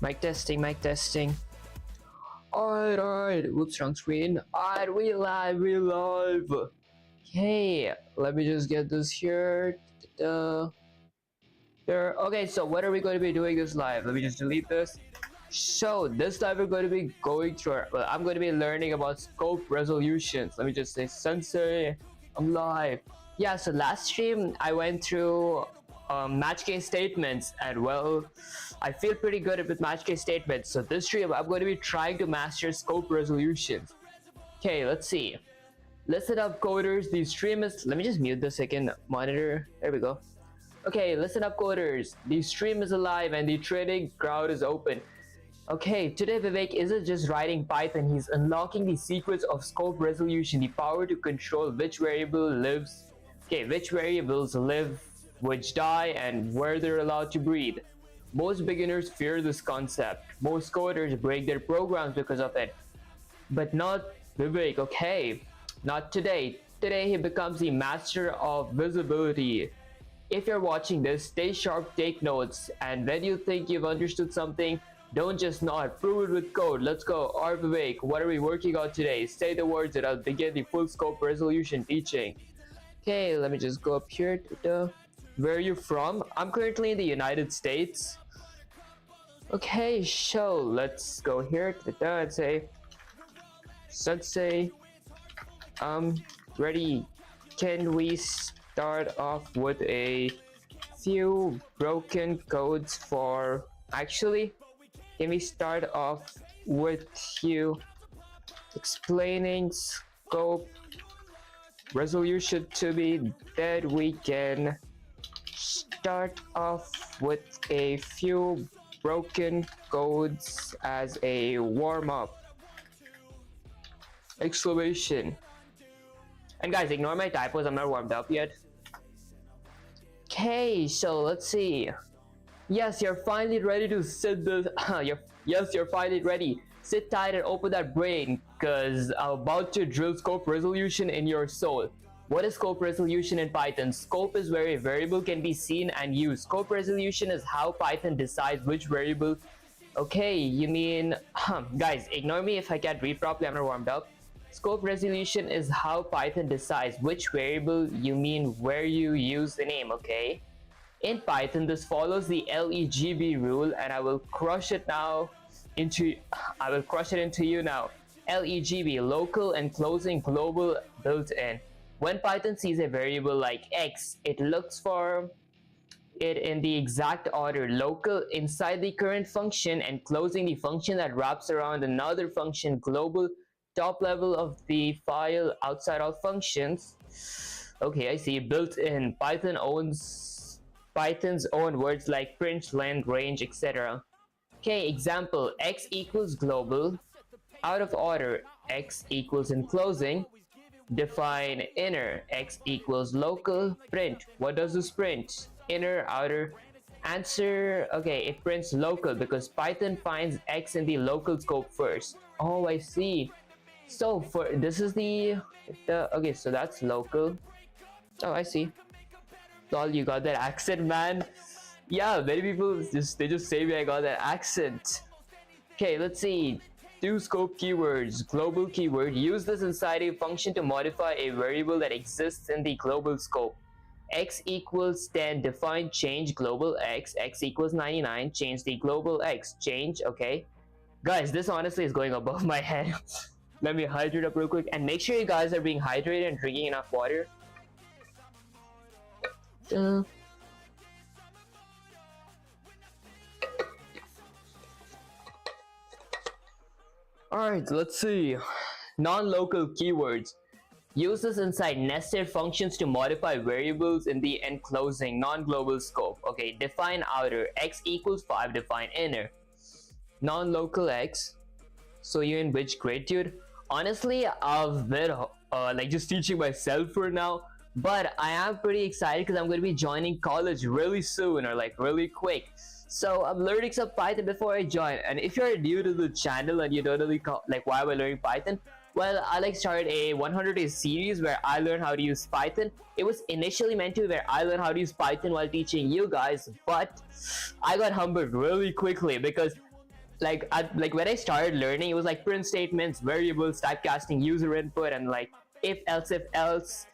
Mic testing, mic testing. Alright, whoops, wrong screen. Alright, we live. Okay, let me just get this here. There. Okay, so what are we going to be doing this live? Let me just delete this. So this live we're going to be going through, well, I'm going to be learning about scope resolutions. Let me just say, Sensei, I'm live. Yeah, so last stream I went through match case statements, and well, I feel pretty good with match case statements. So this stream I'm going to be trying to master scope resolutions. Okay, let's see. Listen up, coders. The stream is, let me just mute the second monitor. There we go. Okay, listen up, coders. The stream is alive and the trading crowd is open. Okay, today Vivek isn't just writing Python, he's unlocking the secrets of scope resolution, the power to control which variable lives, which variables live, which die, and where they're allowed to breathe. Most beginners fear this concept. Most coders break their programs because of it. But not Vivek, okay? Not today. Today he becomes the master of visibility. If you're watching this, stay sharp, take notes, and when you think you've understood something, don't just nod, prove it with code. Let's go. Vivek, what are we working on today? Say the words and I'll begin the full scope resolution teaching. Okay, let me just go up here. Where are you from? I'm currently in the United States. Okay, so let's go here and say, Sensei, ready. Can we start off with a few broken codes for, actually, can we start off with you explaining scope resolution to me? Then we can start off with a few broken codes as a warm-up. Exclamation. And guys, ignore my typos, I'm not warmed up yet. Okay, so let's see. Yes, you're finally ready to sit this. Yes, you're finally ready. Sit tight and open that brain, cause I'm about to drill scope resolution in your soul. What is scope resolution in Python? Scope is where a variable can be seen and used. Scope resolution is how Python decides which variable. Okay, you mean, guys, ignore me if I can't read properly, I'm not warmed up. Scope resolution is how Python decides which variable, you mean where you use the name, okay? In Python, this follows the LEGB rule, and I will crush it into you now. LEGB, local enclosing global built-in. When Python sees a variable like x, it looks for it in the exact order, local inside the current function, enclosing the function that wraps around another function, global top level of the file outside all functions. Okay, I see. Built-in. Python owns Python's own words like print, length, range, etc. Okay, example, x equals global, out of order, x equals enclosing, define inner, x equals local, print. What does this print? Inner, outer. Answer, okay, it prints local because Python finds x in the local scope first. Oh, I see. So for this is the okay, so that's local. Oh, I see. Lol, you got that accent, man. Yeah, many people just say me I got that accent. Okay, let's see. Two scope keywords. Global keyword. Use this inside a function to modify a variable that exists in the global scope. X equals 10. Define change global x. X equals 99. Change the global x. Change. Okay. Guys, this honestly is going above my head. Let me hydrate up real quick. And make sure you guys are being hydrated and drinking enough water. Alright, let's see. Non-local keywords. Use this inside nested functions to modify variables in the enclosing non-global scope. Okay, define outer. X equals 5. Define inner. Non-local x. So you're in which grade, dude? Honestly, I've been like just teaching myself for now. But I am pretty excited because I'm going to be joining college really soon, or like really quick. So I'm learning some Python before I join. And if you're new to the channel and you don't really like why am I learning Python, well, I like started a 100-day series where I learn how to use Python. It was initially meant to be where I learn how to use Python while teaching you guys, but I got humbled really quickly because like when I started learning, it was like print statements, variables, typecasting, user input, and like if else.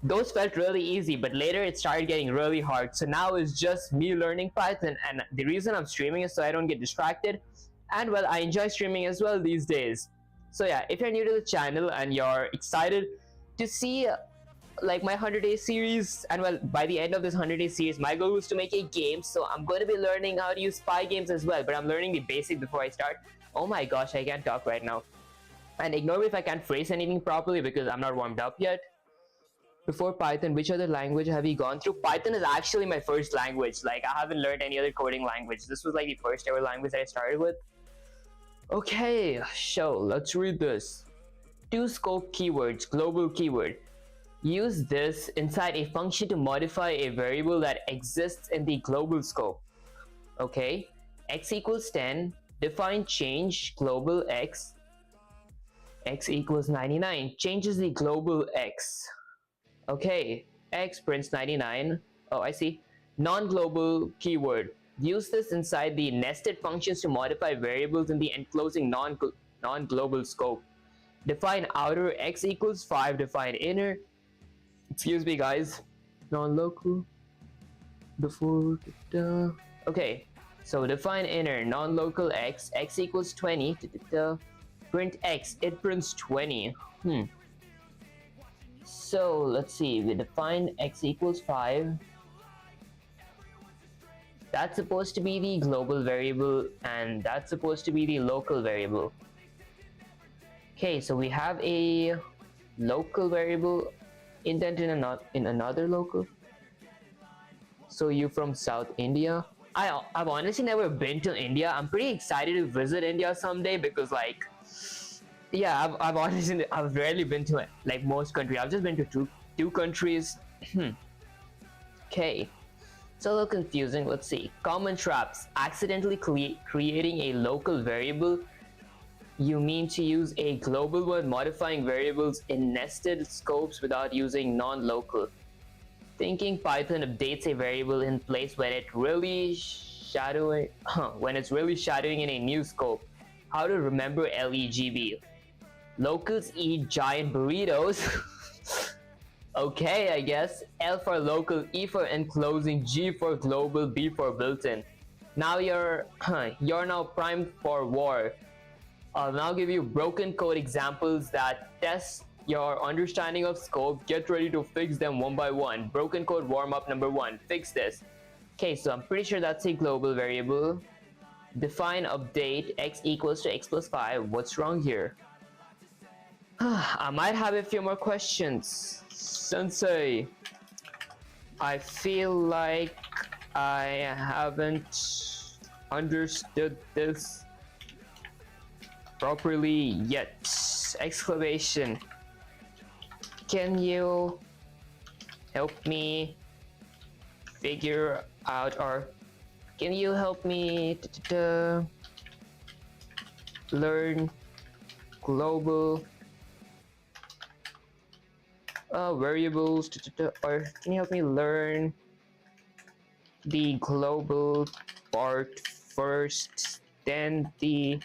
Those felt really easy, but later it started getting really hard. So now it's just me learning Python, and the reason I'm streaming is so I don't get distracted. And well, I enjoy streaming as well these days. So yeah, if you're new to the channel and you're excited to see like my 100-day series, and well, by the end of this 100-day series, my goal was to make a game. So I'm going to be learning how to use spy games as well, but I'm learning the basic before I start. Oh my gosh, I can't talk right now. And ignore me if I can't phrase anything properly because I'm not warmed up yet. Before Python, which other language have you gone through? Python is actually my first language. Like, I haven't learned any other coding language. This was like the first ever language that I started with. Okay, so let's read this. To scope keywords, global keyword. Use this inside a function to modify a variable that exists in the global scope. Okay, x equals 10, define change global x equals 99, changes the global x. Okay, x prints 99. Oh, I see. Non-global keyword. Use this inside the nested functions to modify variables in the enclosing non-global scope. Define outer x equals 5, define inner. Excuse me guys. Non-local. Before. Okay, so define inner non-local x equals 20. Print x, it prints 20. So let's see, we define x equals 5. That's supposed to be the global variable, and that's supposed to be the local variable. Okay, so we have a local variable indented in another local. So you're from South India. I've honestly never been to India. I'm pretty excited to visit India someday because like, yeah, I've rarely been to like most countries. I've just been to two countries. Okay, it's a little confusing. Let's see. Common traps. Accidentally creating a local variable. You mean to use a global one, modifying variables in nested scopes without using non-local. Thinking Python updates a variable in place when it's really shadowing in a new scope. How to remember LEGB. Locals eat giant burritos. Okay, I guess. L for local, E for enclosing, G for global, B for built-in. Now you're now primed for war. I'll now give you broken code examples that test your understanding of scope. Get ready to fix them one by one. Broken code warm-up number 1. Fix this. Okay, so I'm pretty sure that's a global variable. Define update x equals to x plus 5. What's wrong here? I might have a few more questions. Sensei, I feel like I haven't understood this properly yet. Exclamation. Can you help me figure out, or can you help me learn global variables, or can you help me learn the global part first, then the...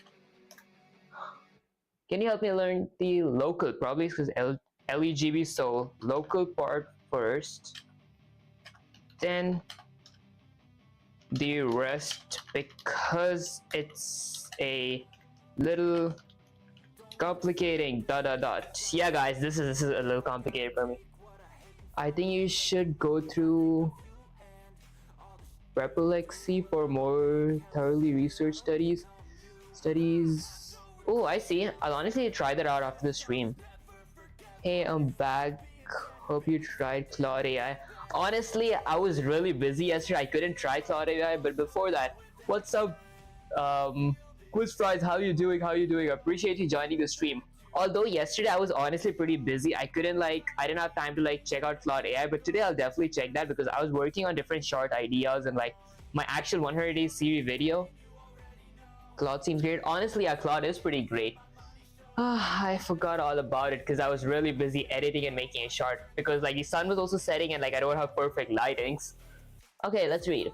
Can you help me learn the local? Probably because LEGB, so local part first, then the rest, because it's a little complicating. ... Yeah guys, this is a little complicated for me. I think you should go through Prepalexy for more thoroughly researched studies. Oh, I see. I'll honestly try that out after the stream. Hey, I'm back. Hope you tried Claude AI. Honestly, I was really busy yesterday. I couldn't try Claude AI, but before that, what's up, Quiz Fries? How you doing? I appreciate you joining the stream. Although yesterday I was honestly pretty busy. I didn't have time to check out Claude AI, but today I'll definitely check that because I was working on different short ideas and my actual 100 days series video. Claude seems great. Honestly, yeah, Claude is pretty great. I forgot all about it because I was really busy editing and making a short because the sun was also setting and I don't have perfect lightings. Okay, let's read.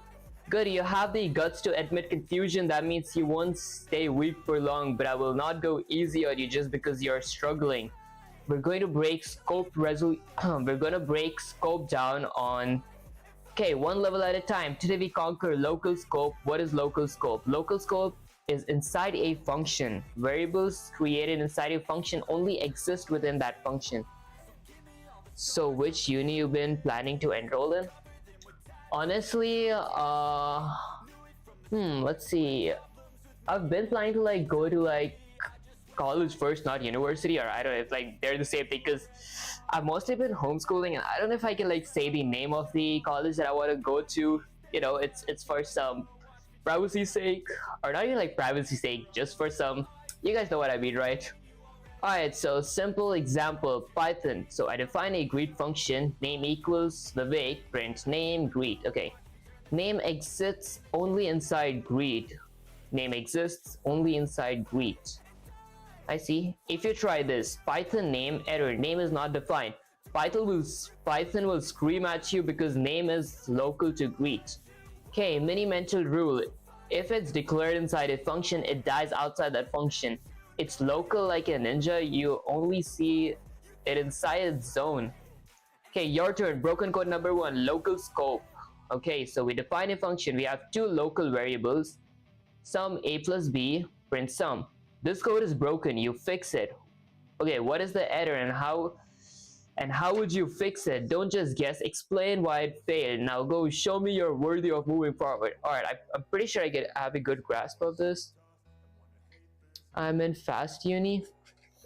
Good, you have the guts to admit confusion. That means you won't stay weak for long, but I will not go easy on you just because you're struggling. We're going to break scope we're going to break scope down on one level at a time. Today we conquer local scope. What is local scope? Local scope is inside a function. Variables created inside a function only exist within that function. So which uni you been planning to enroll in? Honestly, let's see. I've been planning to like go to like college first, not university, or I don't know if like they're the same thing, because I've mostly been homeschooling and I don't know if I can like say the name of the college that I want to go to. You know, it's for some privacy sake, or not even like privacy sake, just for some, you guys know what I mean, right? Alright, so simple example, Python. So I define a greet function, name equals Vivek, print name, greet. Okay, name exists only inside greet. Name exists only inside greet. I see. If you try this, Python name error, name is not defined. Python will scream at you because name is local to greet. Okay, mini mental rule. If it's declared inside a function, it dies outside that function. It's local like a ninja, you only see it inside its zone. Okay, your turn. Broken code number 1, local scope. Okay, so we define a function. We have two local variables, sum a plus b, print sum. This code is broken, you fix it. Okay, what is the error and how would you fix it? Don't just guess, explain why it failed. Now go show me you're worthy of moving forward. Alright, I'm pretty sure I have a good grasp of this. I'm in fast uni.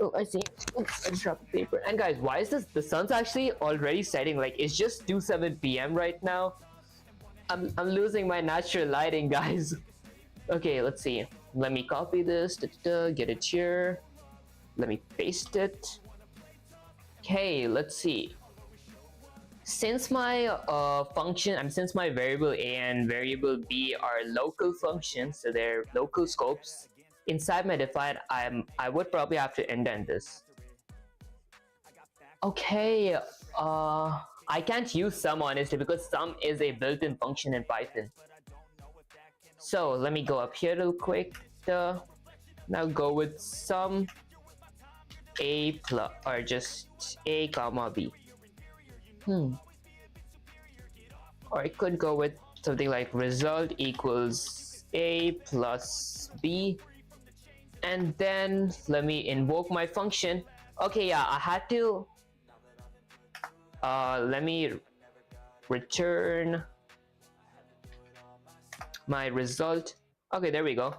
Oh, I see. Oops, I just dropped the paper. And guys, why is this? The sun's actually already setting. Like, it's just 2:07 p.m. right now. I'm losing my natural lighting, guys. Okay, let's see. Let me copy this. Get it here. Let me paste it. Okay, let's see. Since my since my variable a and variable b are local functions, so they're local scopes. Inside my define, I would probably have to indent this. Okay, I can't use sum honestly because sum is a built-in function in Python. So let me go up here real quick. Now go with sum a plus, or just a comma b. Or I could go with something like result equals a plus b. And then let me invoke my function. Okay, yeah, I had to let me return my result. Okay, there we go.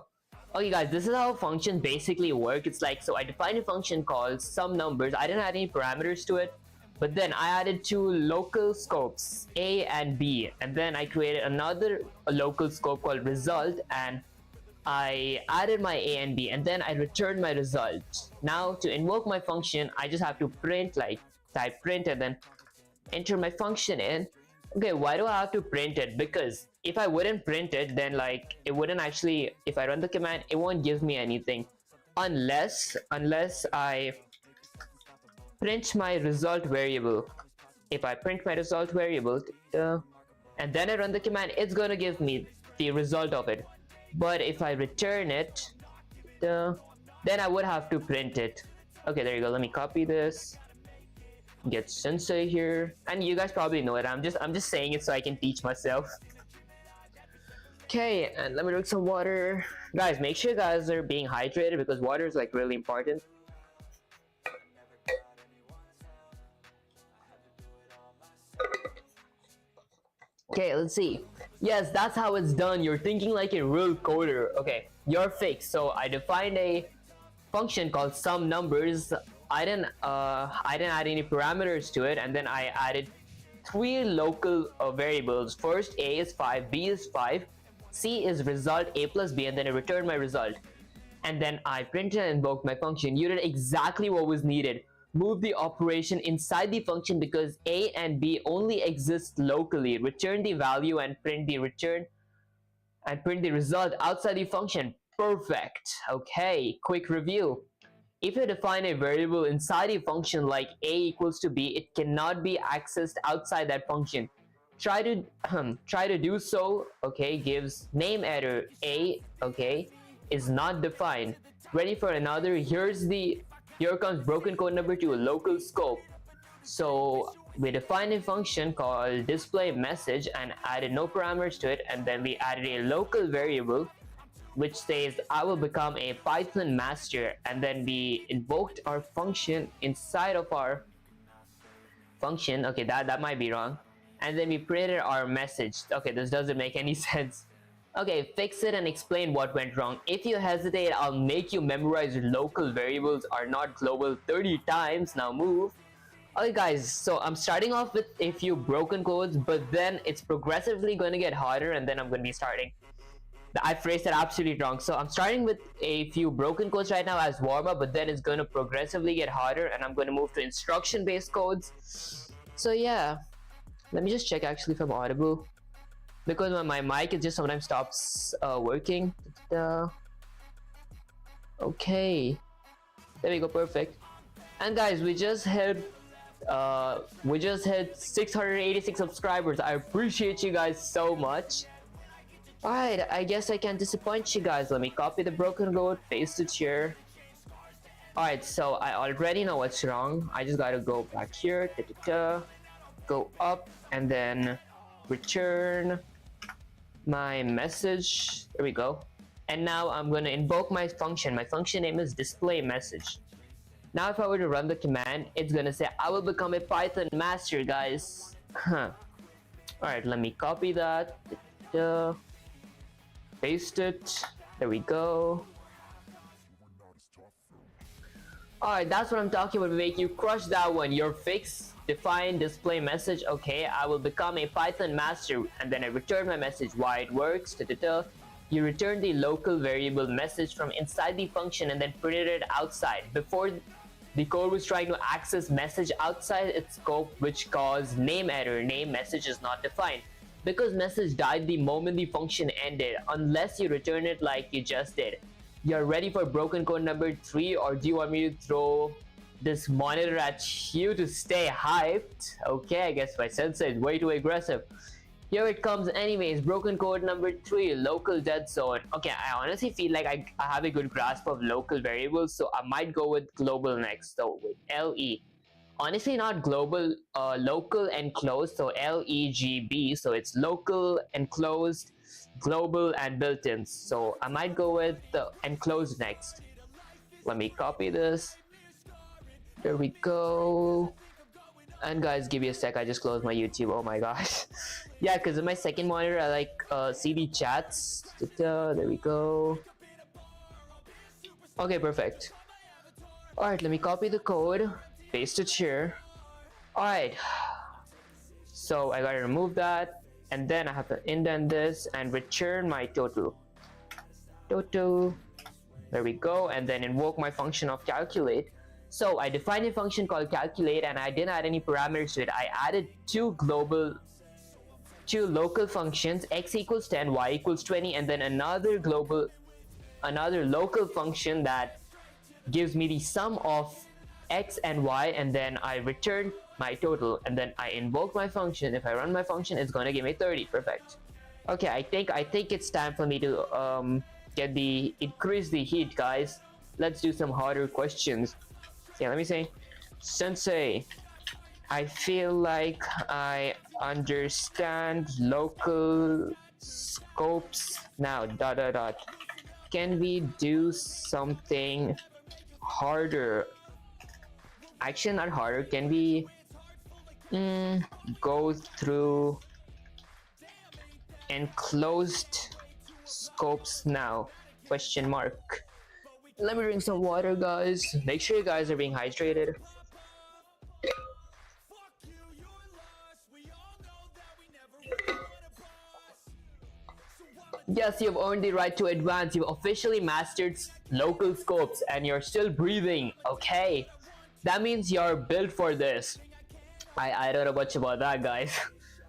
Okay guys, this is how functions basically work. It's like, so I defined a function called sum numbers. I didn't add any parameters to it, but then I added two local scopes, a and b, and then I created another local scope called result, and I added my a and b, and then I returned my result. Now to invoke my function, I just have to print, like type print and then enter my function in. Okay, why do I have to print it? Because if I wouldn't print it, then like it wouldn't actually, if I run the command, it won't give me anything unless I print my result variable. If I print my result variable and then I run the command, it's gonna give me the result of it. But if I return it, then I would have to print it. Okay, there you go. Let me copy this. Get sensei here, and you guys probably know it. I'm just saying it so I can teach myself. Okay, and let me drink some water. Guys, make sure you guys are being hydrated because water is like really important. Okay, let's see. Yes, that's how it's done. You're thinking like a real coder. Okay, you're fixed. So I defined a function called sum numbers. I didn't add any parameters to it, and then I added three local variables. First, a is 5, b is 5, c is result a plus b, and then I returned my result. And then I printed and invoked my function. You did exactly what was needed. Move the operation inside the function because a and b only exist locally. Return the value and print the result outside the function. Perfect. Okay, quick review. If you define a variable inside a function like a equals to b, it cannot be accessed outside that function. try to do so, okay, gives name error A, okay, is not defined. Ready for another? Here comes broken code number 2, local scope. So we defined a function called display message and added no parameters to it, and then we added a local variable which says I will become a Python master, and then we invoked our function inside of our function. Okay, that might be wrong. And then we printed our message. Okay, this doesn't make any sense. Okay, fix it and explain what went wrong. If you hesitate, I'll make you memorize local variables are not global 30 times. Now move. Okay guys, so I'm starting off with a few broken codes, but then it's progressively going to get harder, and then I'm going to be starting. I phrased it absolutely wrong. So I'm starting with a few broken codes right now as warm-up, but then it's going to progressively get harder, and I'm going to move to instruction-based codes. So yeah, let me just check actually if I'm audible, because my mic is just sometimes stops working. Okay, there we go, perfect. And guys, we just hit 686 subscribers. I appreciate you guys so much. Alright, I guess I can't disappoint you guys. Let me copy the broken code, paste it here. Alright, so I already know what's wrong. I just gotta go back here, go up, and then return my message. There we go. And now I'm gonna invoke my function. My function name is display message. Now if I were to run the command, it's gonna say I will become a Python master, guys. Alright, let me copy that. Paste it. There we go. Alright, that's what I'm talking about, Vivek. You crushed that one. Your fix, define display message. Okay, I will become a Python master, and then I return my message. Why it works. You return the local variable message from inside the function and then printed it outside. Before the code was trying to access message outside its scope, which caused name error. Name message is not defined. Because message died the moment the function ended, unless you return it like you just did. You're ready for broken code number 3, or do you want me to throw this monitor at you to stay hyped? Okay, I guess my sensei is way too aggressive. Here it comes anyways. Broken code number 3, local dead zone. Okay, I honestly feel like I have a good grasp of local variables, so I might go with global next. So with LE. Honestly, not global, local enclosed, so LEGB, so it's local, enclosed, global, and built-in. So I might go with the enclosed next. Let me copy this. There we go. And guys, give me a sec, I just closed my YouTube. Oh my gosh. Yeah, because in my second monitor I like see the chats. There we go. Okay, perfect. Alright, let me copy the code, paste it here. Alright, so I gotta remove that, and then I have to indent this and return my total. There we go, and then invoke my function of calculate. So I defined a function called calculate, and I didn't add any parameters to it. I added two local functions, x equals 10, y equals 20, and then another local function that gives me the sum of x and y, and then I return my total, and then I invoke my function. If I run my function, it's gonna give me 30. Perfect. Okay, I think it's time for me to increase the heat, guys. Let's do some harder questions. Yeah, let me say, Sensei, I feel like I understand local scopes now. ... Can we do something harder? Actually, not harder. Can we go through enclosed scopes now? Question mark. Let me drink some water, guys. Make sure you guys are being hydrated. Yes, you've earned the right to advance. You've officially mastered local scopes and you're still breathing. Okay, that means you're built for this. I don't know much about that, guys.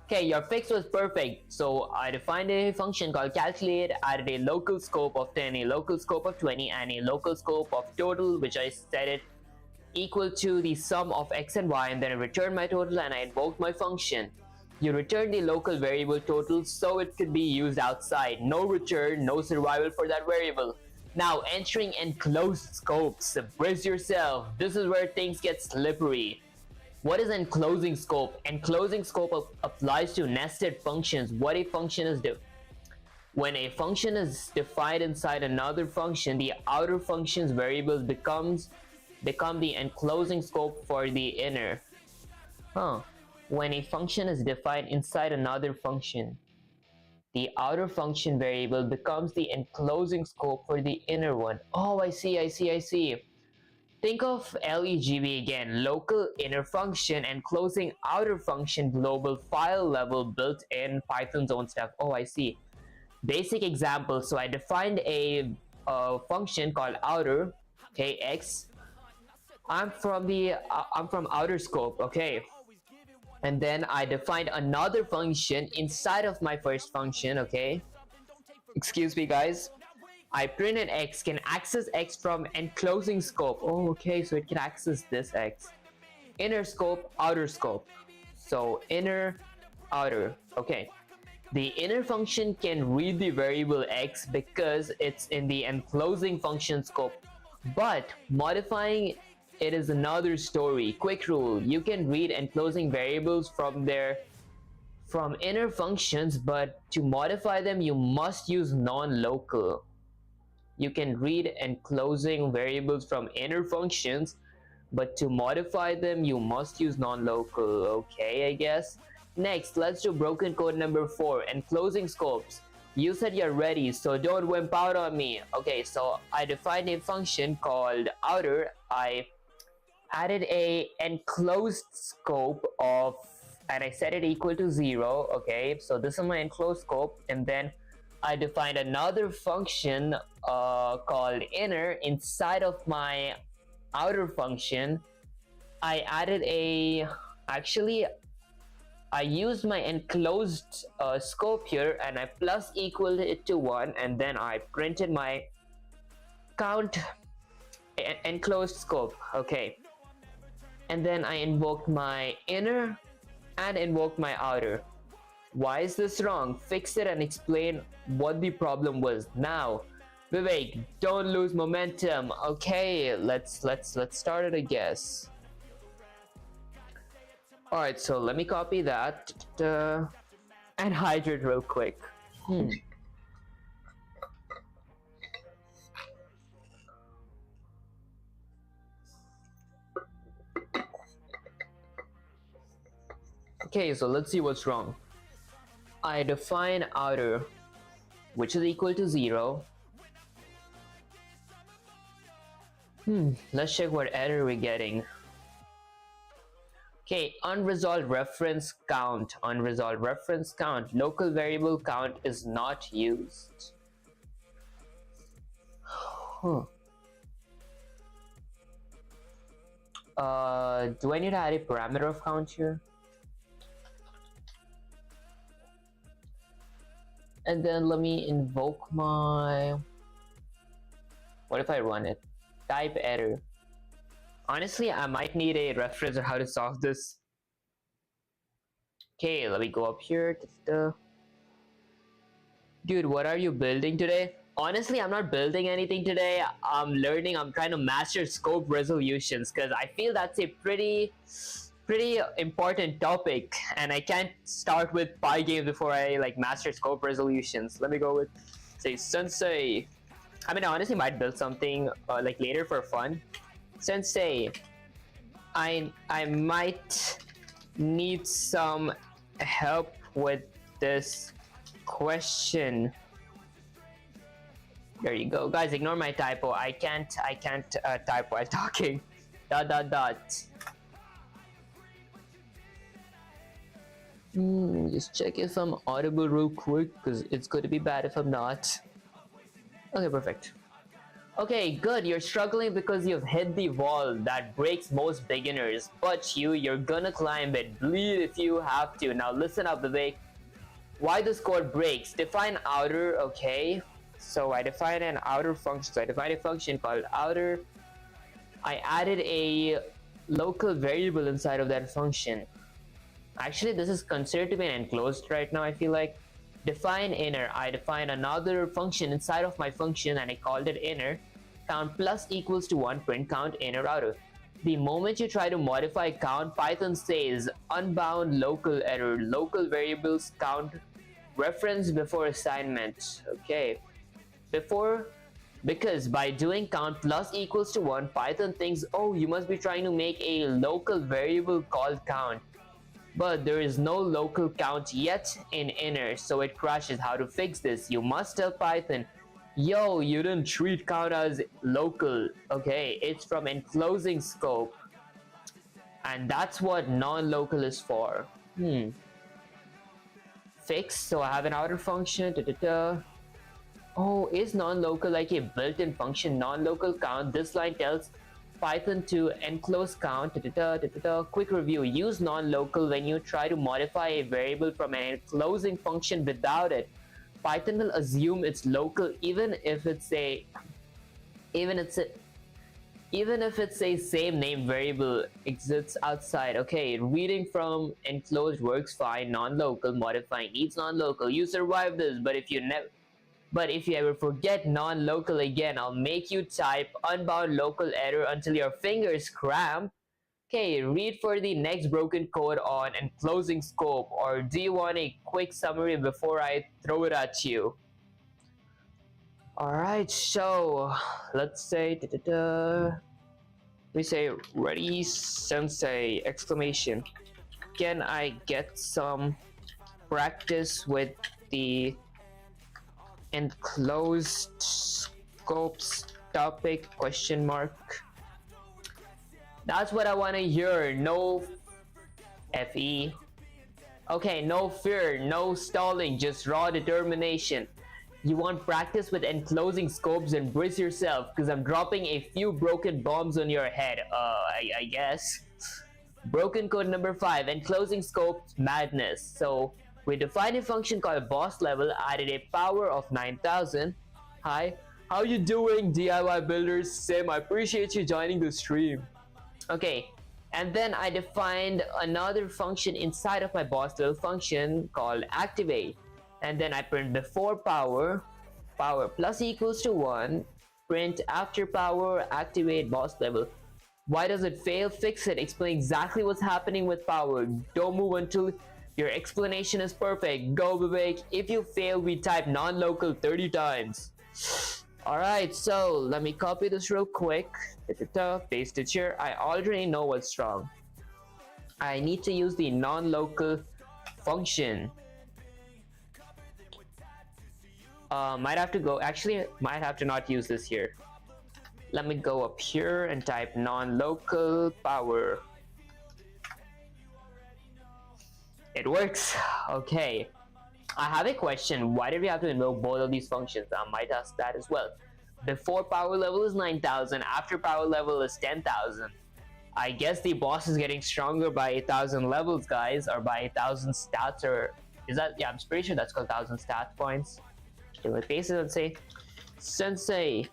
Okay, your fix was perfect. So I defined a function called calculate, added a local scope of 10, a local scope of 20, and a local scope of total, which I set it equal to the sum of x and y, and then I returned my total and I invoked my function. You return the local variable total so it could be used outside. No return, no survival for that variable. Now entering enclosed scopes. Brace yourself. This is where things get slippery. What is enclosing scope? Enclosing scope applies to nested functions. What a function is when a function is defined inside another function, the outer function's variables become the enclosing scope for the inner. When a function is defined inside another function, the outer function variable becomes the enclosing scope for the inner one. Oh, I see. Think of LEGV again, local inner function, enclosing outer function, global file level built in Python's own stuff. Oh, I see. Basic example. So I defined a function called outer, okay, x. I'm from outer scope, okay. And then I defined another function inside of my first function, okay. Excuse me, guys. I printed x can access x from enclosing scope. Oh, okay, so it can access this x. Inner scope, outer scope. So inner, outer, okay. The inner function can read the variable x because it's in the enclosing function scope, but modifying it is another story. Quick rule: you can read enclosing variables from inner functions, but to modify them you must use non-local. You can read enclosing variables from inner functions, but to modify them you must use non-local. Okay, I guess. Next, let's do broken code number 4, enclosing scopes. You said you're ready, so don't wimp out on me. Okay, so I defined a function called outer. I added a enclosed scope of, and I set it equal to 0. Okay, so this is my enclosed scope, and then I defined another function called inner inside of my outer function. I added I used my enclosed scope here, and I plus equaled it to 1, and then I printed my count enclosed scope. Okay, and then I invoked my inner and invoked my outer. Why is this wrong? Fix it and explain what the problem was. Now, Vivek, don't lose momentum. Okay, let's start it, I guess. Alright, so let me copy that and hydrate real quick. Okay, so let's see what's wrong. I define outer, which is equal to 0. Let's check what error we're getting. Okay, unresolved reference count. Local variable count is not used. Do I need to add a parameter of count here? And then let me invoke my... What if I run it? Type error. Honestly, I might need a reference on how to solve this. Okay, let me go up here. Dude, what are you building today? Honestly, I'm not building anything today. I'm trying to master scope resolutions because I feel that's a pretty important topic, and I can't start with Pygame before I master scope resolutions. Let me go with, say, Sensei. I mean, I honestly might build something later for fun. Sensei, I might need some help with this question. There you go, guys. Ignore my typo. I can't type while talking. ... Just check if I'm audible real quick, because it's going to be bad if I'm not. Okay, perfect. Okay, good. You're struggling because you've hit the wall that breaks most beginners, but you're gonna climb it. Bleed if you have to. Now listen up, Vivek. Why this code breaks? Define outer. Okay, so I defined an outer function. So I defined a function called outer. I added a local variable inside of that function. Actually, this is considered to be an enclosed right now, I feel like. Define inner. I define another function inside of my function and I called it inner. Count plus equals to 1, print count inner outer. The moment you try to modify count, Python says unbound local error, local variables count reference before assignment. Okay. Before, because by doing count plus equals to 1, Python thinks, oh, you must be trying to make a local variable called count. But there is no local count yet in inner, so it crashes. How to fix this? You must tell Python, yo, you didn't treat count as local. Okay, it's from enclosing scope. And that's what non-local is for. Fix, so I have an outer function. Oh, is non-local like a built-in function? Non-local count. This line tells Python to enclose count. Quick review. Use non-local when you try to modify a variable from an enclosing function without it. Python will assume it's local even if it's a same name variable exists outside. Okay, reading from enclosed works fine. Non-local modifying needs non-local. You survive this, but if you ever forget non-local again, I'll make you type unbound local error until your fingers cramp. Okay, read for the next broken code on enclosing scope, or do you want a quick summary before I throw it at you? Alright, so let's say we say ready sensei exclamation. Can I get some practice with the enclosed scopes topic question mark? That's what I want to hear. No FE. Okay, no fear, no stalling, just raw determination. You want practice with enclosing scopes, and brace yourself, because I'm dropping a few broken bombs on your head. I guess. Broken code number 5, enclosing scopes madness. So we defined a function called boss level, added a power of 9000. Hi, how you doing, DIY builders? Sim, I appreciate you joining the stream. Okay, and then I defined another function inside of my boss level function called activate. And then I print before power plus equals to 1, print after power, activate boss level. Why does it fail? Fix it. Explain exactly what's happening with power. Don't move until your explanation is perfect. Go, Vivek. If you fail, we type non-local 30 times. Alright, so let me copy this real quick. Paste it here. I already know what's wrong. I need to use the non-local function. Might have to not use this here. Let me go up here and type non-local power. It works. Okay. I have a question. Why did we have to invoke both of these functions? I might ask that as well. Before power level is 9000, after power level is 10,000. I guess the boss is getting stronger by 1000 levels, guys, or by 1000 stats, or is that? Yeah, I'm pretty sure that's called 1000 stat points. Okay, paste it and say, Sensei,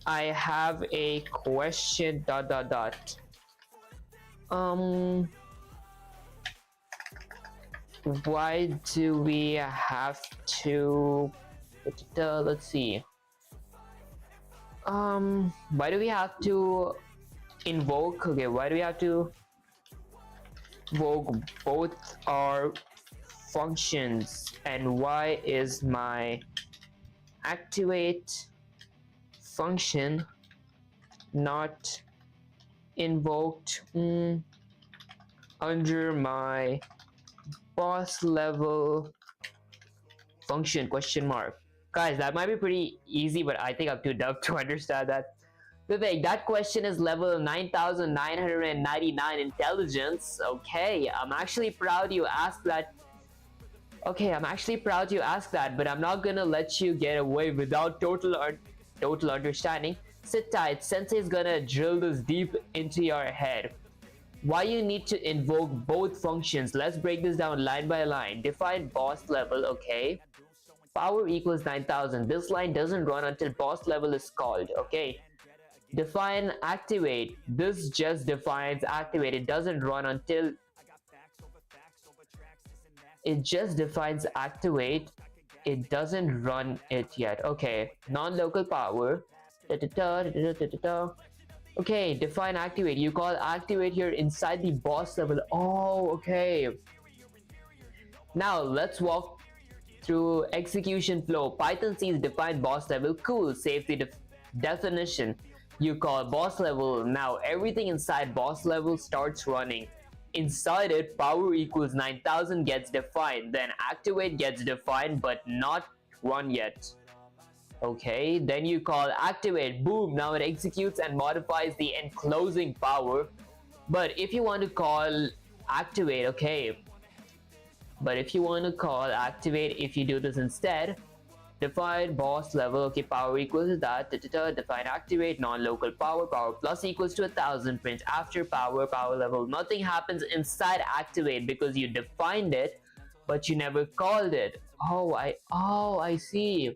I have a question. ... Why do we have to? Let's see. Why do we have to invoke? Okay, why do we have to invoke both our functions? And why is my activate function not invoked under my boss level function question mark? Guys, that might be pretty easy, but I think I'm too dumb to understand that. Vivek, that question is level 9999 intelligence. Okay, I'm actually proud you asked that. Okay, I'm actually proud you asked that, but I'm not gonna let you get away without total understanding. Sit tight, Sensei's gonna drill this deep into your head. Why you need to invoke both functions? Let's break this down line by line. Define boss level, okay. Power equals 9000. This line doesn't run until boss level is called, okay. Define activate. This just defines activate. It doesn't run until It just defines activate. It doesn't run it yet. Okay, non-local power. Okay, define activate. You call activate here inside the boss level. Oh, okay. Now let's walk through execution flow. Python sees define boss level. Cool. Save the definition. You call boss level. Now everything inside boss level starts running. Inside it, power equals 9000 gets defined. Then activate gets defined but not run yet. Okay, then you call activate. Boom, now it executes and modifies the enclosing power. But if you want to call activate, okay, but if you want to call activate, if you do this instead, define boss level, okay, power equals to that, define activate, non-local power, power plus equals to 1000, print after power, power level. Nothing happens inside activate because you defined it but you never called it. Oh, I see.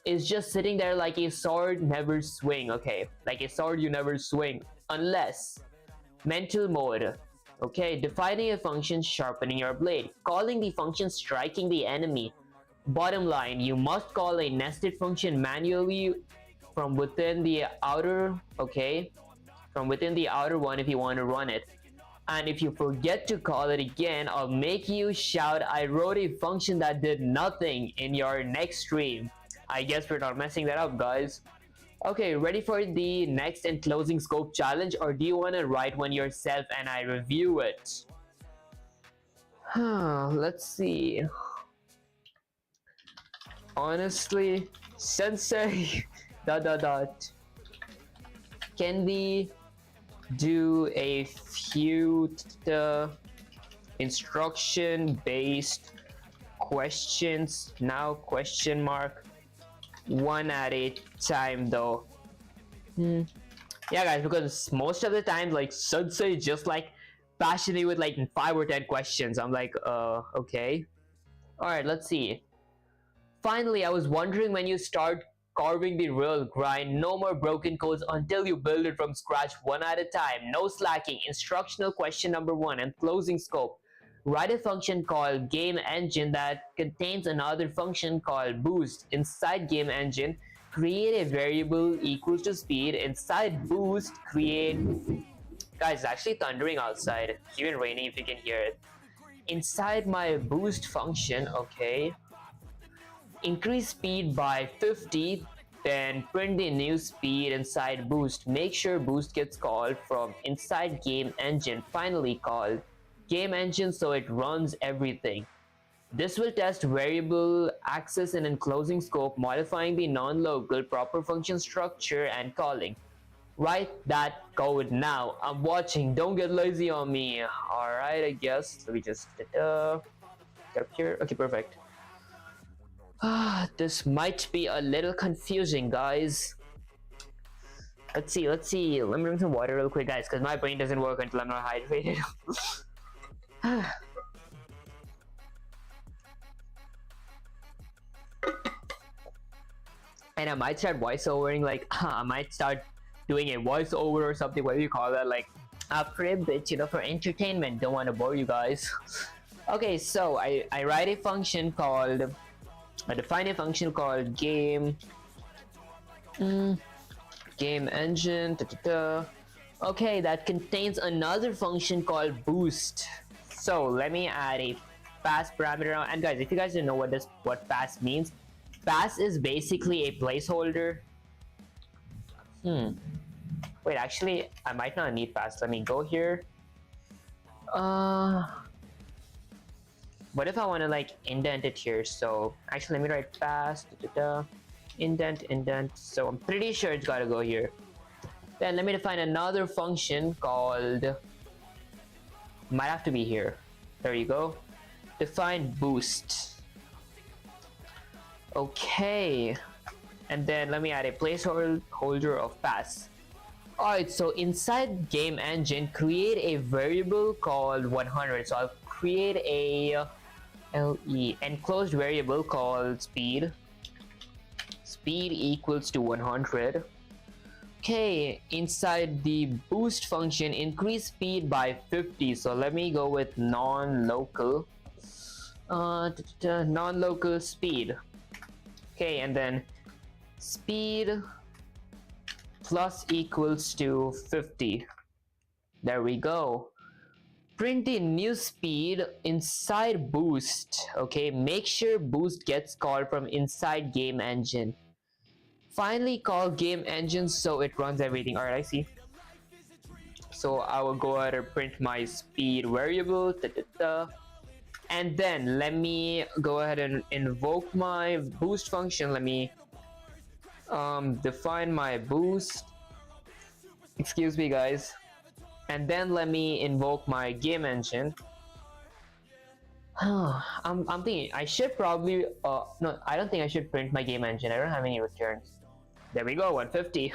It's just sitting there like a sword never swing. Okay, like a sword you never swing unless mental mode. Okay, defining a function, sharpening your blade, calling the function, striking the enemy. Bottom line, you must call a nested function manually from within the outer, okay, from within the outer one if you want to run it. And if you forget to call it again, I'll make you shout, I wrote a function that did nothing in your next stream. I guess we're not messing that up, guys. Okay, ready for the next and closing scope challenge, or do you want to write one yourself and I review it? Let's see. Honestly, sensei can we do a few instruction based questions now, question mark, one at a time though. Yeah guys, because most of the time like sensei just like passionate with like 5 or 10 questions. I'm like okay, all right, let's see. Finally, I was wondering when you start carving the real grind. No more broken codes until you build it from scratch, one at a time. No slacking. Instructional question number 1 and closing scope. Write a function called game engine that contains another function called boost. Inside game engine, create a variable equals to speed. Inside boost, create... Guys, it's actually thundering outside. It's even raining if you can hear it. Inside my boost function, okay, increase speed by 50, then print the new speed inside boost. Make sure boost gets called from inside game engine, finally called game engine so it runs everything. This will test variable access and enclosing scope, modifying the non-local proper function structure and calling. Write that code now. I'm watching, don't get lazy on me. Alright, I guess let me just get up here. Okay, perfect. This might be a little confusing, guys. Let's see. Let me drink some water real quick, guys, because my brain doesn't work until I'm not hydrated. And I might start voiceovering, like, I might start doing a voiceover or something, what do you call that, like, after a bit, you know, for entertainment. Don't want to bore you guys. Okay, so I write a function called... I define a function called game engine, okay, that contains another function called boost. So let me add a pass parameter. And guys, if you guys don't know what pass means, pass is basically a placeholder. Wait, actually I might not need pass. Let me go here. What if I want to like indent it here? So actually let me write pass indent. So I'm pretty sure it's got to go here. Then let me define another function called, might have to be here. There you go. Define boost. Okay, and then let me add a placeholder of pass. Alright, so inside game engine, create a variable called 100. So I'll create a enclosed variable called speed equals to 100. Okay, inside the boost function, increase speed by 50. So let me go with non-local. Non-local speed. Okay, and then speed plus equals to 50. There we go. Print the new speed inside boost. Okay, make sure boost gets called from inside game engine. Finally call game engine so it runs everything. Alright, I see. So I will go ahead and print my speed variable. And then let me go ahead and invoke my boost function. Let me define my boost. Excuse me, guys. And then let me invoke my game engine. I'm thinking I should probably no, I don't think I should print my game engine. I don't have any returns. There we go, 150.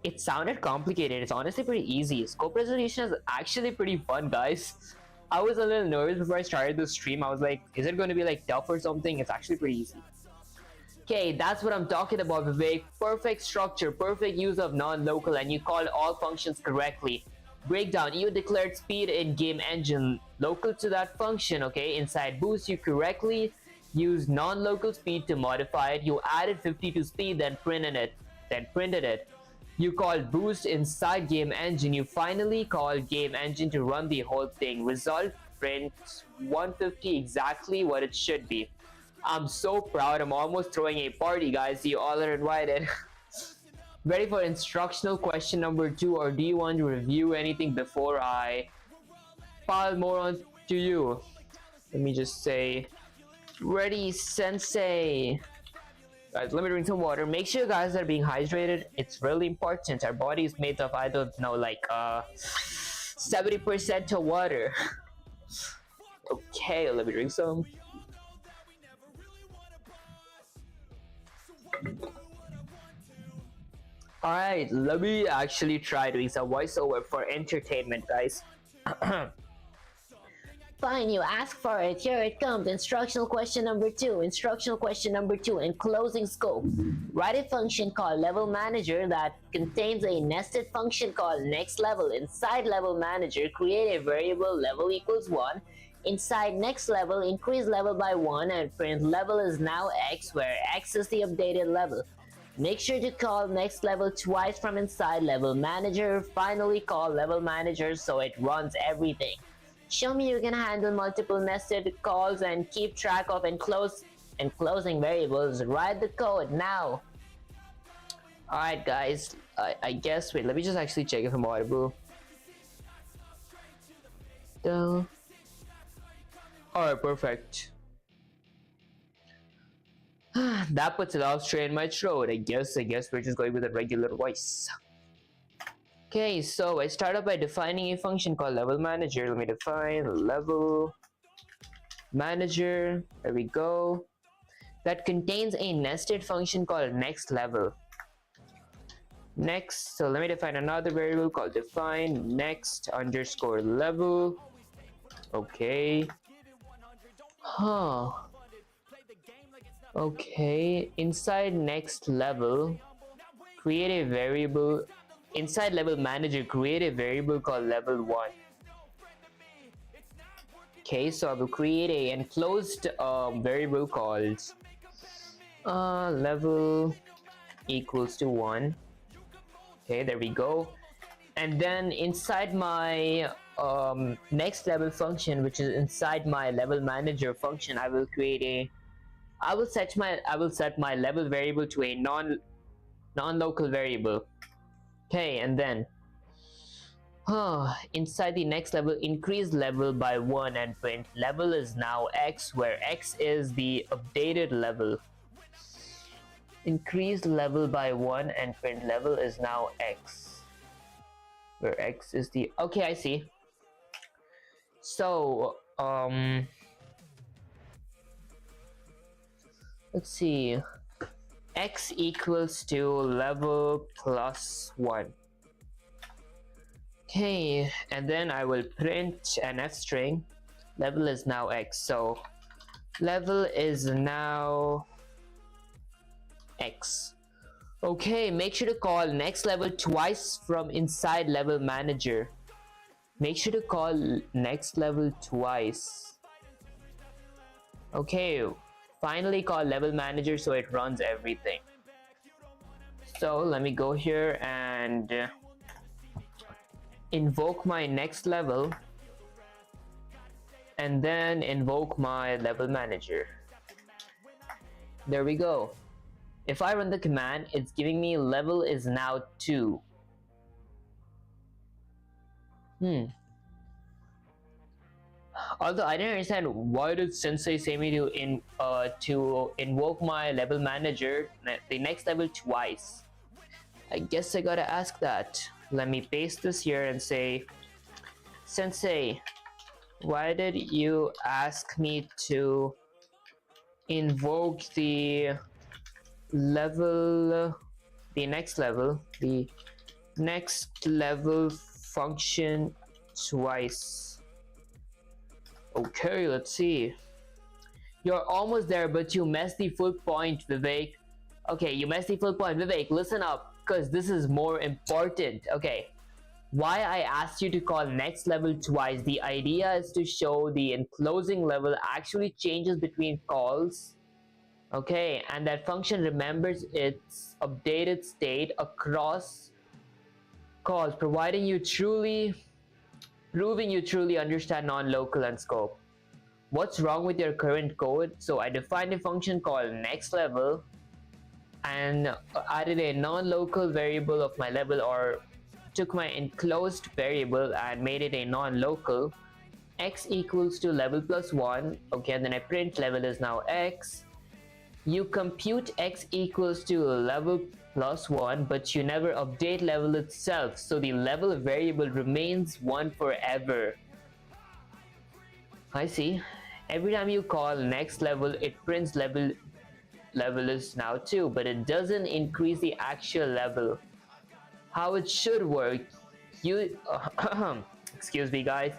It sounded complicated. It's honestly pretty easy. Scope resolution is actually pretty fun, guys. I was a little nervous before I started the stream. I was like, is it going to be like tough or something? It's actually pretty easy. Okay, that's what I'm talking about, Vivek. Perfect structure, perfect use of non-local, and you called all functions correctly. Breakdown, you declared speed in game engine local to that function, okay? Inside boost, you correctly used non-local speed to modify it. You added 50 to speed, then printed it. You called boost inside game engine. You finally called game engine to run the whole thing. Result print 150, exactly what it should be. I'm so proud. I'm almost throwing a party, guys. You all are invited. Ready for instructional question number 2, or do you want to review anything before I pile more on to you? Let me just say, ready, sensei. Guys, let me drink some water. Make sure you guys are being hydrated. It's really important. Our body is made of, I don't know, like 70% of water. Okay, let me drink some. Alright, let me actually try doing some voiceover for entertainment, guys. Fine, you ask for it. Here it comes. Instructional question number 2. Instructional question number 2. In closing scope, write a function called level manager that contains a nested function called next level. Inside level manager, create a variable level equals 1. Inside next level, increase level by 1 and print level is now x, where x is the updated level. Make sure to call next level twice from inside level manager. Finally call level manager so it runs everything. Show me you can handle multiple nested calls and keep track of enclosing variables. Write the code now. Alright, guys, I guess, wait, let me just actually check if I'm audible. Alright, perfect. That puts a lot of strain in my throat. I guess we're just going with a regular voice. Okay, so I start off by defining a function called level manager. Let me define level manager. There we go. That contains a nested function called next level. Next, so let me define another variable called define next underscore level. Okay. Okay, inside next level, create a variable. Inside level manager, create a variable called level 1. Okay, so I will create a enclosed variable called level equals to 1. Okay, there we go. And then inside my next level function, which is inside my level manager function, I will set my level variable to a non-local variable. Okay, and then inside the next level, increase level by 1 and print level is now x, where x is the updated level. Increase level by 1 and print level is now x, where x is the, okay, I see. So let's see, x equals to level plus 1. Okay, and then I will print an f string. Level is now x, so level is now x. Okay, make sure to call next level twice from inside level manager. Make sure to call next level twice. Okay, finally call level manager so it runs everything. So let me go here and invoke my next level and then invoke my level manager. There we go. If I run the command, it's giving me level is now 2. Although I didn't understand why did Sensei say me to invoke my level manager the next level twice. I guess I gotta ask that. Let me paste this here and say, Sensei, why did you ask me to invoke the next level function twice? Okay, let's see. You're almost there, but you missed the full point, Vivek. Okay, you missed the full point. Vivek, listen up, because this is more important. Okay, why I asked you to call next level twice, the idea is to show the enclosing level actually changes between calls. Okay, and that function remembers its updated state across calls, proving you truly understand non-local and scope. What's wrong with your current code? So I defined a function called next level and added a non-local variable of my level, or took my enclosed variable and made it a non-local. X equals to level plus 1. Okay, and then I print level is now x. You compute x equals to level plus 1, but you never update level itself, so the level variable remains 1 forever. I see. Every time you call next level, it prints level is now 2, but it doesn't increase the actual level. How it should work, you excuse me guys,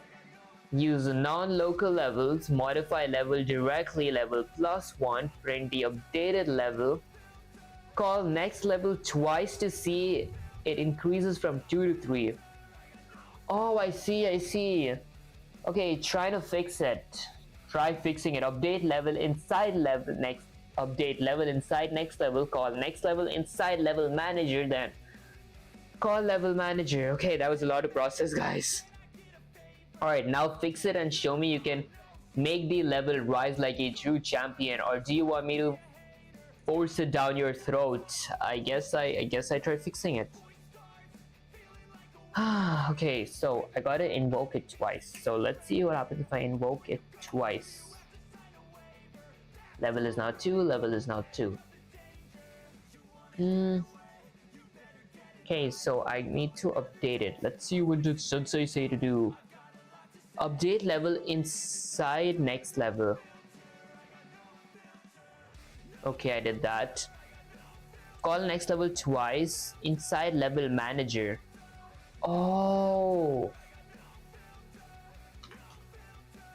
use non-local levels, modify level directly, level plus 1, print the updated level, call next level twice to see it increases from 2 to 3. Oh, I see. Okay, try to fix it. Try fixing it. Update level inside level next. Update level inside next level. Call next level inside level manager. Then call level manager. Okay, that was a lot of process, guys. Alright, now fix it and show me you can make the level rise like a true champion, or do you want me to force it down your throat? I guess I try fixing it. Okay, so I gotta invoke it twice. So let's see what happens if I invoke it twice. Level is now 2, level is now 2. Okay, so I need to update it. Let's see what did Sensei say to do. Update level inside next level. Okay, I did that. Call next level twice inside level manager. Oh,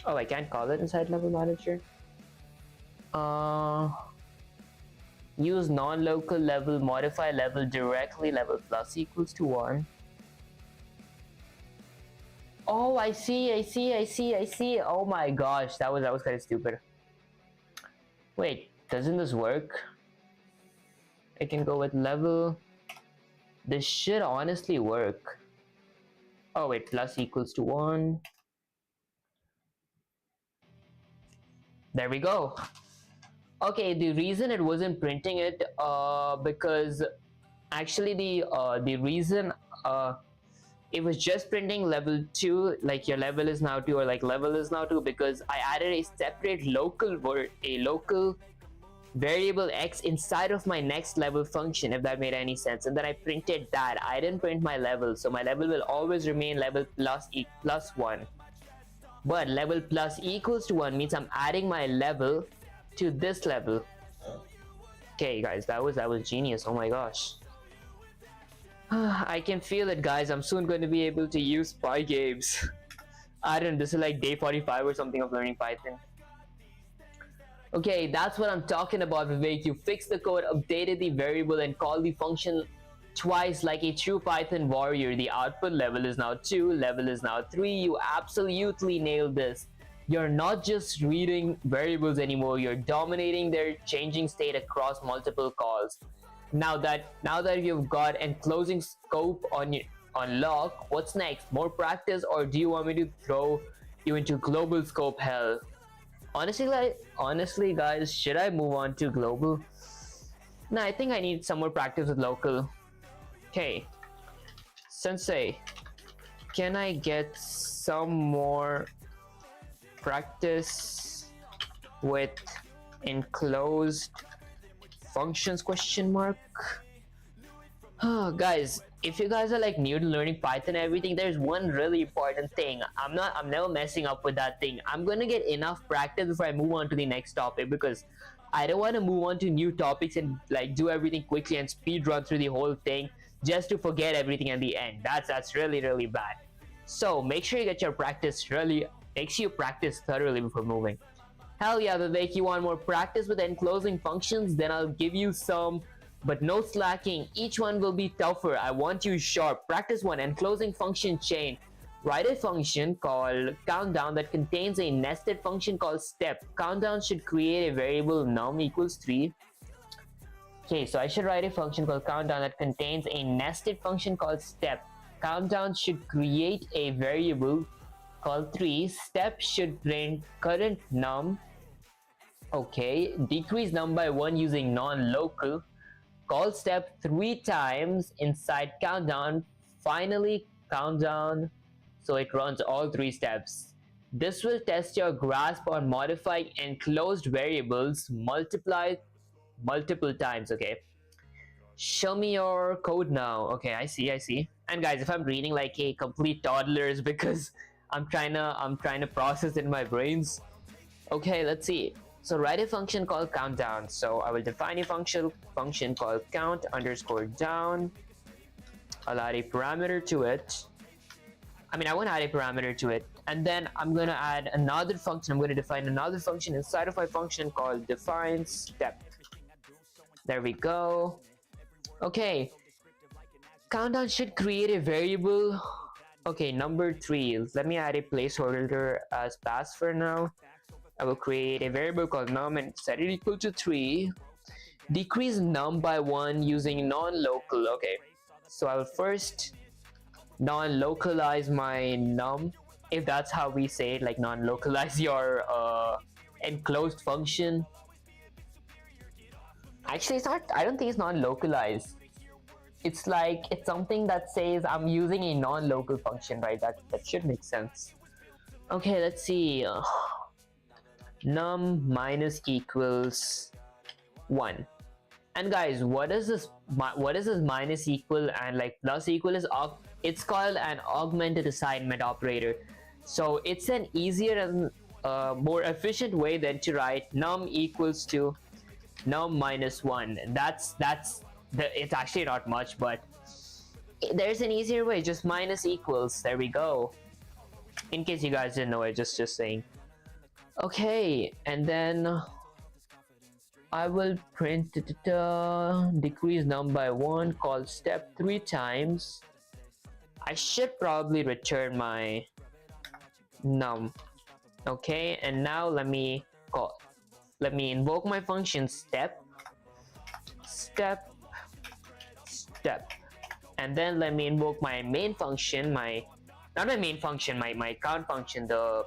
I can't call it inside level manager. Use non-local level, modify level directly, level plus equals to 1. Oh, I see. Oh my gosh, that was kind of stupid. Wait, doesn't this work? I can go with level. This should honestly work. Oh wait, plus equals to 1. There we go. Okay, the reason it wasn't printing it because actually the reason it was just printing level 2, like your level is now 2, or like level is now 2, because I added a separate local variable x inside of my next level function, if that made any sense, and then I printed that. I didn't print my level, so my level will always remain level plus 1, but level plus equals to 1 means I'm adding my level to this level. Okay guys, that was genius. Oh my gosh. I can feel it, guys. I'm soon going to be able to use Pygames. I don't know, this is like day 45 or something of learning Python. Okay, that's what I'm talking about, Vivek. You fixed the code, updated the variable, and called the function twice like a true Python warrior. The output level is now 2, level is now 3. You absolutely nailed this. You're not just reading variables anymore, you're dominating their changing state across multiple calls. Now that you've got enclosing scope on lock, what's next? More practice, or do you want me to throw you into global scope hell? Honestly guys, should I move on to global? Nah, I think I need some more practice with local. Okay, Sensei, can I get some more practice with enclosed functions question mark? Guys, if you guys are like new to learning Python and everything, there's one really important thing. I'm never messing up with that thing. I'm gonna get enough practice before I move on to the next topic, because I don't want to move on to new topics and like do everything quickly and speed run through the whole thing just to forget everything at the end. That's really bad. So make sure you get your practice really, make sure you practice thoroughly before moving. Hell yeah, Vivek, you want more practice with enclosing functions? Then I'll give you some, but no slacking. Each one will be tougher. I want you sharp. Practice 1, enclosing function chain. Write a function called countdown that contains a nested function called step. Countdown should create a variable num equals 3. Okay, so I should write a function called countdown that contains a nested function called step. Countdown should create a variable called 3. Step should print current num. Okay, decrease num by 1 using non-local. Call step 3 times inside countdown. Finally, countdown so it runs all 3 steps. This will test your grasp on modifying enclosed variables multiple times. Okay, show me your code now. Okay, I see. And guys, if I'm reading like a complete toddler, is because I'm trying to process it in my brains. Okay, let's see. So write a function called countdown. So I will define a function called count underscore down. I'll add a parameter to it. I won't add a parameter to it. And then I'm going to add another function. I'm going to define another function inside of my function called define step. There we go. Okay. Countdown should create a variable. Okay, number 3. Let me add a placeholder as pass for now. I will create a variable called num and set it equal to 3. Decrease num by 1 using non-local. Okay, so I will first non-localize my num, if that's how we say it, like non-localize your enclosed function. Actually, it's not. I don't think it's non-localized. It's like it's something that says I'm using a non-local function, right? That should make sense. Okay, let's see. Num minus equals 1. And guys, what is this minus equal and like plus equal is? It's called an augmented assignment operator. So it's an easier and more efficient way than to write num equals to num minus 1. It's actually not much, but there's an easier way. Just minus equals. There we go. In case you guys didn't know it, just saying. Okay, and then I will print decrease num by 1, call step 3 times. I should probably return my num. Okay, and now let me invoke my function step, and then let me invoke my main function, my count function, the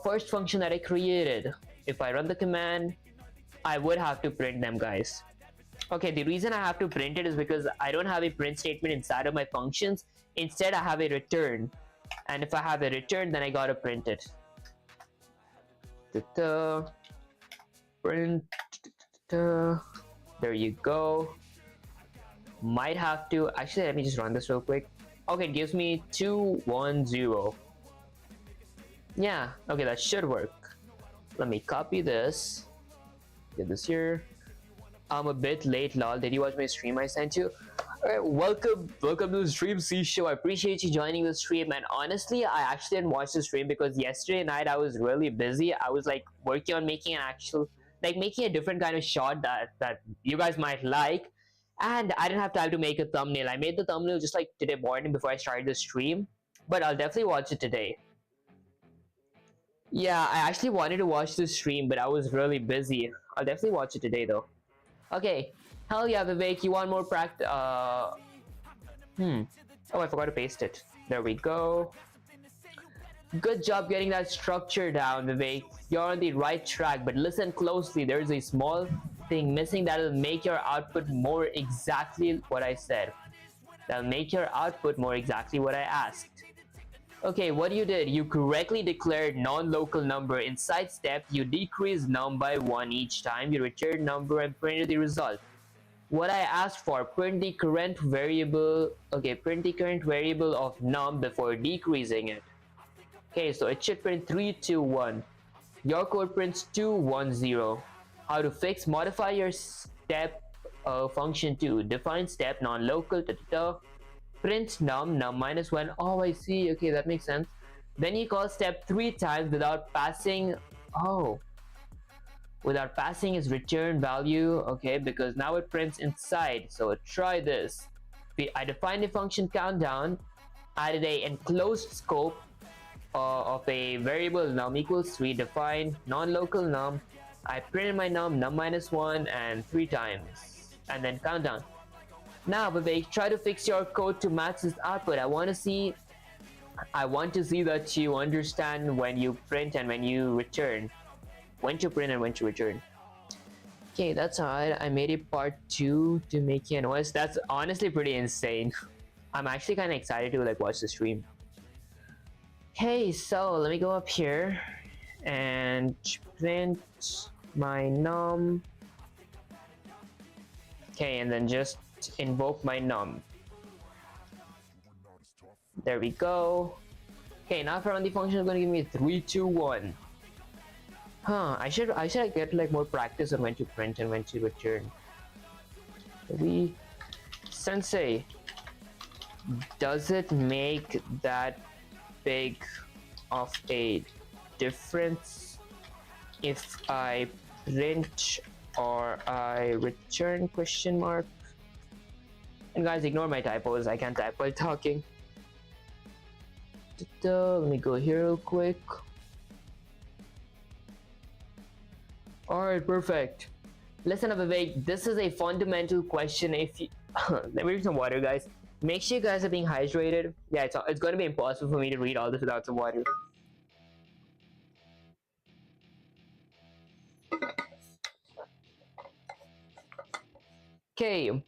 first function that I created. If I run the command, I would have to print them, guys. Okay, the reason I have to print it is because I don't have a print statement inside of my functions. Instead, I have a return, and if I have a return, then I gotta print it. Print. There you go. Might have to actually, let me just run this real quick. Okay, it gives me 210. Yeah, okay, that should work. Let me copy this. Get this here. I'm a bit late, lol. Did you watch my stream I sent you? Alright, welcome to the stream, C Show. I appreciate you joining the stream. And honestly, I actually didn't watch the stream because yesterday night I was really busy. I was like working on making making a different kind of shot that you guys might like. And I didn't have time to make a thumbnail. I made the thumbnail just like today morning before I started the stream. But I'll definitely watch it today. Yeah, I actually wanted to watch the stream, but I was really busy. I'll definitely watch it today though. Okay. Hell yeah, Vivek, you want more practice? Oh, I forgot to paste it. There we go. Good job getting that structure down, Vivek. You're on the right track, but listen closely. There's a small thing missing that'll make your output more exactly what I said. That'll make your output more exactly what I asked. Okay, what you did, you correctly declared non-local number. Inside step, you decreased num by 1 each time you returned number and printed the result. What I asked for, print the current variable, okay, print the current variable of num before decreasing it. Okay, so it should print 3, 2, 1. Your code prints 2, 1, 0. How to fix, modify your step function to define step non-local, print num minus 1. Oh, I see. Okay, that makes sense. Then you call step 3 times without passing. Oh, without passing its return value. Okay, because now it prints inside. So try this. I defined a function countdown, added a enclosed scope of a variable num equals 3, defined non-local num. I printed my num minus 1 and 3 times, and then countdown. Now, Vivek, try to fix your code to match this output. I want to see that you understand when you print and when you return. When to print and when to return. Okay, that's alright. I made a part 2 to make an OS. That's honestly pretty insane. I'm actually kind of excited to like watch the stream. Okay, so let me go up here and print my num. Okay, and then just invoke my num. There we go. Okay, now for run the function is going to give me 3, 2, 1. Huh, I should get like more practice on when to print and when to return. Sensei, does it make that big of a difference if I print or I return question mark? And guys, ignore my typos, I can't type while talking. Let me go here real quick. Alright, perfect. Listen up, Vivek, this is a fundamental question. If you let me drink some water, guys. Make sure you guys are being hydrated. Yeah, it's going to be impossible for me to read all this without some water. Okay,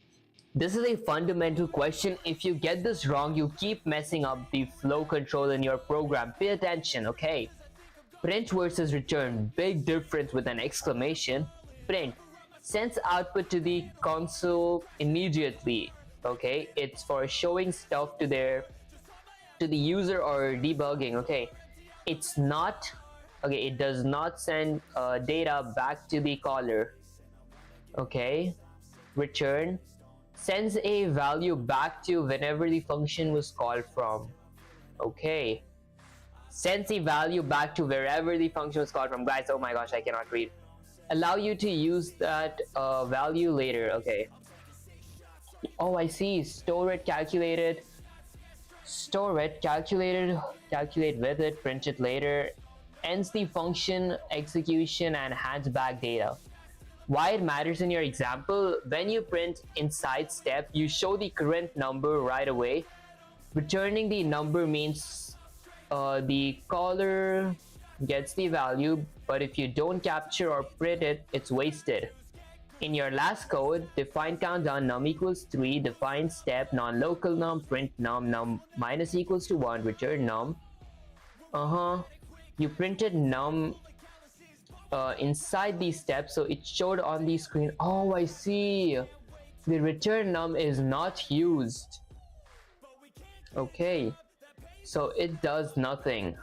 this is a fundamental question. If you get this wrong, you keep messing up the flow control in your program. Pay attention, okay? Print versus return, big difference with an exclamation. Print sends output to the console immediately. Okay, it's for showing stuff to the user or debugging. Okay, it's not okay, it does not send data back to the caller. Okay, return sends a value back to whenever the function was called from. Okay, sends the value back to wherever the function was called from. Guys, oh my gosh, I cannot read. Allow you to use that value later. Okay. Oh, I see. Store it, calculate it, calculate with it, print it later, ends the function execution and hands back data. Why it matters in your example, when you print inside step, you show the current number right away. Returning the number means the caller gets the value, but if you don't capture or print it, it's wasted. In your last code, define countdown num equals 3, define step non-local num, print num minus equals to 1, return num. You printed num inside these steps, so it showed on the screen. Oh, I see. The return num is not used. Okay, so it does nothing.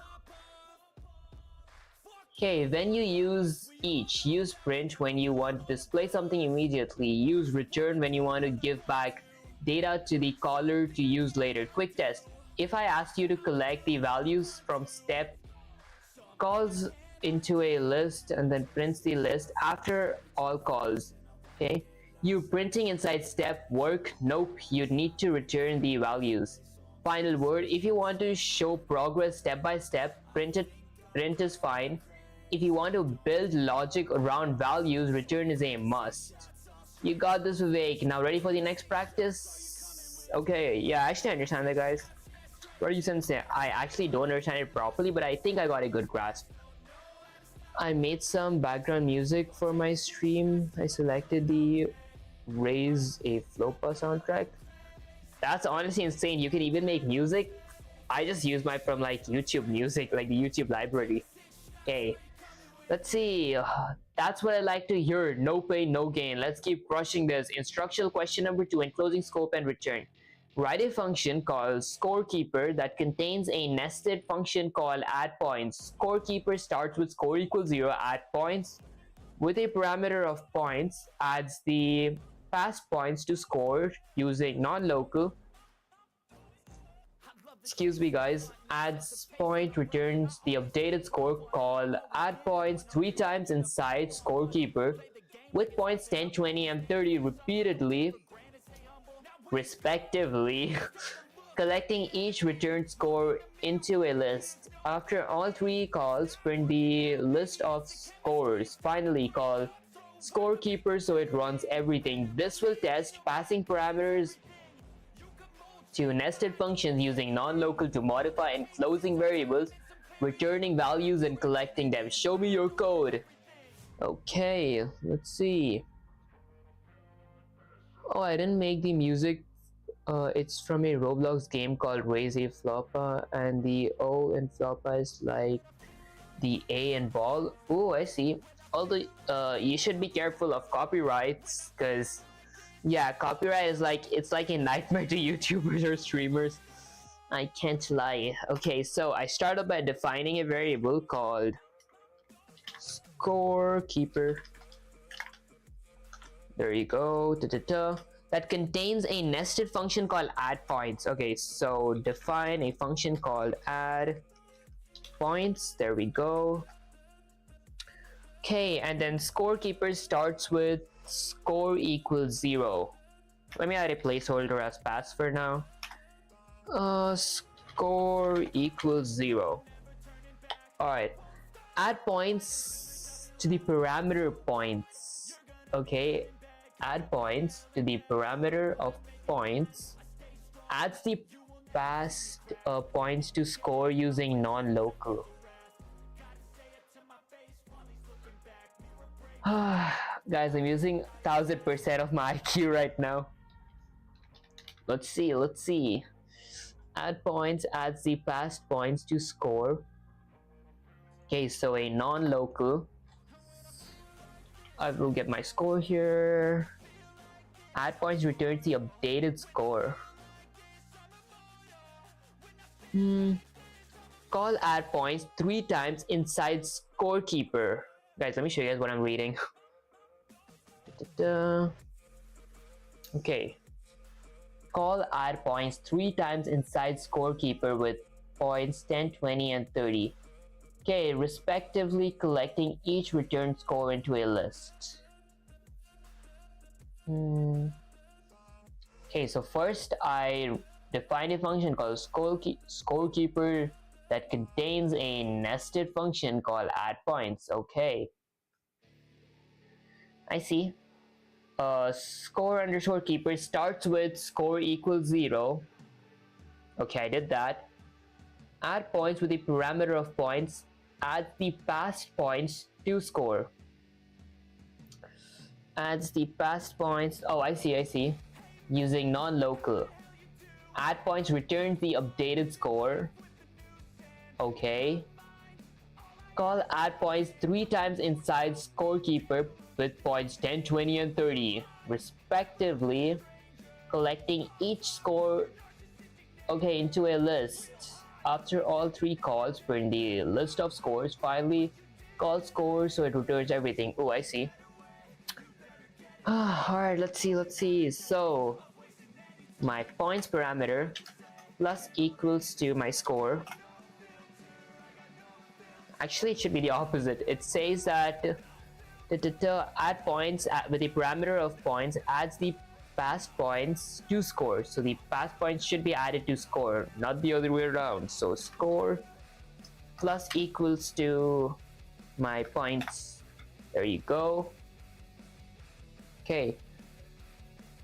Okay, then you use each. Use print when you want to display something immediately. Use return when you want to give back data to the caller to use later. Quick test. If I asked you to collect the values from step, calls into a list and then prints the list after all calls. Okay, you printing inside step work? Nope, you'd need to return the values. Final word, if you want to show progress step by step, print it print is fine. If you want to build logic around values, return is a must. You got this, Vivek. Now ready for the next practice? Okay, yeah, I actually understand that, guys. What are you saying? I actually don't understand it properly, but I think I got a good grasp. I made some background music for my stream. I selected the Raise a Flopa soundtrack. That's honestly insane. You can even make music. I just use my from like YouTube Music, like the YouTube library. Okay, let's see. That's what I like to hear. No pain, no gain. Let's keep crushing this. Instructional question number 2: enclosing scope and return. Write a function called scorekeeper that contains a nested function called addPoints. Scorekeeper starts with score equals 0, addPoints with a parameter of points, adds the past points to score using non-local. Excuse me, guys. Adds point returns the updated score called addPoints 3 times inside scorekeeper with points 10, 20, and 30 repeatedly, respectively, collecting each returned score into a list. After all 3 calls, print the list of scores. Finally, call scorekeeper so it runs everything. This will test passing parameters to nested functions using non-local to modify enclosing variables, returning values and collecting them. Show me your code. Okay, let's see. Oh, I didn't make the music. It's from a Roblox game called Raise a Flopa, and the O in Flopa is like the A in ball. Oh, I see. Although you should be careful of copyrights, because yeah, copyright is like, it's like a nightmare to YouTubers or streamers. I can't lie. Okay, so I started by defining a variable called scorekeeper. There you go. That contains a nested function called addPoints. Okay, so define a function called addPoints. There we go. Okay, and then scorekeeper starts with score equals 0. Let me add a placeholder as pass for now. Score equals 0. Alright, add points to the parameter points. Okay, add points to the parameter of points, adds the past points to score using non-local. Guys, I'm using 1000% of my IQ right now. Let's see. Add points adds the past points to score. Okay, so a non-local. I will get my score here. Add points returns the updated score. Call add points 3 times inside scorekeeper. Guys, let me show you guys what I'm reading. Okay. Call add points 3 times inside scorekeeper with points 10, 20, and 30. Okay, respectively collecting each return score into a list. Okay, so first I define a function called scorekeeper that contains a nested function called addPoints. Okay, I see. Score underscore keeper starts with score equals 0. Okay, I did that. Add points with the parameter of points, adds the past points to score. Adds the past points. Oh, I see. Using non-local. Add points returns the updated score. Okay. Call add points 3 times inside scorekeeper with points 10, 20, and 30, respectively, collecting each score into a list. After all 3 calls, print the list of scores. Finally, call score so it returns everything. Oh, I see. Alright, let's see. So, my points parameter plus equals to my score. Actually, it should be the opposite. It says that add points with the parameter of points adds the past points to score. So the past points should be added to score, not the other way around. So score plus equals to my points. There you go. Okay.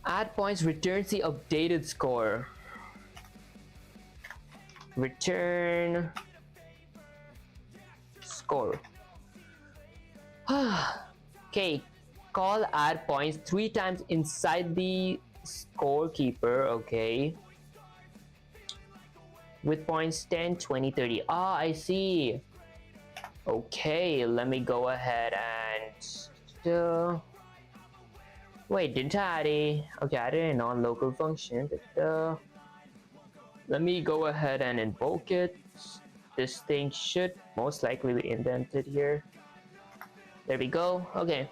Add points returns the updated score. Return score. Okay, call add points 3 times inside the scorekeeper. Okay, with points 10, 20, 30. Ah, I see. Okay, let me go ahead and wait, didn't I add a okay, I added a non-local function. Let me go ahead and invoke it. This thing should most likely be indented here. There we go. Okay,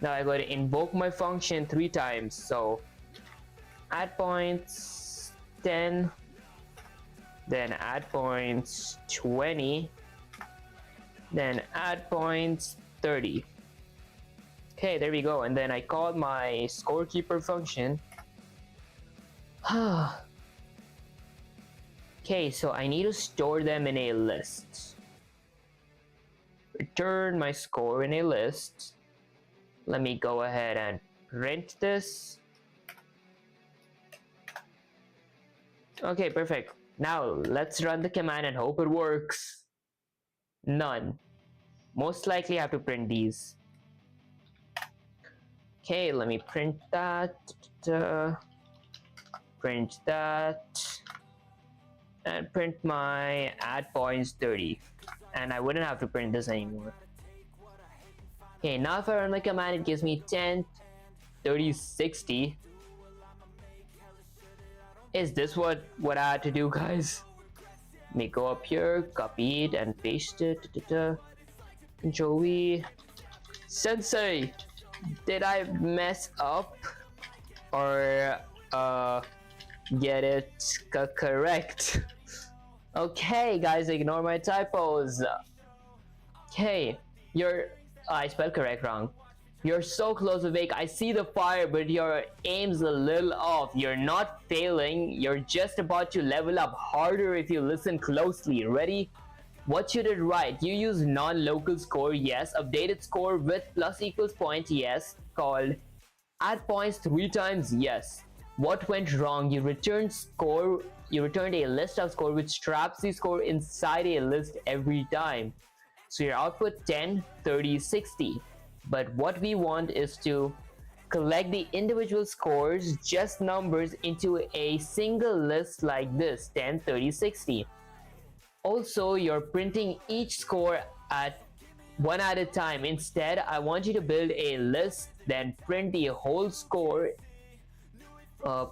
now I got to invoke my function 3 times. So add points 10, then add points 20, then add points 30. Okay, there we go. And then I called my scorekeeper function. Okay, so I need to store them in a list. Return my score in a list. Let me go ahead and print this. Okay, perfect. Now let's run the command and hope it works. None. Most likely I have to print these. Okay, let me print that. Print that. And print my add points 30. And I wouldn't have to print this anymore. Okay, now if I run my command, it gives me 10, 30, 60. Is this what I had to do, guys? Let me go up here, copy it and paste it. Control V. Sensei, did I mess up or get it correct? Okay, guys, ignore my typos. Okay, I spelled correct wrong. You're so close, Vivek. I see the fire, but your aim's a little off. You're not failing. You're just about to level up harder if you listen closely. Ready? What you did right. You used non-local score, yes. Updated score with plus equals point, yes. Called add points 3 times, yes. What went wrong? You returned a list of score which traps the score inside a list every time. So your output 10, 30, 60. But what we want is to collect the individual scores, just numbers, into a single list like this, 10, 30, 60. Also, you're printing each score at one at a time. Instead, I want you to build a list, then print the whole score.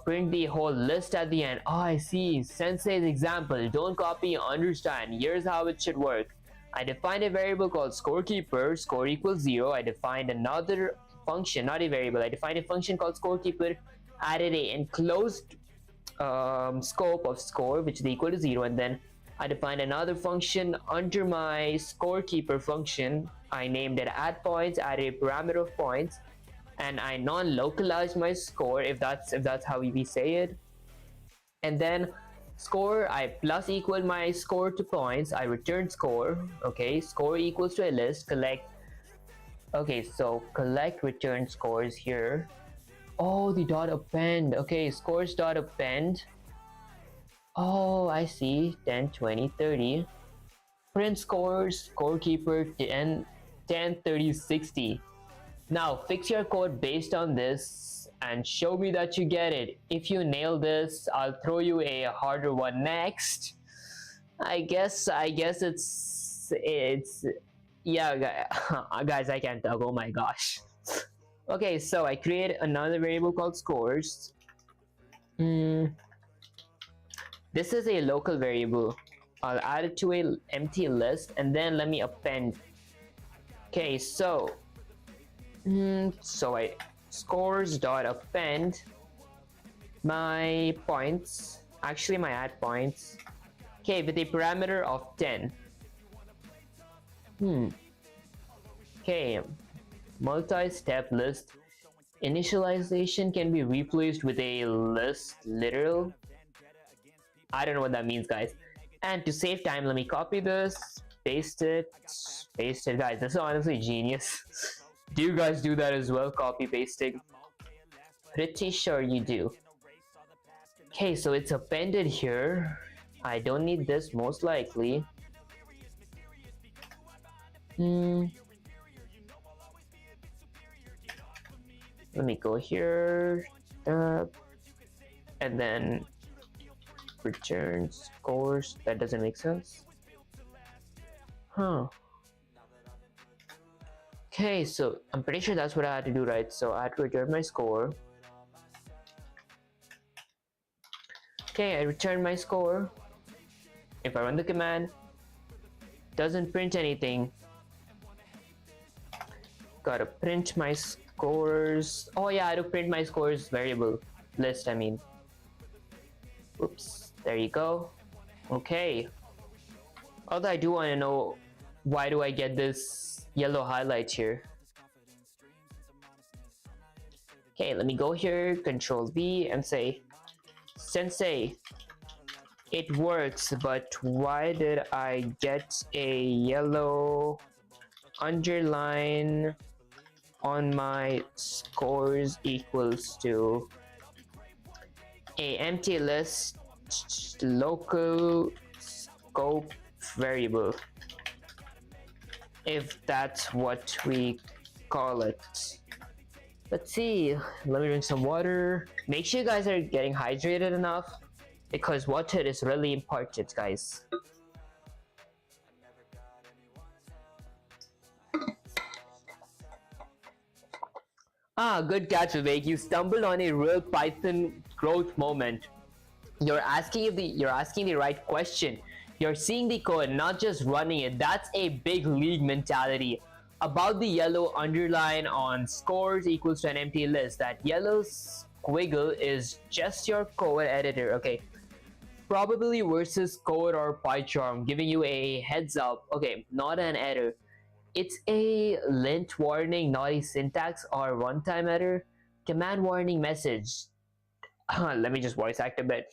Print the whole list at the end. Oh, I see. Sensei's example. Don't copy, understand. Here's how it should work. I defined a variable called scorekeeper, score equals 0. I defined another function, not a variable. I defined a function called scorekeeper, added a enclosed scope of score, which is equal to 0, and then I defined another function under my scorekeeper function. I named it add points, added a parameter of points, and I non-localized my score, if that's how we say it. And then score, I plus equal my score to points. I returned score. Okay, score equals to a list. Collect. Okay, so collect return scores here. Oh, the dot append. Okay, scores dot append. Oh, I see. 10, 20, 30. Print scores, scorekeeper 10, 30, 60. Now fix your code based on this and show me that you get it. If you nail this, I'll throw you a harder one next. I guess it's yeah, guys, I can't talk. Oh my gosh. Okay, so I create another variable called scores. This is a local variable. I'll add it to a empty list and then let me append. Okay, so I scores dot append my points, actually my add points, okay, with a parameter of 10. Okay, multi-step list initialization can be replaced with a list literal. I don't know what that means, guys. And to save time, let me copy this, paste it, guys. This is honestly genius. Do you guys do that as well, copy pasting? Pretty sure you do. Okay, so it's appended here. I don't need this most likely. Let me go here, and then return scores. That doesn't make sense. Huh. Okay, so I'm pretty sure that's what I had to do, right? So I had to return my score. Okay, I returned my score. If I run the command, doesn't print anything. Gotta print my scores. Oh yeah, I had to print my scores variable list, I mean. Oops, there you go. Okay. Although I do want to know, why do I get this yellow highlight here? Okay, let me go here, Control V, and say, Sensei, it works, but why did I get a yellow underline on my scores equals to a empty list local scope variable, if that's what we call it. Let's see, let me drink some water. Make sure you guys are getting hydrated enough, because water is really important, guys. Good catch, Vivek. You stumbled on a real Python growth moment. You're asking the right question. You're seeing the code, not just running it. That's a big league mentality. About the yellow underline on scores equals to an empty list. That yellow squiggle is just your code editor. Okay. Probably versus code or PyCharm, giving you a heads up. Okay, not an error. It's a lint warning, not a syntax or runtime error. Command warning message. Let me just voice act a bit.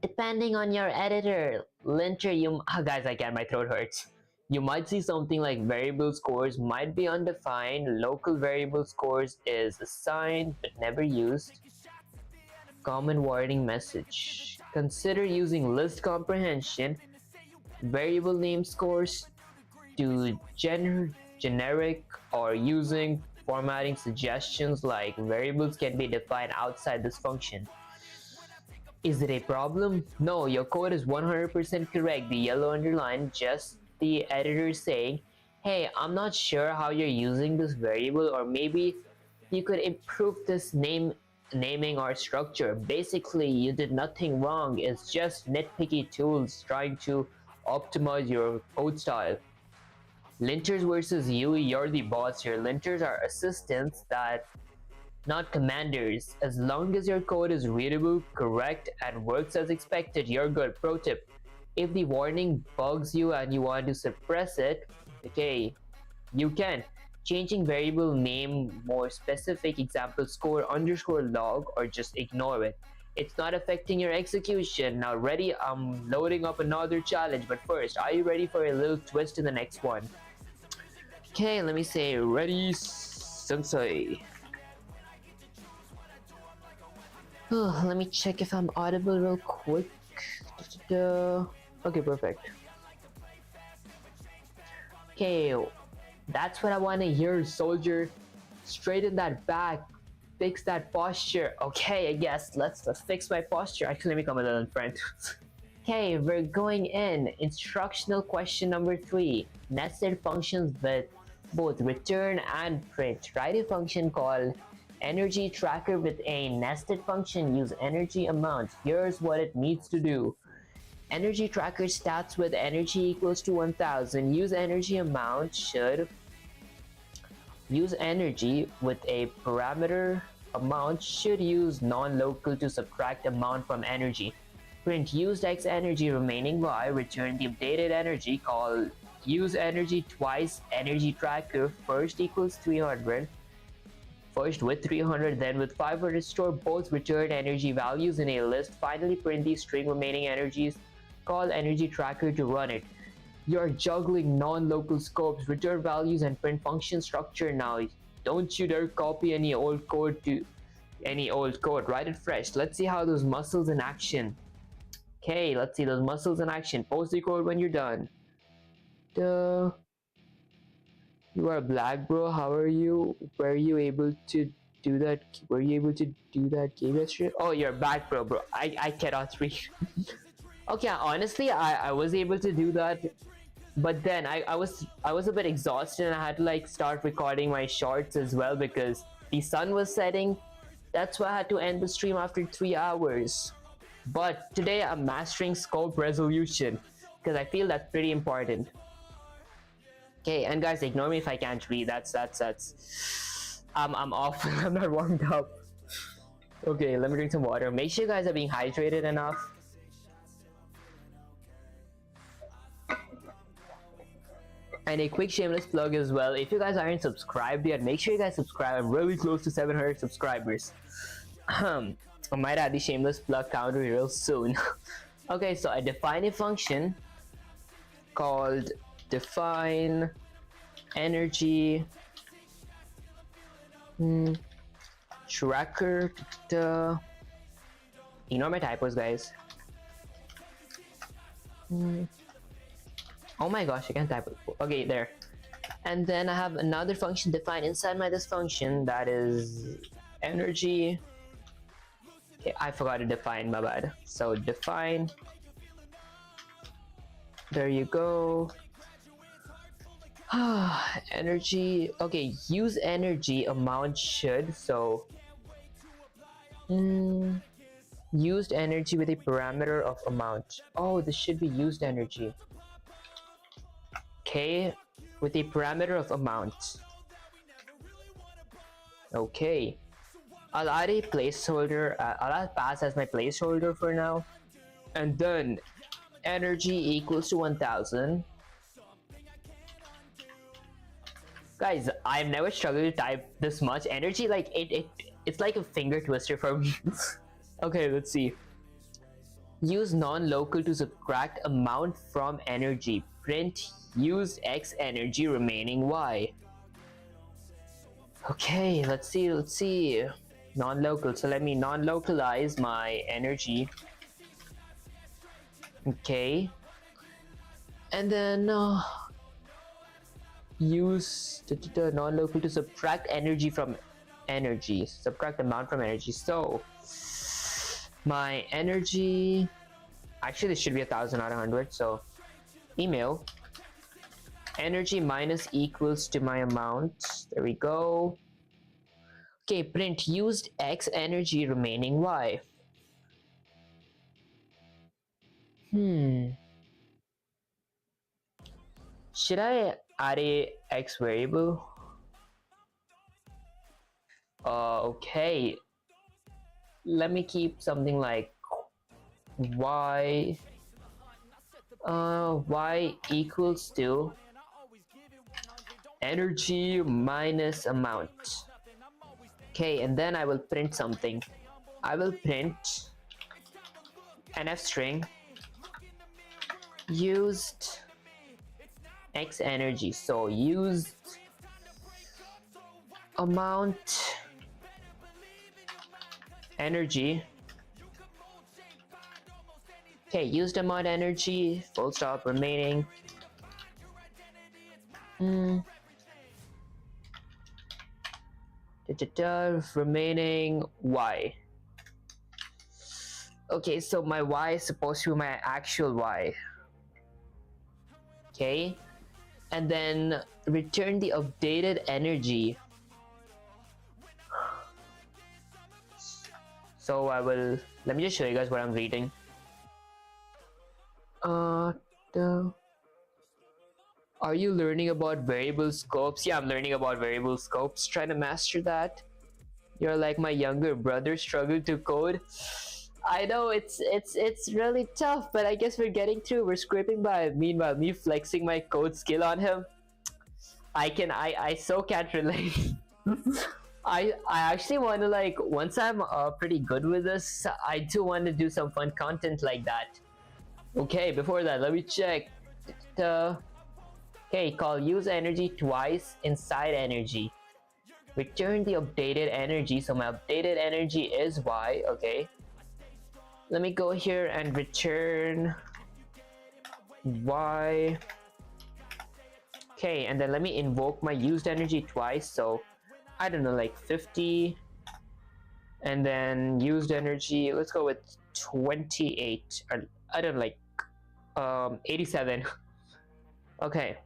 Depending on your editor, linter, guys, I can't, my throat hurts. You might see something like variable scores might be undefined, local variable scores is assigned but never used. Common warning message. Consider using list comprehension, variable name scores to generic, or using formatting suggestions like variables can be defined outside this function. Is it a problem? No, your code is 100% correct. The yellow underline, just the editor saying, hey, I'm not sure how you're using this variable, or maybe you could improve this naming or structure. Basically, you did nothing wrong. It's just nitpicky tools trying to optimize your code style. Linters versus you, you're the boss here. Linters are assistants, that not commanders. As long as your code is readable, correct, and works as expected, you're good. Pro tip, if the warning bugs you and you want to suppress it, okay, you can. Changing variable name, more specific, example score underscore log, or just ignore it. It's not affecting your execution. Now ready, I'm loading up another challenge, but first, are you ready for a little twist in the next one? Okay, let me say ready, sensei. Let me check if I'm audible real quick. Okay, perfect. Okay, that's what I want to hear, soldier. Straighten that back, fix that posture. Okay, I guess let's fix my posture. Actually, let me come a little in front. Okay, we're going in. Instructional question number 3. Nested functions with both return and print. Write a function called energy tracker with a nested function. Use energy amount. Here's what it needs to do. Energy tracker starts with energy equals to 1000. Use energy amount should use energy with a parameter amount should use non-local to subtract amount from energy. Print used X energy remaining Y. Return the updated energy. Call use energy twice. Energy tracker first equals 300. First with 300, then with 500. Store both return energy values in a list. Finally, print the string remaining energies Call energy tracker to run it. You're juggling non-local scopes, return values, and print function structure now. Don't you dare copy any old code. Write it fresh. Let's see how those muscles in action. Okay, let's see those muscles in action. Post the code when you're done. Duh. You are black, bro. How are you? Were you able to do that? Were you able to do that game yesterday? Oh, you're back, bro. I cannot read. Okay, honestly, I was able to do that, but then I was a bit exhausted and I had to like start recording my shorts as well because the sun was setting. That's why I had to end the stream after 3 hours. But today I'm mastering scope resolution because I feel that's pretty important. Okay, and guys, ignore me if I can't read. That's I'm off. I'm not warmed up. Okay, let me drink some water. Make sure you guys are being hydrated enough. And a quick shameless plug as well. If you guys aren't subscribed yet, make sure you guys subscribe. I'm really close to 700 subscribers. I might add the shameless plug counter real soon. Okay, so I define a function called define energy tracker. Ignore my typos, guys. Oh my gosh, I can't type it. Okay, there. And then I have another function defined inside this function that is energy. Okay, I forgot to define, my bad. So define. There you go. Energy. Okay, use energy amount should. So used energy with a parameter of amount. Oh, this should be used energy. Okay, with a parameter of amount. Okay, I'll add a placeholder. I'll add pass as my placeholder for now, and then energy equals to 1000. Guys, I've never struggled to type this much. Energy, like it's like a finger twister for me. Okay, let's see. Use non-local to subtract amount from energy. Print used X energy remaining Y. Okay, let's see. Non-local. So let me non-localize my energy. Okay. And then use non-local to subtract energy from energy. Subtract amount from energy. So my energy, actually this should be 1000 not 100. So email energy minus equals to my amount. There we go. Okay, print used X energy remaining Y. Should I add a X variable? Okay. Let me keep something like Y. Y equals to energy minus amount. Okay, and then I will print something. I will print an F string used X energy. So used amount energy. Okay, used amount energy, full stop, remaining. Remaining Y. Okay, so my Y is supposed to be my actual Y. Okay, and then return the updated energy. So I will, let me just show you guys what I'm reading. Are you learning about variable scopes? Yeah, I'm learning about variable scopes, trying to master that. You're like my younger brother, struggled to code. I know it's really tough, but I guess we're getting through. We're scraping by. Meanwhile, me flexing my code skill on him. I so can't relate. I actually want to, like, once I'm pretty good with this, I do want to do some fun content like that. Okay, before that, let me check. Okay, call use energy twice inside energy. Return the updated energy. So my updated energy is Y. Okay. Let me go here and return Y. Okay, and then let me invoke my used energy twice. So I don't know, like 50. And then used energy, let's go with 28. Or I don't know, like 87. Okay.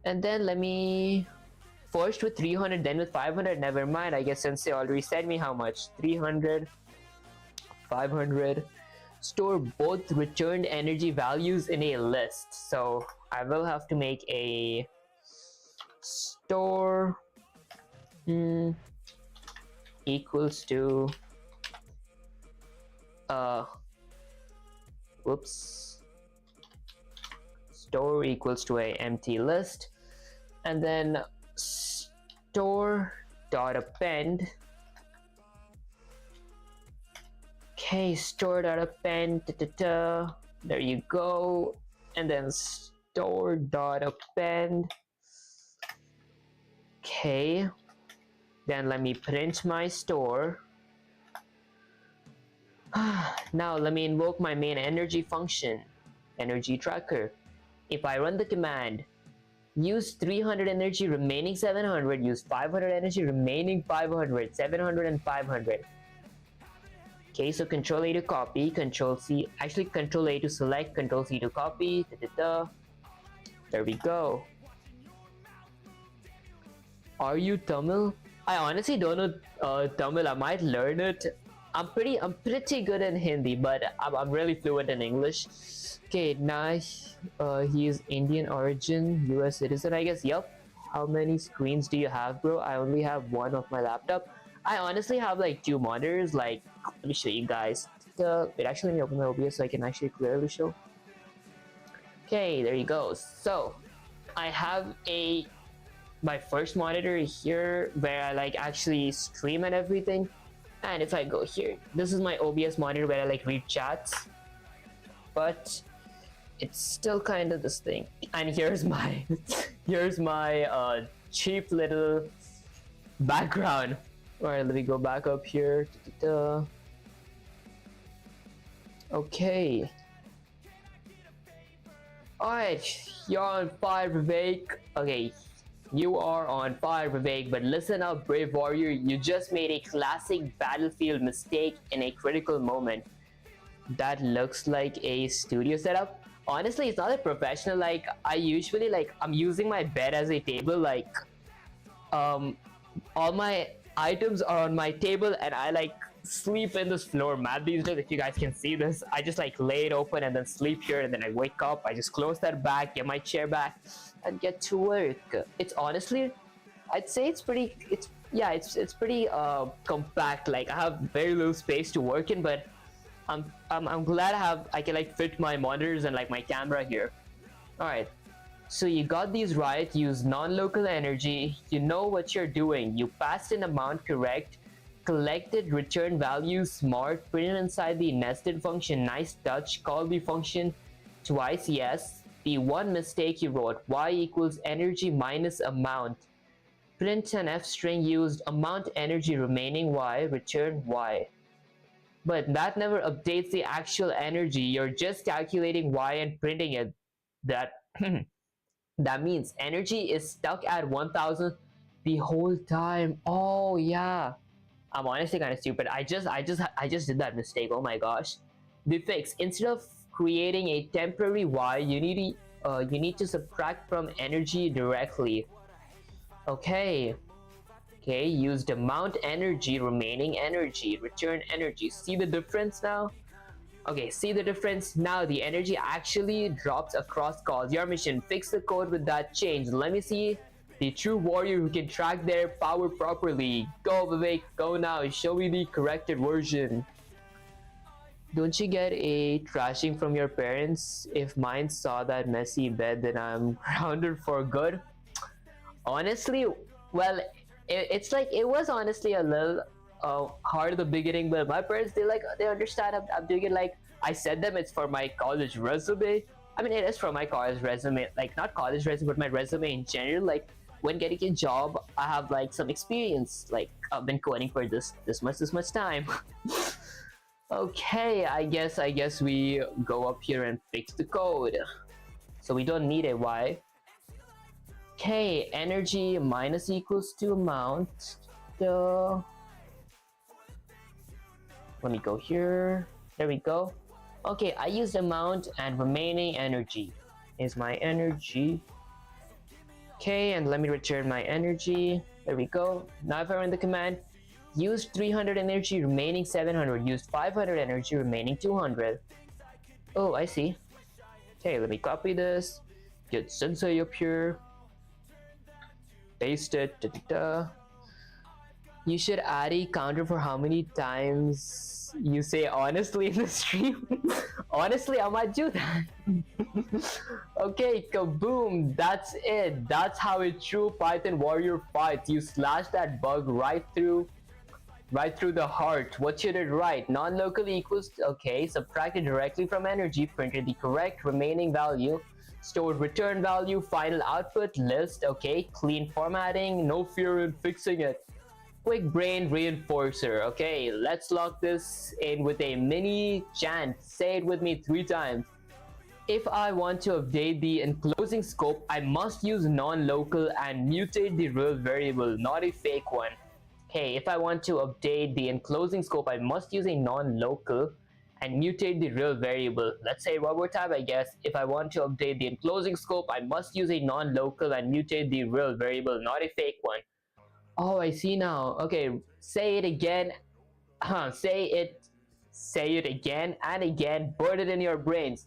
And then let me first with 300, then with 500. Never mind, I guess since they already said me how much. 300, 500. Store both returned energy values in a list. So I will have to make a store equals to whoops, store equals to a empty list, and then store dot append. Okay, store dot append, there you go, and then store dot append. Okay, then let me print my store. Now let me invoke my main energy function, energy tracker. If I run the command use 300 energy remaining 700, use 500 energy remaining 500, 700 and 500. Okay, so control A to copy, control C, actually control A to select, control C to copy, there we go. Are you Tamil? I honestly don't know Tamil. I might learn it. I'm pretty good in Hindi, but I'm really fluent in English. Okay, now he is Indian origin, US citizen, I guess. Yup. How many screens do you have, bro? I only have one of my laptop. I honestly have like 2 monitors. Like, let me show you guys. Wait, actually, let me open my OBS so I can actually clearly show. Okay, there you go. So, I have my first monitor here where I like actually stream and everything. And if I go here, this is my OBS monitor where I like read chats, but it's still kind of this thing. And here's my here's my cheap little background. All right, let me go back up here. Okay. All right, you're on fire, Vivek. Okay, you are on fire, Vivek, but listen up, brave warrior. You just made a classic battlefield mistake in a critical moment. That looks like a studio setup. Honestly, it's not a professional. Like, I usually like I'm using my bed as a table. Like, all my items are on my table, and I like sleep in this floor mat these days. If you guys can see this, I just like lay it open and then sleep here, and then I wake up, I just close that back, get my chair back, and get to work. It's honestly, I'd say it's pretty, it's pretty compact. Like, I have very little space to work in, but I'm glad I can like fit my monitors and like my camera here. All right, so you got these right. Use non-local energy. You know what you're doing. You passed an amount correct, collected return value smart, put it inside the nested function. Nice touch. Call the function twice. Yes. The one mistake you wrote, y equals energy minus amount. Print an f string used amount energy remaining y, return y. But that never updates the actual energy. You're just calculating y and printing it. That that means energy is stuck at 1000 the whole time. Oh yeah, I'm honestly kind of stupid. I just did that mistake. Oh my gosh. The fix: instead of creating a temporary y, you need to subtract from energy directly. Okay. Okay, used amount energy, remaining energy, return energy. See the difference now? Okay, see the difference? Now the energy actually drops across calls. Your mission, fix the code with that change. Let me see the true warrior who can track their power properly. Go, Vivek, go now. Show me the corrected version. Don't you get a trashing from your parents? If mine saw that messy bed, then I'm grounded for good. Honestly, well, it's like it was honestly a little hard at the beginning, but my parents they understand I'm doing it like I said them, it's for my college resume. I mean, it is for my college resume, like not college resume, but my resume in general. Like when getting a job, I have like some experience. Like I've been coding for this much time. Okay, I guess we go up here and fix the code. So we don't need a y. Okay, energy minus equals to amount. So let me go here. There we go. Okay, I used amount and remaining energy is my energy. Okay, and let me return my energy. There we go. Now if I run the command, used 300 energy, remaining 700. Used 500 energy, remaining 200. Oh, I see. Okay, let me copy this. Get sensei up here. Paste it. Da, da, da. You should add a counter for how many times you say honestly in the stream. Honestly, I might do that. Okay, kaboom, that's it. That's how a true Python warrior fights. You slash that bug right through the heart. What should it write? Non-local equals, okay, subtracted directly from energy, printed the correct remaining value, stored return value, final output, list, okay, clean formatting, no fear in fixing it. Quick brain reinforcer. Okay, let's lock this in with a mini chant. Say it with me 3 times. If I want to update the enclosing scope, I must use non-local and mutate the real variable, not a fake one. Okay, if I want to update the enclosing scope, I must use a non-local and mutate the real variable. Let's say one more time, I guess. If I want to update the enclosing scope, I must use a non-local and mutate the real variable, not a fake one. Oh, I see now. Okay, say it again. Say it again and again. Burn it in your brains.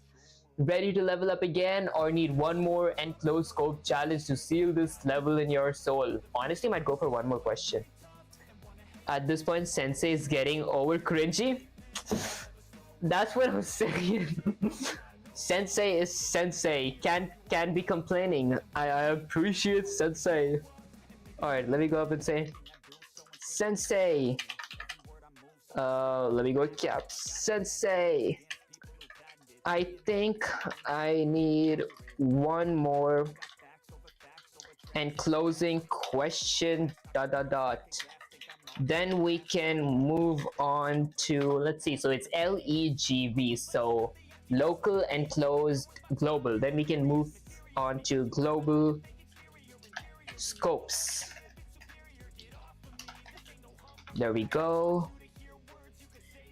Ready to level up again, or need one more enclosed scope challenge to seal this level in your soul? Honestly, might go for one more question. At this point, Sensei is getting over cringy. That's what I'm saying. Sensei is Sensei. Can't be complaining. I appreciate Sensei. Alright, let me go up and say Sensei. Let me go caps. Sensei. I think I need one more and closing question then we can move on to, let's see, so it's LEGV, so local, enclosed, global. Then we can move on to global scopes. There we go.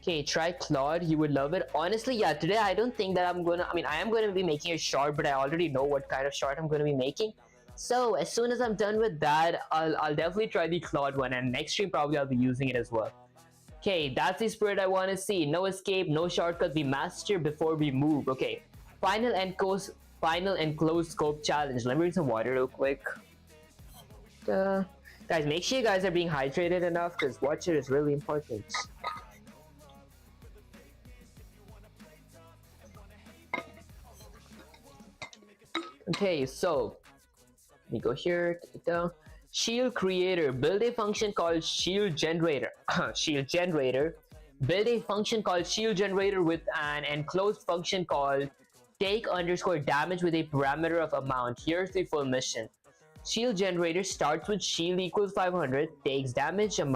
Okay, try Claude, you would love it. Honestly, yeah, today I don't think that I am gonna be making a short, but I already know what kind of short I'm gonna be making. So as soon as I'm done with that, I'll definitely try the Claude one, and next stream probably I'll be using it as well. Okay, that's the spirit I want to see. No escape, no shortcuts, we master before we move. Okay, final enclosed scope challenge. Let me drink some water real quick. Guys, make sure you guys are being hydrated enough, because water is really important. Okay, so let me go here. Shield creator, build a function called shield generator. Shield generator, build a function called shield generator with an enclosed function called take underscore damage with a parameter of amount. Here's the full mission. Shield generator starts with shield equals 500, takes damage with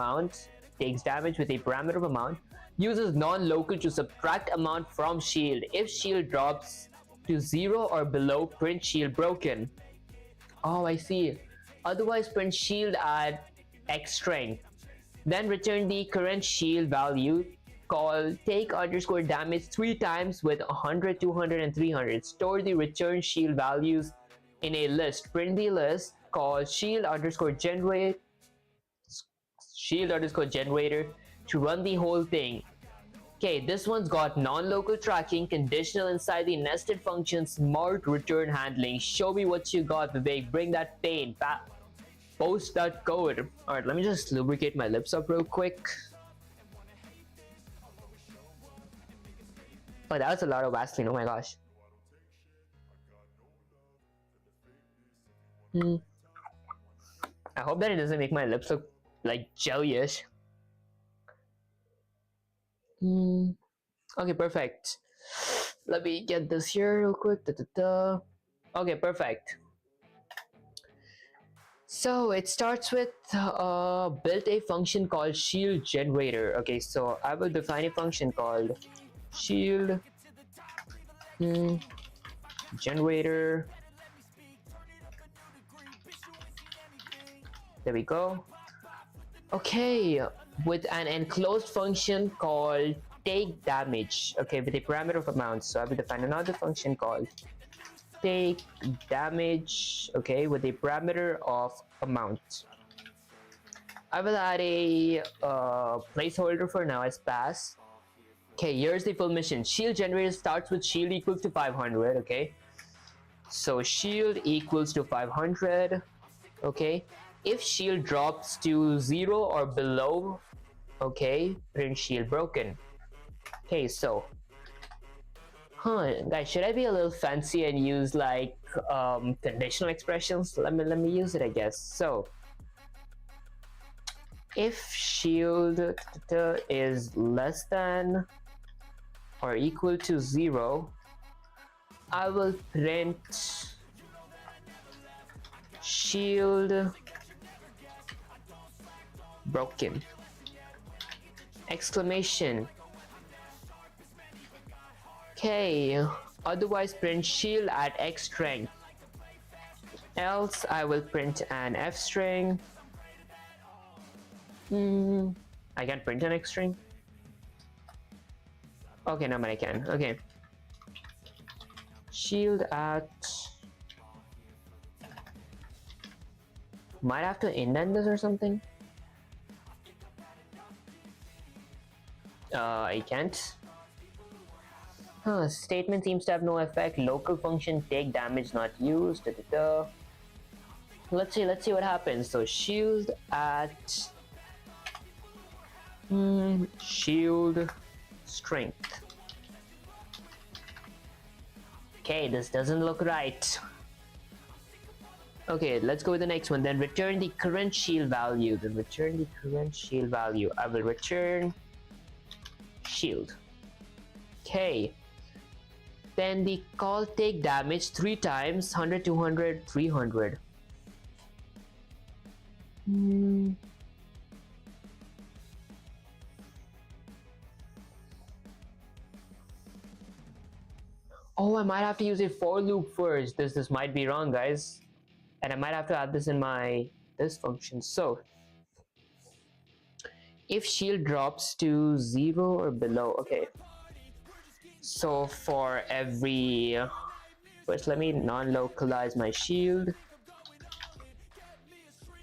a parameter of amount, uses non-local to subtract amount from shield. If shield drops to 0 or below, print shield broken. Oh, I see. Otherwise, print shield at X strength. Then return the current shield value called take underscore damage 3 times with 100, 200, and 300. Store the return shield values in a list. Print the list called shield underscore generator to run the whole thing. Okay, this one's got non-local tracking, conditional inside the nested function, smart return handling. Show me what you got, Vivek. Bring that pain. Post that code. Alright, let me just lubricate my lips up real quick. Oh, that was a lot of Vaseline. Oh my gosh. I hope that it doesn't make my lips look like jellyish. Okay, perfect. Let me get this here real quick. Okay, perfect. So it starts with build a function called shield generator. Okay, so I will define a function called shield generator. There we go. Okay, with an enclosed function called take damage. Okay, with a parameter of amount. So I will define another function called take damage. Okay, with a parameter of amount. I will add a placeholder for now as pass. Okay, here's the full mission. Shield generator starts with shield equals to 500. Okay, so shield equals to 500. Okay, if shield drops to 0 or below, okay, print shield broken. Okay, so guys, should I be a little fancy and use like conditional expressions? Let me use it, I guess. So if shield is less than or equal to 0, I will print shield broken exclamation. Okay, otherwise print shield at X strength, else I will print an F string. I can't print an X string. Okay, no, but I can. Okay, shield at, might have to indent this or something. I can't. Statement seems to have no effect. Local function take damage not used. Let's see what happens. So shield at shield strength. Okay, this doesn't look right. Okay, let's go with the next one. Then return the current shield value. I will return shield. Okay. Then the call take damage 3 times, 100, 200, 300. Oh, I might have to use a for loop first. This might be wrong, guys. And I might have to add this in this function. So if shield drops to 0 or below, okay. So for every, first let me non-localize my shield.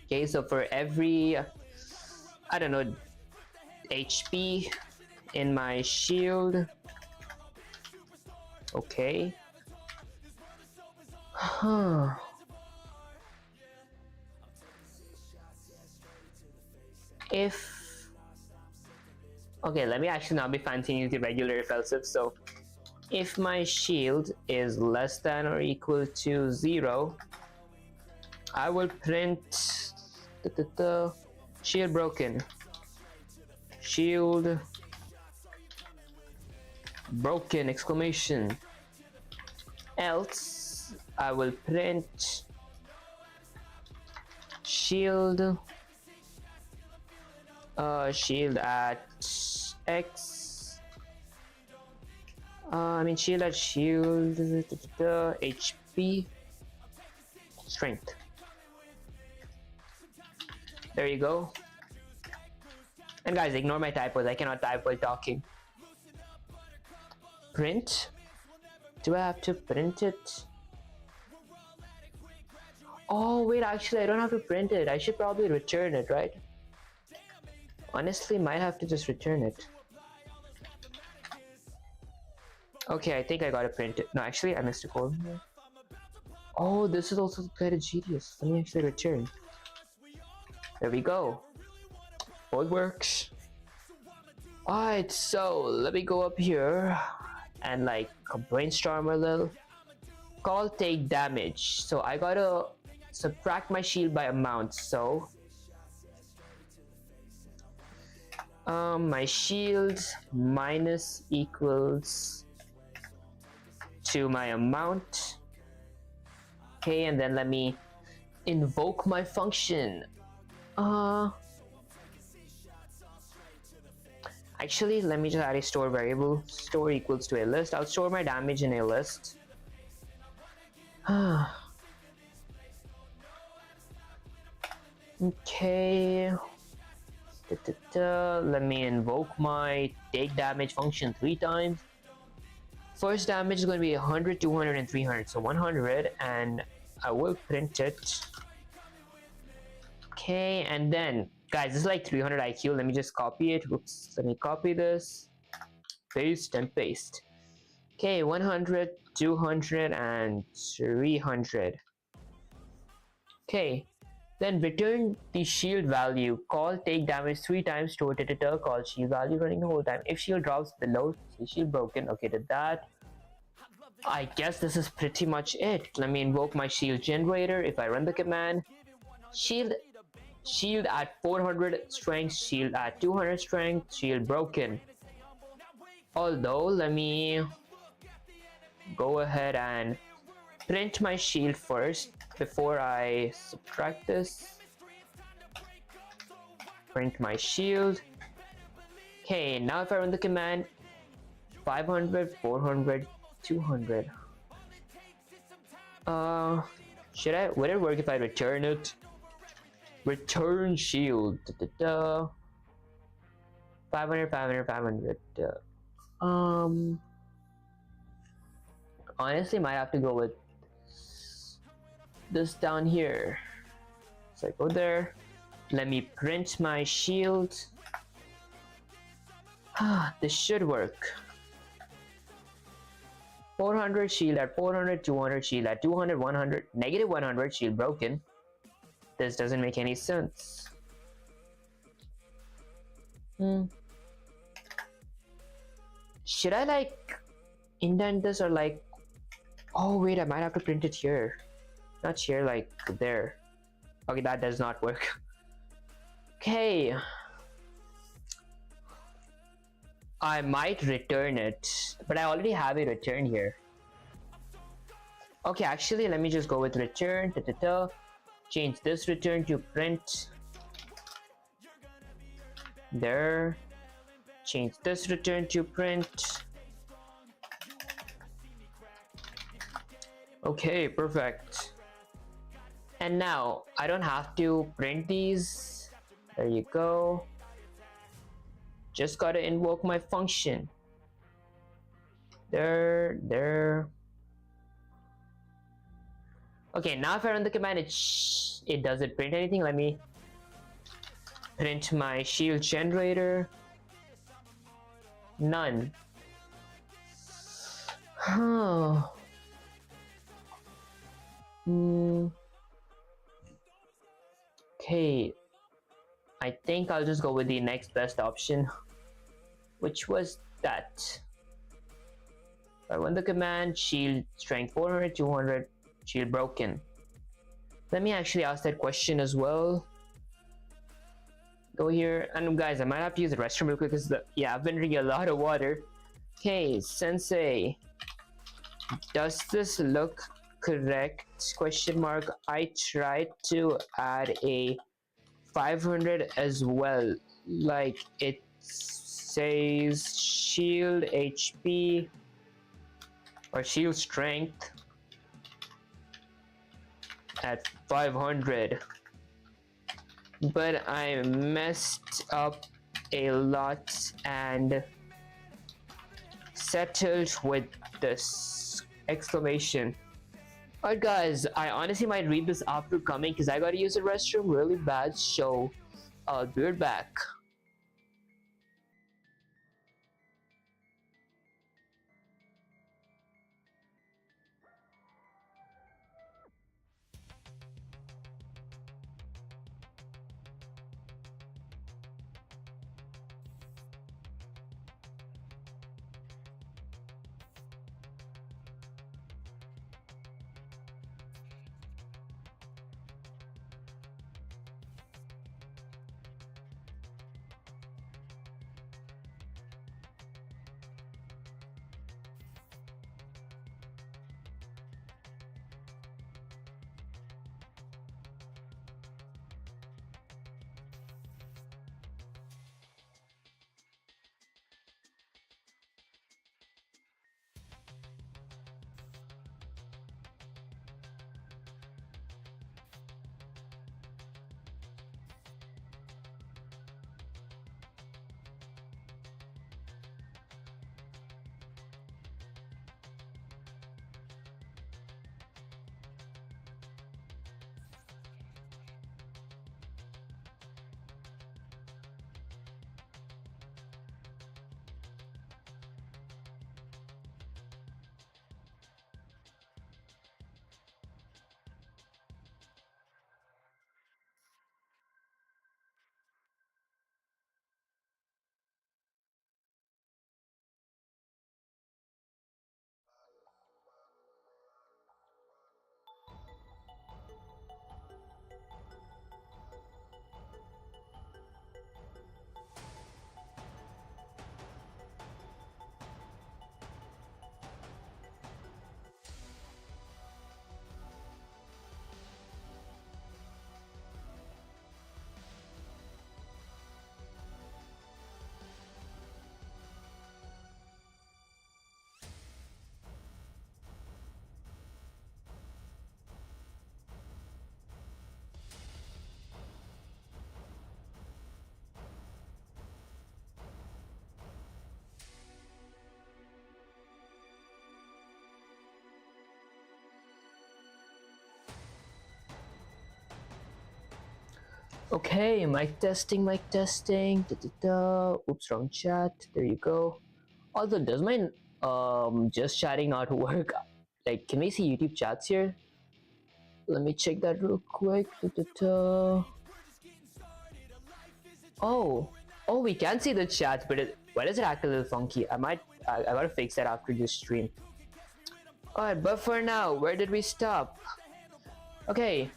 Okay, so for every, I don't know, HP in my shield. Okay. If, okay, let me actually not be fancy and use the regular if else if. So if my shield is less than or equal to 0, I will print shield broken. Shield broken exclamation. Else I will print shield shield at X. Shield at shield HP strength. There you go. And guys, ignore my typos. I cannot type while talking. Print. Do I have to print it? Oh wait, actually I don't have to print it. I should probably return it, right? Honestly, might have to just return it. Okay, I think I gotta print it. No, actually, I missed a code. Oh, this is also kind of genius. Let me actually return. There we go. Both works. Alright, so let me go up here and like brainstorm a little. Call take damage. So I gotta subtract my shield by amount. So my shield minus equals to my amount. Okay, and then let me invoke my function. Actually, let me just add a store variable. Store equals to a list. I'll store my damage in a list. Okay. Let me invoke my take damage function 3 times. First damage is going to be 100, 200, and 300. So 100, and I will print it. Okay, and then, guys, this is like 300 IQ. Let me just copy it. Whoops. Let me copy this. Paste and paste. Okay, 100, 200, and 300. Okay, then return the shield value. Call take damage 3 times to editor. Call shield value running the whole time. If shield drops below, say shield broken. Okay, did that. I guess this is pretty much it. Let me invoke my shield generator. If I run the command, shield at 400 strength, shield at 200 strength, shield broken. Although, let me go ahead and print my shield first before I subtract this. Print my shield. Okay, now if I run the command, 500, 400, 200. Would it work if I return it? Return shield. 500, 500, 500. Honestly, might have to go with this down here. So I go there. Let me print my shield. This should work. 400 shield at 400, 200 shield at 200, 100, negative 100 shield broken. This doesn't make any sense. Should I like indent this or like, oh wait, I might have to print it here, not here, like there. Okay, that does not work. Okay, I might return it, but I already have a return here. Okay, actually, let me just go with return. Change this return to print. There. Change this return to print. Okay, perfect. And now I don't have to print these. There you go. Just gotta invoke my function. There. Okay, now if I run the command, it doesn't print anything. Let me print my shield generator. None. Okay, I think I'll just go with the next best option, which was that. I run the command, shield strength 400, 200, shield broken. Let me actually ask that question as well. Go here, and guys, I might have to use the restroom real quick because I've been drinking a lot of water. Okay, Sensei, does this look correct? Question mark. I tried to add a 500 as well, like it says shield HP or shield strength at 500, but I messed up a lot and settled with this exclamation. Alright guys, I honestly might read this after coming because I gotta use the restroom really bad, so I'll be right back. Okay, mic testing, mic testing. Da, da, da. Oops, wrong chat. There you go. Although, does my just chatting not work? Like, can we see YouTube chats here? Let me check that real quick. Da, da, da. Oh, oh, we can see the chat, but why does it act a little funky? I gotta fix that after this stream. Alright, but for now, where did we stop? Okay.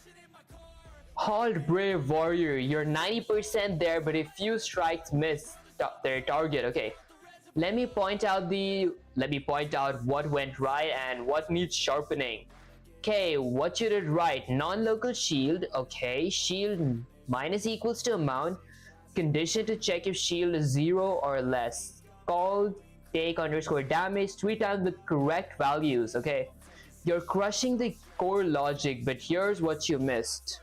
Halt, brave warrior. You're 90% there, but a few strikes miss their target. Okay. Let me point out what went right and what needs sharpening. Okay, what you did right. Non-local shield. Okay, shield minus equals to amount. Condition to check if shield is 0 or less. Called take underscore damage 3 times the correct values. Okay, you're crushing the core logic, but here's what you missed.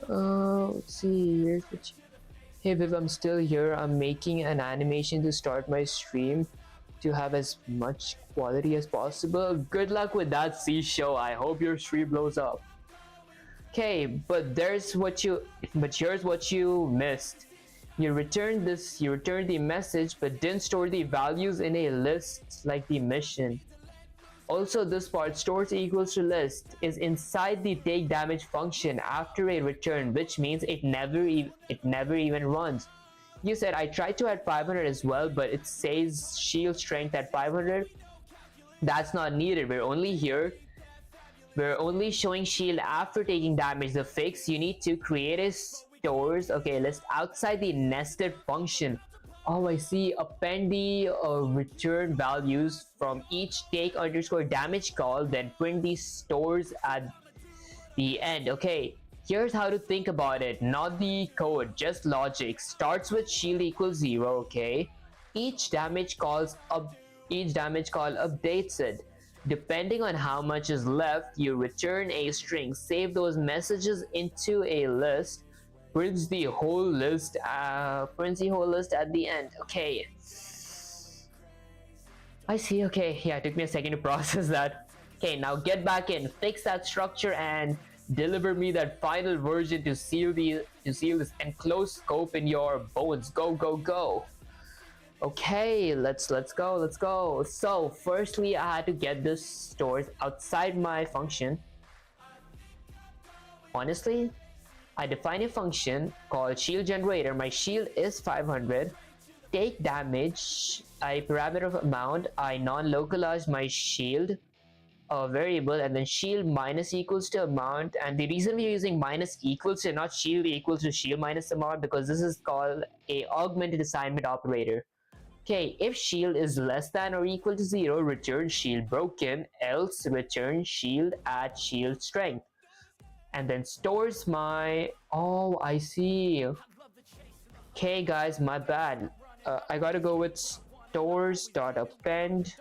Let's see. Here's what you... Hey Viv, I'm still here. I'm making an animation to start my stream to have as much quality as possible. Good luck with that, C show. I hope your stream blows up. Okay, but here's what you missed. You returned the message, but didn't store the values in a list like the mission. Also, this part, stores equals to list, is inside the take damage function after a return, which means it never even runs. You said I tried to add 500 as well, but it says shield strength at 500. That's not needed. We're only showing shield after taking damage. The fix, you need to create a stores list outside the nested function. Oh, I see. Append the return values from each take underscore damage call, then print these stores at the end. Okay, here's how to think about it. Not the code, just logic. Starts with shield equals 0. Okay, each damage call updates it. Depending on how much is left, you return a string. Save those messages into a list. Prints the whole list at the end. Okay, I see. Okay, yeah, it took me a second to process that. Okay, now get back in, fix that structure, and deliver me that final version to seal this enclosed scope in your bones. Go, go, go. Okay, let's go. So firstly, I had to get this stores outside my function. Honestly, I define a function called shield generator. My shield is 500. Take damage, I parameter of amount. I non-localize my shield variable, and then shield minus equals to amount. And the reason we're using minus equals to, not shield equals to shield minus amount, because this is called a augmented assignment operator. Okay, if shield is less than or equal to 0, return shield broken, else return shield at shield strength. And then stores my... Oh, I see. Okay, guys, my bad. I gotta go with stores.append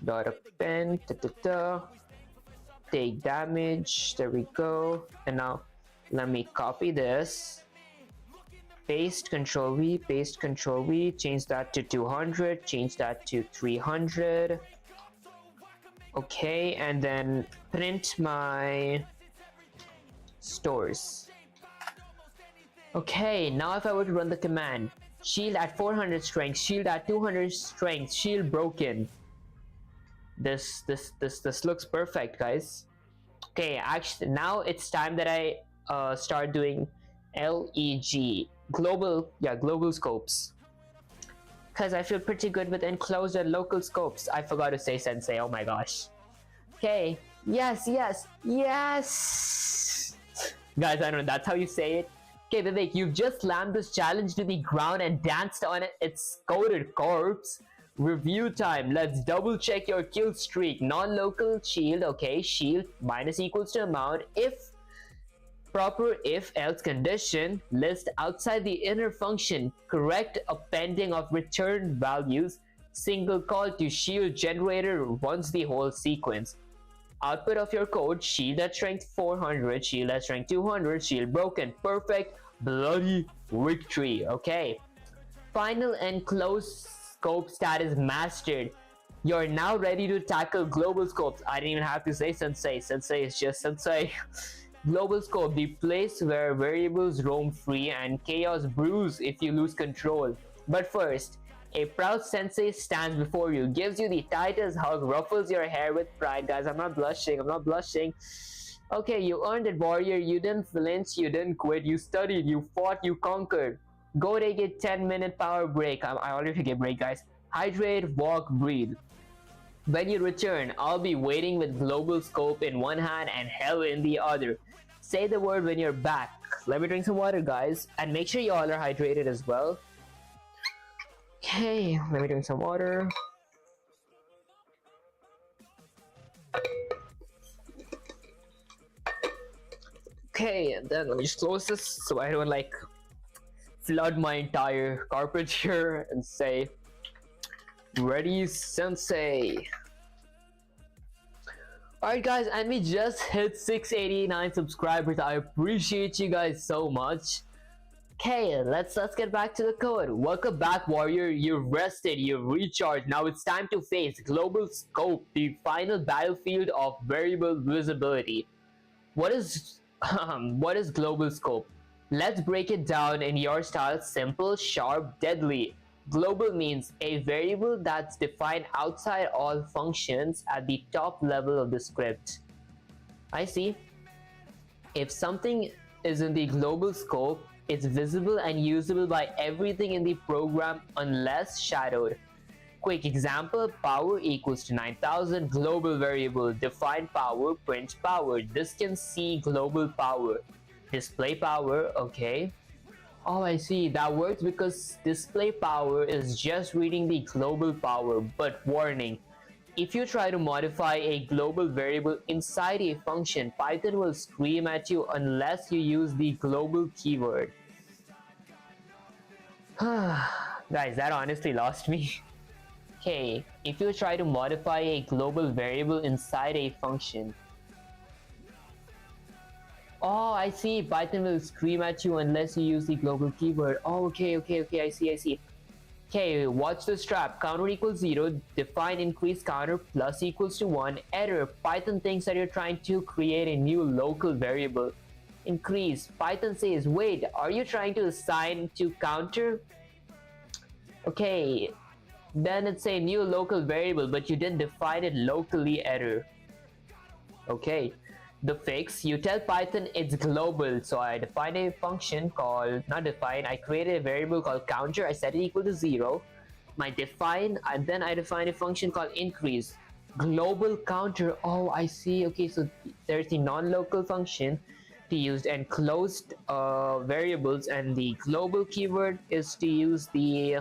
dot append, take damage, there we go. And now let me copy this, paste, control V, paste, control V, change that to 200, change that to 300. Okay, and then print my stores. Okay, now if I were to run the command, shield at 400 strength, shield at 200 strength, shield broken. This looks perfect, guys. Okay, actually now it's time that I start doing LEG, global scopes, because I feel pretty good with enclosed and local scopes. I forgot to say sensei, oh my gosh. Okay, yes, guys, I don't know, that's how you say it. Okay, Vivek, you've just slammed this challenge to the ground and danced on it. It's coated corpse. Review time. Let's double check your kill streak. Non-local shield. Okay, shield minus equals to amount. If proper if else condition, list outside the inner function correct appending of return values. Single call to shield generator runs the whole sequence. Output of your code, shield at strength 400, shield at strength 200, shield broken. Perfect. Bloody victory. Okay. Final and close scope status mastered. You're now ready to tackle global scopes. I didn't even have to say sensei. Sensei is just sensei. Global scope, the place where variables roam free and chaos brews if you lose control. But first, a proud sensei stands before you, gives you the tightest hug, ruffles your hair with pride. Guys, I'm not blushing. Okay, you earned it, warrior. You didn't flinch, you didn't quit, you studied, you fought, you conquered. Go take a 10-minute power break. I already took a break, guys. Hydrate, walk, breathe. When you return, I'll be waiting with global scope in one hand and hell in the other. Say the word when you're back. Let me drink some water, guys. And make sure you all are hydrated as well. Okay, let me drink some water. Okay, and then let me just close this so I don't like flood my entire carpet here and say, ready, sensei. Alright guys, and we just hit 689 subscribers. I appreciate you guys so much. Okay, let's get back to the code. Welcome back, warrior. You've rested, you've recharged. Now it's time to face global scope, the final battlefield of variable visibility. What is global scope? Let's break it down in your style: simple, sharp, deadly. Global means a variable that's defined outside all functions at the top level of the script. I see. If something is in the global scope, it's visible and usable by everything in the program unless shadowed. Quick example: power equals to 9000, global variable, define power, print power. This can see global power. Display power, okay. Oh, I see, that works because display power is just reading the global power. But warning, if you try to modify a global variable inside a function, Python will scream at you unless you use the global keyword. Guys, that honestly lost me. Okay, if you try to modify a global variable inside a function. Oh, I see, Python will scream at you unless you use the global keyword. Oh, okay, I see. Okay, watch this trap. Counter equals 0, define increase counter plus equals to 1. Error, Python thinks that you're trying to create a new local variable. Increase, Python says, wait, are you trying to assign to counter? Okay, then it's a new local variable, but you didn't define it locally. Error. Okay, the fix, you tell Python it's global. So I define a function called, I created a variable called counter. I set it equal to 0. And then I define a function called increase. Global counter, oh, I see. Okay, so there's the non-local function to use enclosed variables, and the global keyword is to use the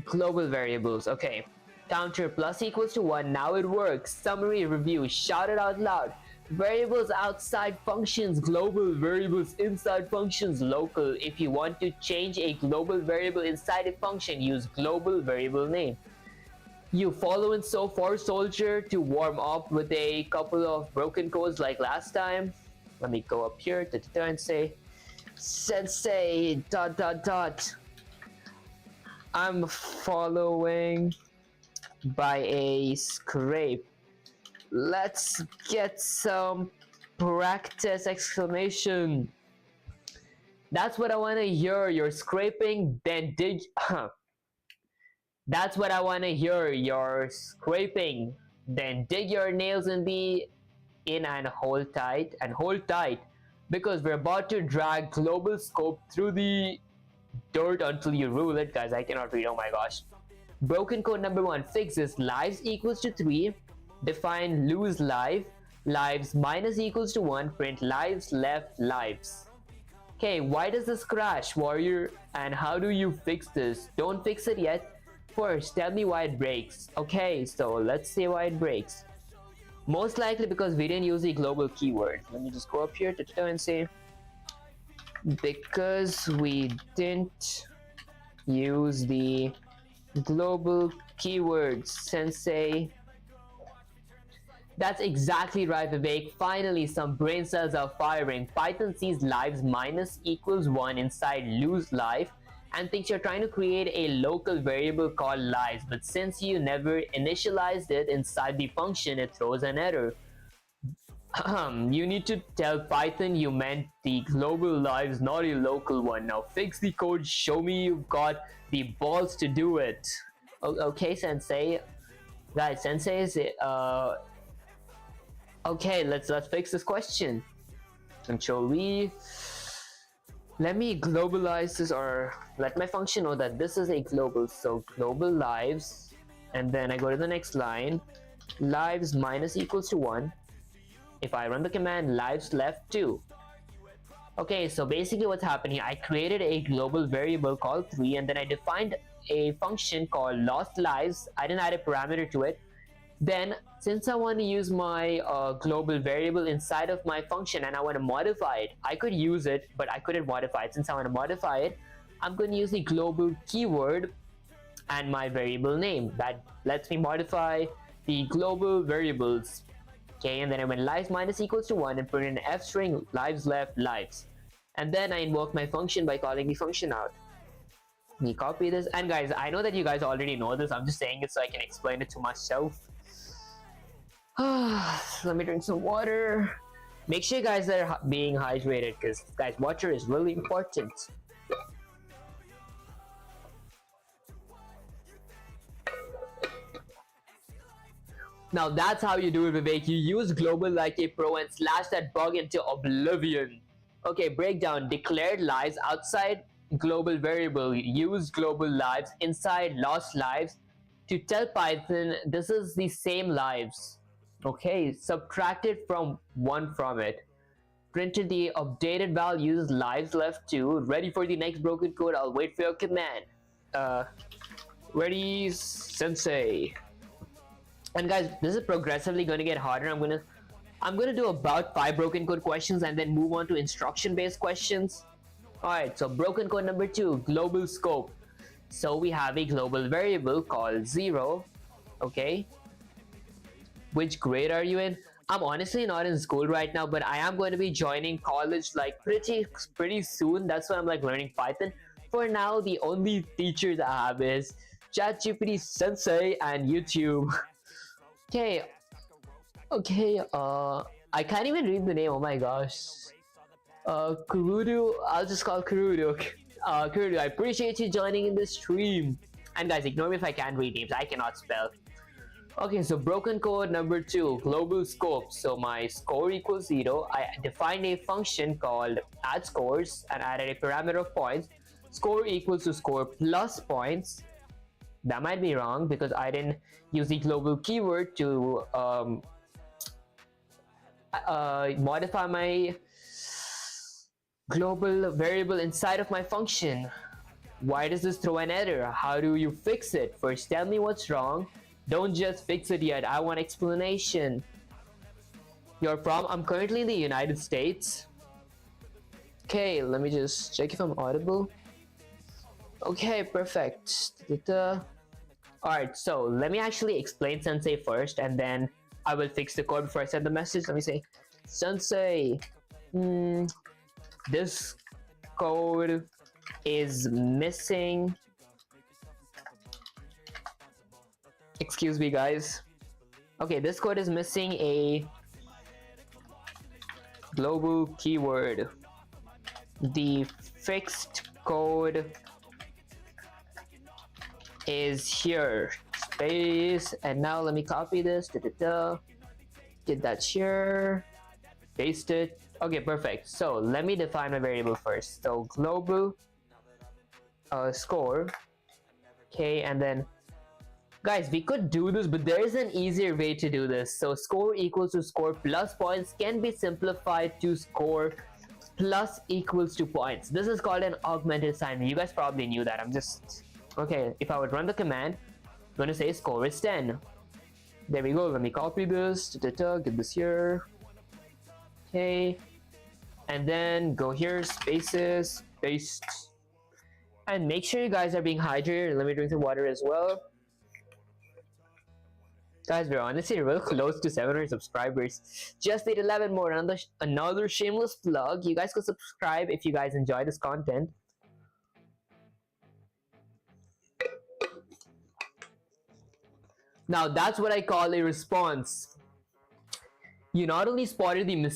global variables. Okay, counter plus equals to 1. Now it works. Summary review, shout it out loud. Variables outside functions global, variables inside functions local. If you want to change a global variable inside a function, use global variable name. You following so far, soldier, to warm up with a couple of broken codes like last time? Let me go up here and say, Sensei, dot dot dot. I'm following by a scrape. Let's get some practice! Exclamation. That's what I want to hear. You're scraping, then dig. That's what I want to hear. You're scraping, then dig your nails in and hold tight because we're about to drag global scope through the dirt until you rule it. Guys, I cannot read. Oh my gosh. Broken code number 1 fixes lives equals to 3, define lose lives minus equals to 1, print lives left lives. Okay, why does this crash, warrior, and how do you fix this? Don't fix it yet. First, tell me why it breaks. Okay, so let's see why it breaks. Most likely because we didn't use the global keyword. Let me just go up here and say, because we didn't use the global keywords, Sensei. That's exactly right, Vivek. Finally, some brain cells are firing. Python sees lives minus equals 1 inside lose life and thinks you're trying to create a local variable called lives, but since you never initialized it inside the function, it throws an error. You need to tell Python you meant the global lives, not a local one. Now fix the code, show me you've got the balls to do it. Okay, Sensei. Guys, Sensei is okay, let's fix this question. Control V. Let me globalize this, or let my function know that this is a global. So global lives, and then I go to the next line, lives minus equals to 1. If I run the command, lives left 2. Okay, so basically what's happening here, I created a global variable called 3, and then I defined a function called lost lives. I didn't add a parameter to it. Then, since I want to use my global variable inside of my function and I want to modify it, I could use it, but I couldn't modify it. Since I want to modify it, I'm going to use the global keyword and my variable name. That lets me modify the global variables. Okay, and then I went lives minus equals to 1 and put in an f string, lives left lives. And then I invoke my function by calling the function out. Let me copy this. And guys, I know that you guys already know this. I'm just saying it so I can explain it to myself. Let me drink some water. Make sure you guys are being hydrated, because guys, water is really important. Now that's how you do it, Vivek. You use global like a pro and slash that bug into oblivion. Okay, breakdown. Declared lives outside global variable. Use global lives inside lost lives to tell Python this is the same lives. Okay, subtracted from 1 from it. Printed the updated values, lives left 2. Ready for the next broken code. I'll wait for your command. Ready, Sensei. And guys, this is progressively going to get harder. I'm gonna do about 5 broken code questions and then move on to instruction based questions. Alright, so broken code number 2, global scope. So we have a global variable called 0. Okay, which grade are you in? I'm honestly not in school right now, but I am going to be joining college like pretty soon. That's why I'm like learning Python. For now, the only teachers I have is ChatGPT, Sensei, and YouTube. Okay, I can't even read the name. Oh my gosh. Kurudu, I'll just call Kurudu. Kurudu, I appreciate you joining in this stream. And guys, ignore me if I can't read names. I cannot spell. Okay, so broken code number 2, global scope. So my score equals 0. I defined a function called add scores and added a parameter of points. Score equals to score plus points. That might be wrong because I didn't use the global keyword to modify my global variable inside of my function. Why does this throw an error? How do you fix it? First, tell me what's wrong. Don't just fix it yet. I want explanation. You're from? I'm currently in the United States. Okay, let me just check if I'm audible. Okay, perfect. Alright, so let me actually explain Sensei first, and then I will fix the code before I send the message. Let me say, Sensei, this code is missing. Excuse me, guys. Okay, this code is missing a global keyword. The fixed code is here. Space, and now let me copy this. Get that here. Paste it. Okay, perfect. So let me define my variable first. So global score. Okay, and then guys, we could do this, but there is an easier way to do this. So score equals to score plus points can be simplified to score plus equals to points. This is called an augmented assignment. You guys probably knew that. I'm just okay. If I would run the command, I'm gonna say score is 10. There we go. Let me copy this. Get this here. Okay, and then go here, spaces, paste, and make sure you guys are being hydrated. Let me drink some water as well. Guys, we're honestly real close to 700 subscribers. Just need 11 more. Another shameless plug. You guys could subscribe if you guys enjoy this content. Now that's what I call a response. You not only spotted the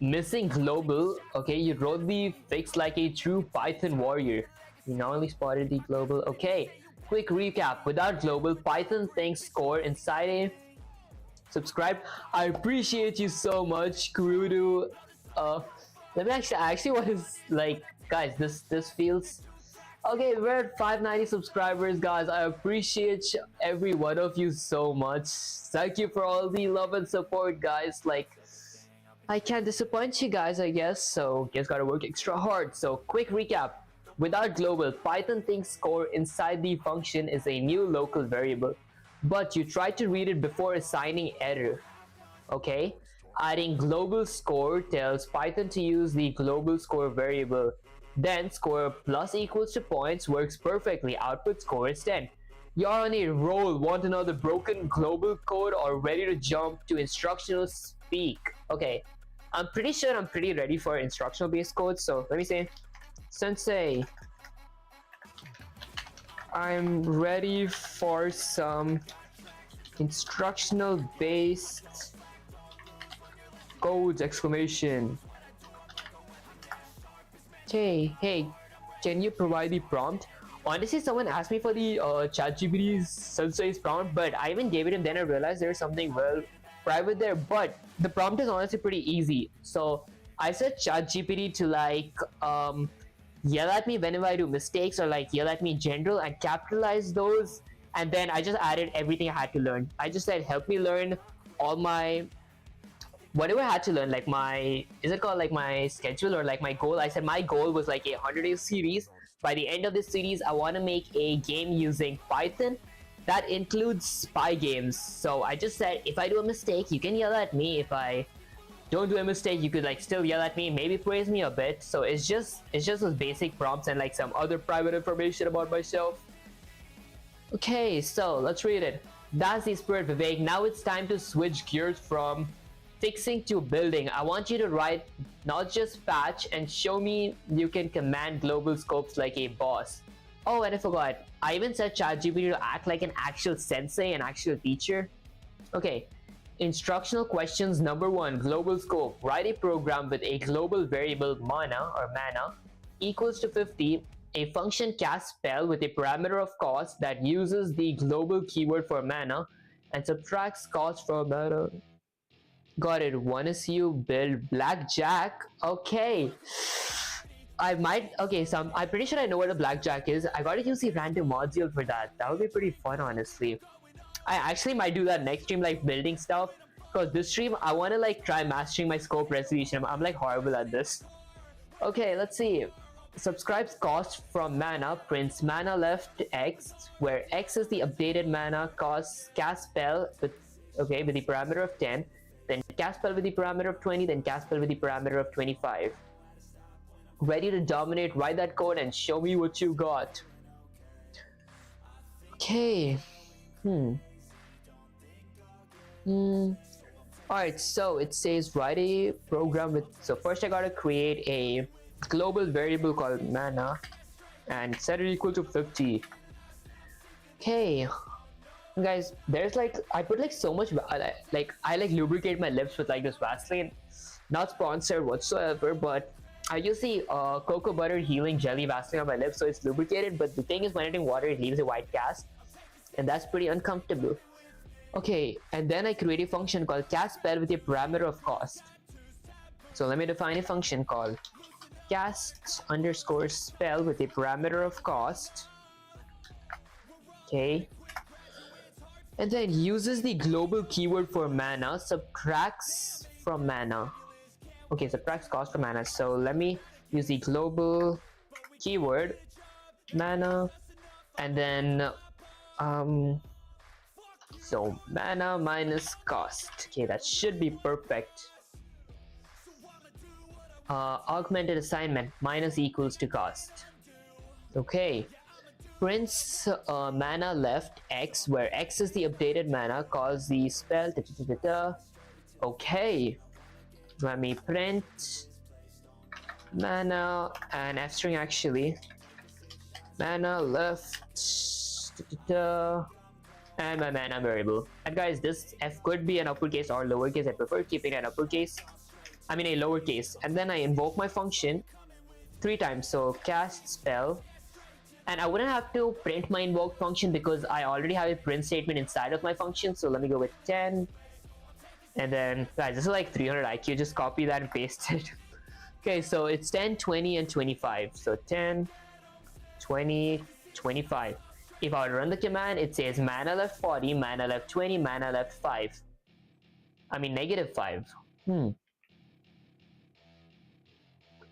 missing global, okay, you wrote the fix like a true Python warrior. You not only spotted the global, okay. Quick recap, without global, Python thinks score inside a subscribe. I appreciate you so much, Kurudu. Let me actually what is like, guys, this feels okay. We're at 590 subscribers, guys. I appreciate every one of you so much. Thank you for all the love and support, guys. Like, I can't disappoint you guys, I guess, so just gotta work extra hard. So quick recap, without global, Python thinks score inside the function is a new local variable, but you try to read it before assigning error. Okay, adding global score tells Python to use the global score variable. Then score plus equals to points works perfectly. Output score is 10. You're on a roll. Want another broken global code or ready to jump to instructional speak? Okay, I'm pretty sure I'm pretty ready for instructional based code. So let me say, Sensei, I'm ready for some instructional based codes! Exclamation. Okay, hey, can you provide the prompt? Honestly, someone asked me for the ChatGPT's Sensei's prompt, but I even gave it and then I realized there's something well private there. But the prompt is honestly pretty easy. So I said ChatGPT to like yell at me whenever I do mistakes, or like yell at me in general and capitalize those, and then I just added everything I had to learn. I just said help me learn all my whatever I had to learn, like my, is it called like my schedule or like my goal? I said my goal was like a 100-day series. By the end of this series, I want to make a game using Python that includes spy games. So I just said if I do a mistake, you can yell at me. If I don't do a mistake, you could like still yell at me, maybe praise me a bit. So it's just those basic prompts and like some other private information about myself. Okay, so let's read it. That's the spirit, Vivek. Now it's time to switch gears from fixing to building. I want you to write not just patch and show me you can command global scopes like a boss. Oh, and I forgot, I even said ChatGPT to act like an actual sensei, an actual teacher. Okay, instructional questions number 1, global scope. Write a program with a global variable mana equals to 50, a function cast spell with a parameter of cost that uses the global keyword for mana and subtracts cost from mana. Got it. Wanna see you build blackjack? Okay. Okay, so I'm pretty sure I know what a blackjack is. I gotta use the random module for that. That would be pretty fun, honestly. I actually might do that next stream, like building stuff. Because this stream, I wanna like try mastering my scope resolution. I'm like horrible at this. Okay, let's see. Subscribes cost from mana, prints mana left x, where x is the updated mana cost cast spell with the parameter of 10. Then cast spell with the parameter of 20, then cast spell with the parameter of 25. Ready to dominate, write that code and show me what you got. Okay, Hmm. Alright, so it says write a program with, so first I gotta create a global variable called mana and set it equal to 50. Okay, guys, there's like, I put like so much, I like lubricate my lips with like this Vaseline, not sponsored whatsoever, but I use the cocoa butter healing jelly Vaseline on my lips, so it's lubricated, but the thing is when I drink water it leaves a white cast, and that's pretty uncomfortable. Okay, and then I create a function called cast spell with a parameter of cost. So let me define a function called cast underscore spell with a parameter of cost. Okay, and then uses the global keyword for mana, subtracts from mana. Okay, subtracts cost from mana. So let me use the global keyword mana, and then so mana minus cost. Okay, that should be perfect. Augmented assignment minus equals to cost. Okay, prints mana left x, where x is the updated mana, calls the spell. Okay, let me print mana and f string actually. Mana left and my mana variable. And guys, this f could be an uppercase or lowercase. I prefer keeping it uppercase. I mean a lowercase. And then I invoke my function 3 times. So cast spell. And I wouldn't have to print my invoke function because I already have a print statement inside of my function. So let me go with 10. And then, guys, this is like 300 IQ. Just copy that and paste it. Okay, so it's 10, 20, and 25. So 10, 20, 25. If I run the command, it says mana left 40, mana left 20, mana left 5. I mean negative 5.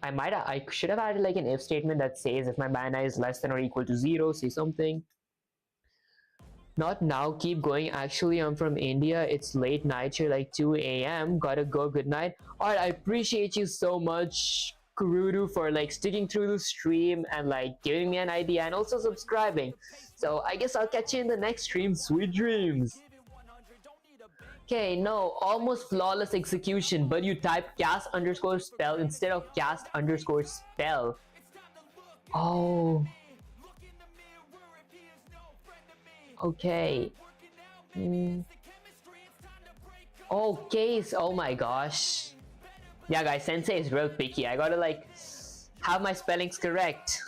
I should have added like an if statement that says if my mana is less than or equal to 0, say something. Not now, keep going. Actually, I'm from India. It's late night here, like 2 a.m. Gotta go, good night. Alright, I appreciate you so much, Kurudu, for like sticking through the stream and like giving me an idea and also subscribing. So I guess I'll catch you in the next stream. Sweet dreams. Okay, no, almost flawless execution, but you type cast underscore spell instead of cast underscore spell. Oh. Okay. Oh, case. Oh my gosh. Yeah, guys, Sensei is real picky. I gotta like have my spellings correct.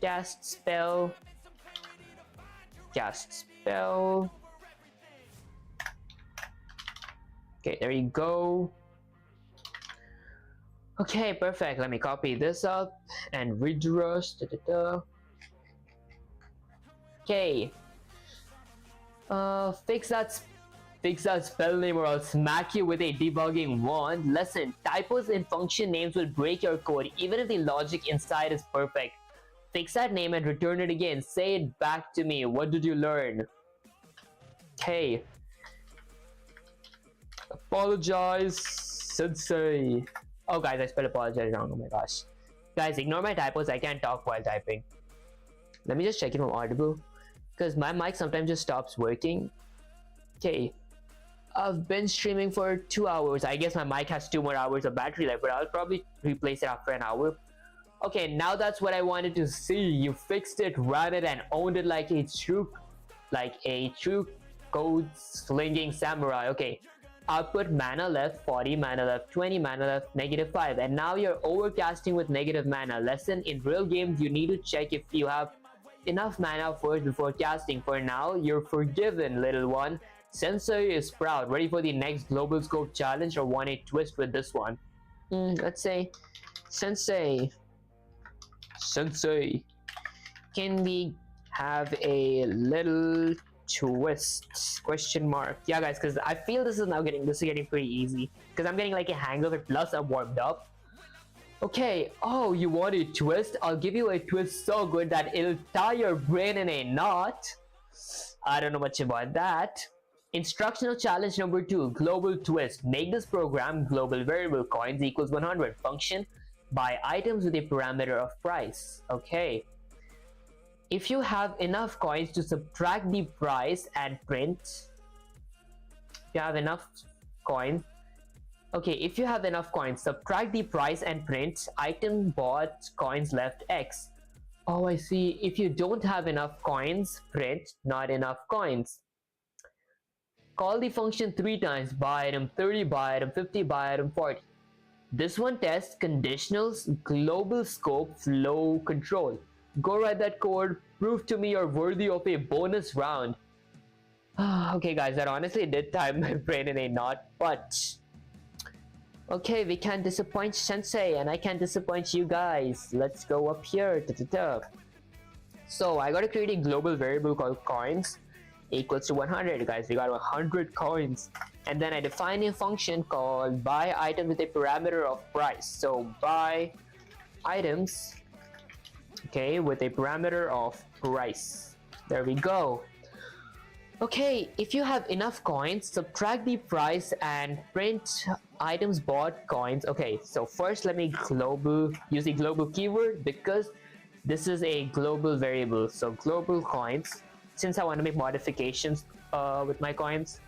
Cast spell. Cast spell. Okay, there you go. Okay, perfect. Let me copy this up and VivUniverse. Okay. Fix that spell name or I'll smack you with a debugging wand. Lesson: typos in function names will break your code even if the logic inside is perfect. Fix that name and return it again. Say it back to me. What did you learn? Okay. Apologize, Sensei. Oh guys, I spelled apologize wrong. Oh my gosh. Guys, ignore my typos. I can't talk while typing. Let me just check if I'm audible, because my mic sometimes just stops working. Okay. I've been streaming for 2 hours. I guess my mic has 2 more hours of battery life, but I'll probably replace it after an hour. Okay, now that's what I wanted to see. You fixed it, ran it, and owned it like a true code slinging samurai. Okay. Output mana left 40, mana left 20, mana left negative 5, and now you're overcasting with negative mana. Lesson: in real games you need to check if you have enough mana first before casting. For now, you're forgiven, little one. Sensei is proud. Ready for the next global scope challenge, or want a twist with this one? Let's say Sensei, can we have a little twist? Question mark. Yeah, guys, because I feel this is getting pretty easy, because I'm getting like a hang of it, plus I'm warmed up. Okay. Oh, you want a twist? I'll give you a twist so good that it'll tie your brain in a knot. I don't know much about that. Instructional challenge number 2, global twist. Make this program global variable coins equals 100 function buy items with a parameter of price. Okay. if you have enough coins to subtract the price and print, if you have enough coins, okay, if you have enough coins, subtract the price and print item bought coins left X. Oh, I see. If you don't have enough coins, print not enough coins. Call the function 3 times, buy item 30, buy item 50, buy item 40. This one tests conditionals, global scope, flow control. Go write that code, prove to me you're worthy of a bonus round. Okay guys, that honestly did time my brain in a knot, but okay, we can't disappoint Sensei and I can't disappoint you guys. Let's go up here. So I gotta create a global variable called coins equals to 100. Guys, we got 100 coins, and then I define a function called buy items with a parameter of price. So buy items, okay, with a parameter of price. There we go. Okay, if you have enough coins, subtract the price and print items bought coins. Okay, so first let me use the global keyword because this is a global variable. So global coins, since I want to make modifications with my coins.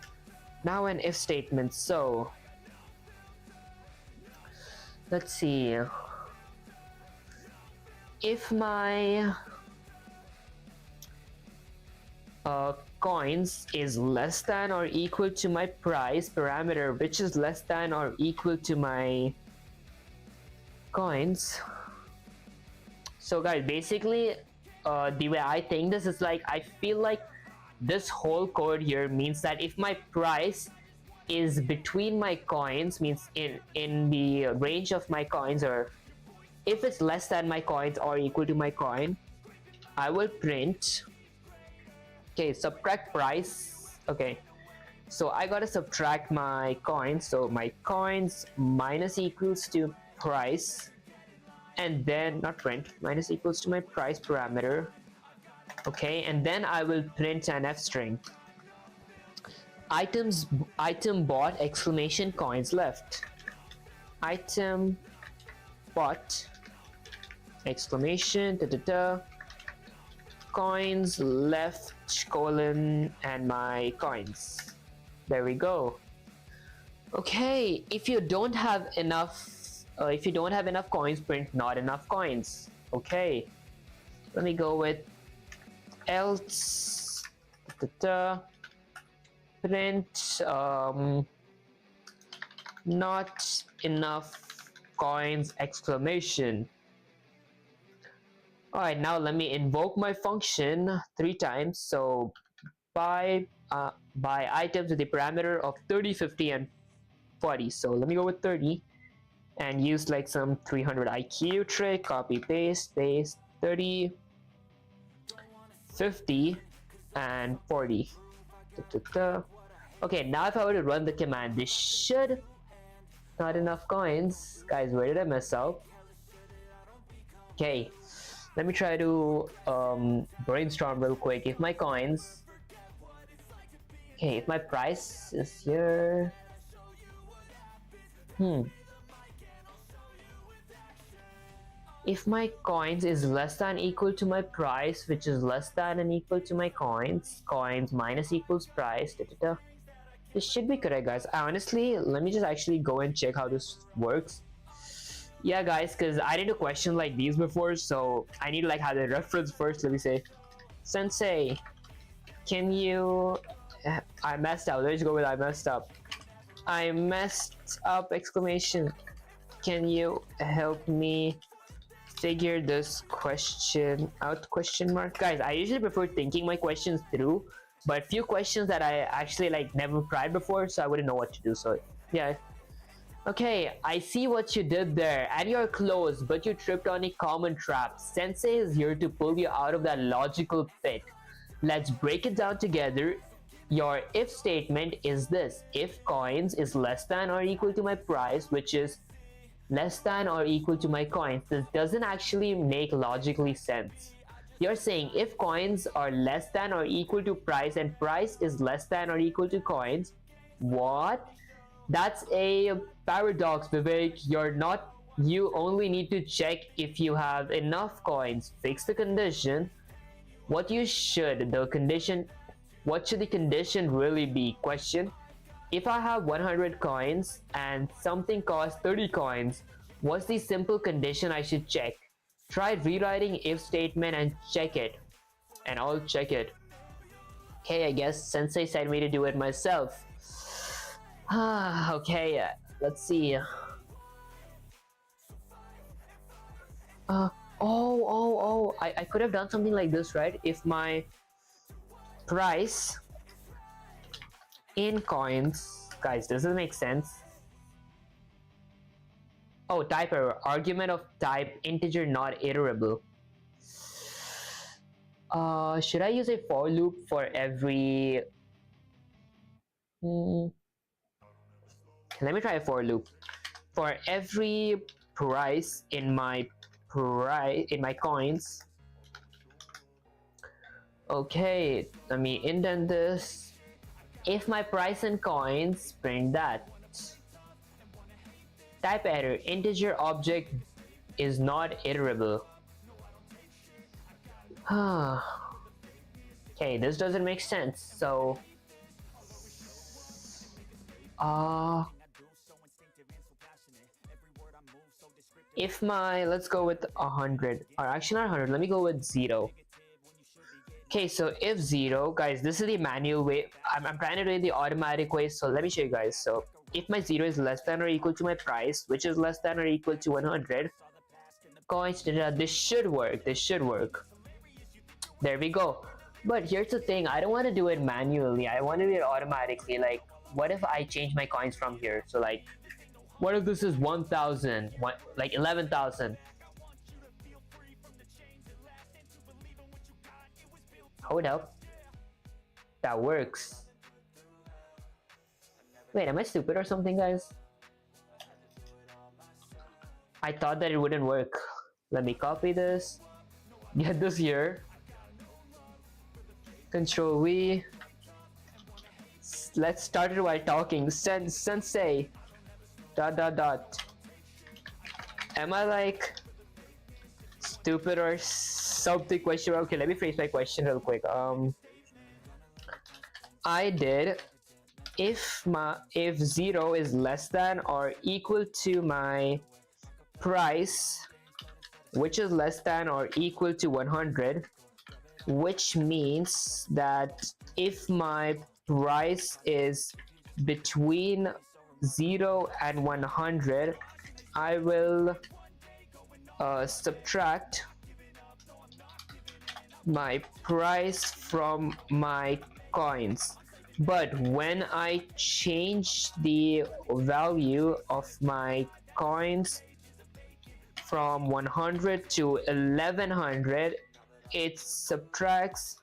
Now an if statement. So let's see. If my coins is less than or equal to my price parameter, which is less than or equal to my coins. So guys, basically the way I think this is like, I feel like this whole code here means that if my price is between my coins, means in the range of my coins, or if it's less than my coins or equal to my coin, I will print, okay, subtract price. Okay, so I gotta subtract my coins, so my coins minus equals to price, and then not print, minus equals to my price parameter. Okay, and then I will print an f string, item bought exclamation coins left, item bought exclamation coins left colon and my coins. There we go. Okay, if you don't have enough coins, print not enough coins. Okay, let me go with else print not enough coins exclamation. Alright, now let me invoke my function 3 times. So buy items with the parameter of 30, 50 and 40. So let me go with 30 and use like some 300 IQ trick, copy paste 30, 50 and 40. Okay, now if I were to run the command, this should not enough coins. Guys, where did I mess up? Okay, let me try to brainstorm real quick. If my coins, okay, if my price is here, if my coins is less than equal to my price, which is less than and equal to my coins minus equals price, this should be correct, guys. Honestly, let me just actually go and check how this works. Yeah guys, because I did a question like these before, so I need to like have the reference first. Let me say, Sensei, can you, I messed up. Let's go with I messed up. I messed up exclamation. Can you help me figure this question out, question mark? Guys, I usually prefer thinking my questions through, but few questions that I actually like never tried before, so I wouldn't know what to do. So yeah. Okay, I see what you did there, and you're close, but you tripped on a common trap. Sensei is here to pull you out of that logical pit. Let's break it down together. Your if statement is this: if coins is less than or equal to my price, which is less than or equal to my coins. This doesn't actually make logically sense. You're saying if coins are less than or equal to price and price is less than or equal to coins. What? That's a paradox, Vivek. You only need to check if you have enough coins. Fix the condition. What should the condition really be? Question. If I have 100 coins and something costs 30 coins, what's the simple condition I should check? Try rewriting if statement and check it. And I'll check it. Okay, I guess Sensei said me to do it myself. Okay, let's see. I could have done something like this, right? If my price in coins, guys, does it make sense? Oh, type error. Argument of type integer not iterable. Should I use a for loop for every... Let me try a for loop. For every price in my coins. Okay, let me indent this. If my price in coins, print that. Type error, integer object is not iterable. Okay, this doesn't make sense. So if my, let's go with 100, or actually not 100, let me go with 0. Okay, so if 0, guys, this is the manual way. I'm trying to do it the automatic way, so let me show you guys. So if my 0 is less than or equal to my price, which is less than or equal to 100 coins, this should work. There we go. But here's the thing, I don't want to do it manually, I want to do it automatically. Like, what if I change my coins from here? So like, what if this is 1,000, like 11,000? Hold up, that works. Wait, am I stupid or something, guys? I thought that it wouldn't work. Let me copy this, get this here, Control V. Let's start it while talking. Sensei ... Am I like stupid or something? Question. Okay, let me phrase my question real quick. I did if 0 is less than or equal to my price, which is less than or equal to 100, which means that if my price is between 0 and 100, I will subtract my price from my coins. But when I change the value of my coins from 100 to 1100, it subtracts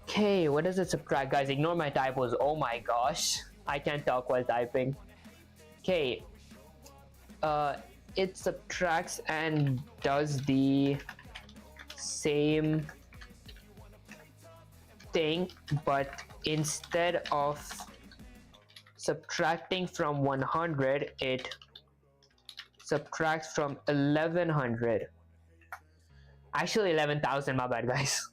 okay, what does it subtract, guys? Ignore my typos. Oh my gosh, I can't talk while typing. Okay, it subtracts and does the same thing, but instead of subtracting from 100, it subtracts from 1100. Actually 11,000, my bad, guys.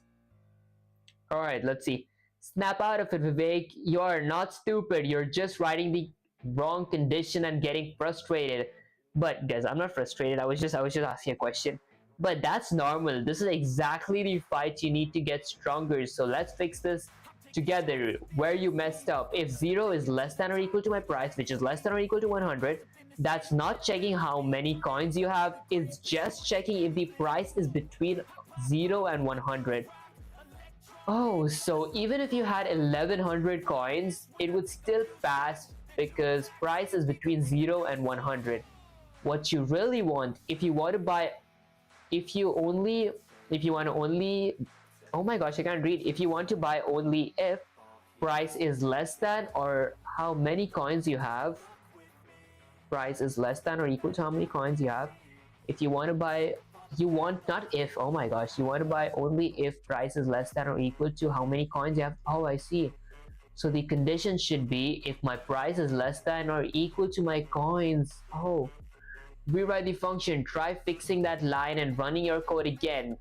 All right, let's see. Snap out of it, Vivek. You're not stupid, you're just writing the wrong condition and getting frustrated. But guys, I'm not frustrated, I was just asking a question. But that's normal. This is exactly the fight you need to get stronger. So let's fix this together. Where you messed up: if 0 is less than or equal to my price, which is less than or equal to 100, that's not checking how many coins you have, it's just checking if the price is between 0 and 100. Oh, so even if you had 1100 coins, it would still pass because price is between 0 and 100. What you really want, if you want to buy, oh my gosh, I can't read. If you want to buy only if price is less than or how many coins you have, price is less than or equal to how many coins you have. If you want to buy, you want not if, oh my gosh, you want to buy only if price is less than or equal to how many coins you have. Oh, I see. So the condition should be if my price is less than or equal to my coins. Oh, rewrite the function, try fixing that line and running your code again.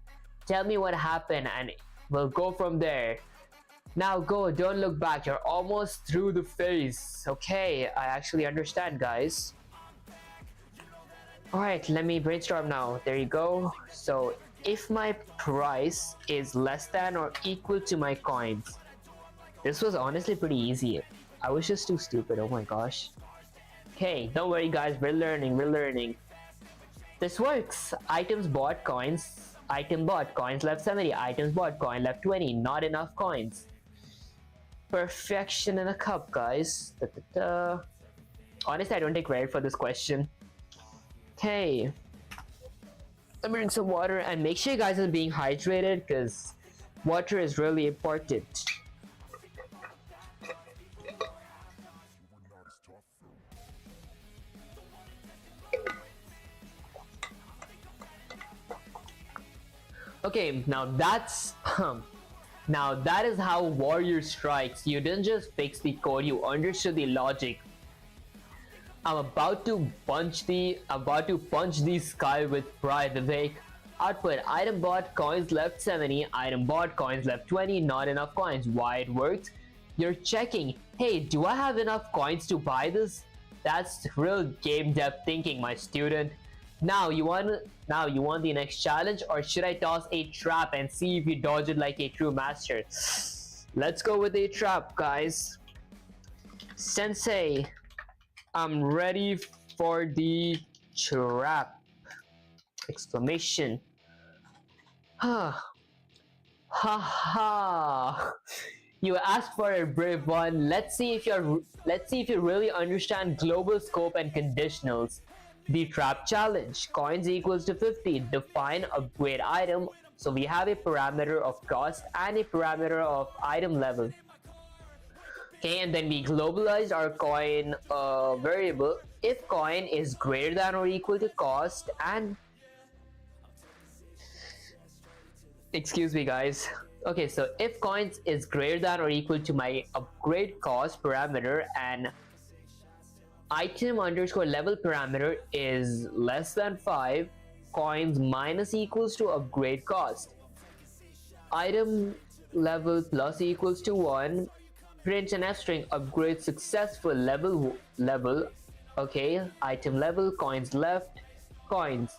Tell me what happened and we'll go from there. Now go, don't look back, you're almost through the phase. Okay, I actually understand, guys. Alright, let me brainstorm now. There you go. So if my price is less than or equal to my coins. This was honestly pretty easy. I was just too stupid, oh my gosh. Okay, don't worry guys, we're learning. This works. Items bought coins. Item bought coins left 70. Items bought coin left 20. Not enough coins. Perfection in a cup, guys. Da, da, da. Honestly, I don't take credit for this question. Okay. Let me drink some water and make sure you guys are being hydrated because water is really important. Okay, now that's now that is how Warrior strikes. You didn't just fix the code, you understood the logic. I'm about to punch the sky with pride, Vivek. Output, item bought coins left 70, item bought coins left 20, not enough coins. Why it worked? You're checking, hey, do I have enough coins to buy this? That's real game depth thinking, my student. Now you want the next challenge, or should I toss a trap and see if you dodge it like a true master? Let's go with a trap, guys. Sensei, I'm ready for the trap! Exclamation. Ha ha! You asked for a brave one. Let's see if you really understand global scope and conditionals. The trap challenge. Coins equals to 50. Define upgrade item. So we have a parameter of cost and a parameter of item level. Okay, and then we globalized our coin variable. If coin is greater than or equal to cost and... Excuse me guys. Okay, so if coins is greater than or equal to my upgrade cost parameter and item underscore level parameter is less than 5, coins minus equals to upgrade cost. Item level plus equals to 1, print an F string, upgrade successful, level, okay, item level, coins left, coins.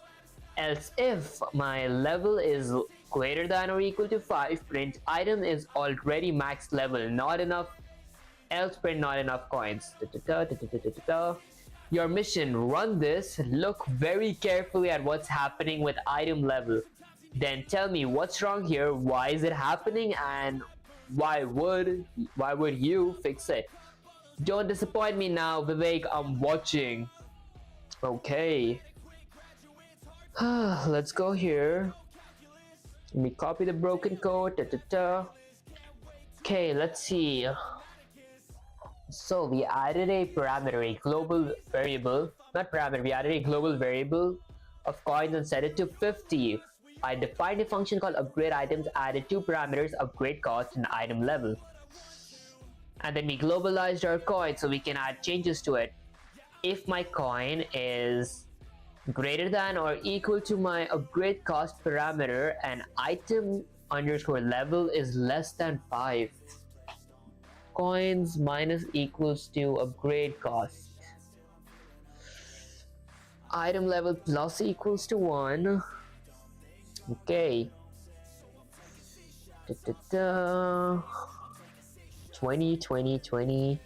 Else if my level is greater than or equal to 5, print item is already max level, not enough, else print not enough coins. Your mission, run this, look very carefully at what's happening with item level. Then tell me what's wrong here, why is it happening, and why would you fix it? Don't disappoint me now, Vivek, I'm watching. Okay. Let's go here. Let me copy the broken code. Okay, let's see. So we added a parameter, a global variable, not parameter, we added a global variable of coins and set it to 50. I defined a function called upgrade items, added two parameters, upgrade cost and item level. And then we globalized our coin so we can add changes to it. If my coin is greater than or equal to my upgrade cost parameter and item underscore level is less than 5, coins minus equals to upgrade cost, item level plus equals to 1. Okay. 20 20 20.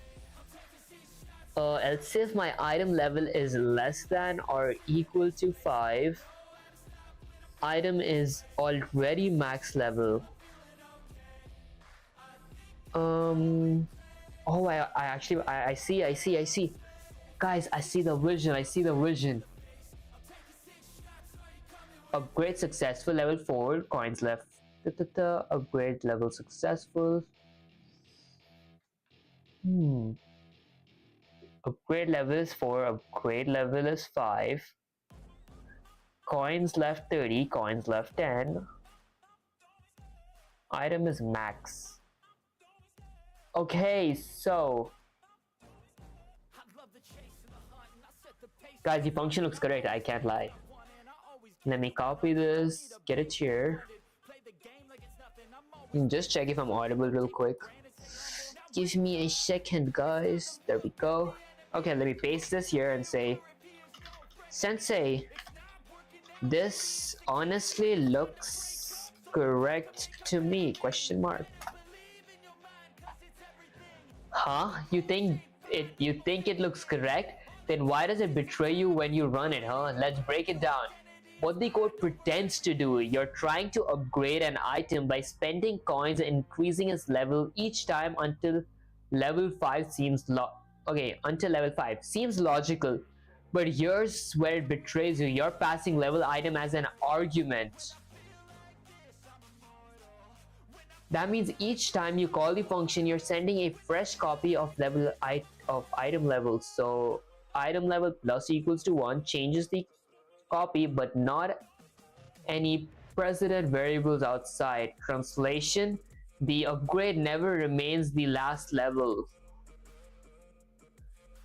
Else if my item level is less than or equal to 5, item is already max level. Oh, I see. Guys, I see the vision. Upgrade successful, level 4, coins left. Upgrade level successful. Upgrade level is 4, upgrade level is 5. Coins left 30, coins left 10. Item is max. Okay, so guys, the function looks correct, I can't lie. Let me copy this, get it here. Just check if I'm audible real quick. Give me a second, guys. There we go. Okay, let me paste this here and say, Sensei, this honestly looks correct to me, question mark. Huh? You think it looks correct? Then why does it betray you when you run it, huh? Let's break it down. What the code pretends to do, you're trying to upgrade an item by spending coins and increasing its level each time until level 5 seems until level 5 seems logical. But here's where it betrays you. You're passing level item as an argument. That means each time you call the function, you're sending a fresh copy of item level. So item level plus equals to 1 changes the copy, but not any precedent variables outside. Translation: the upgrade never remains the last level.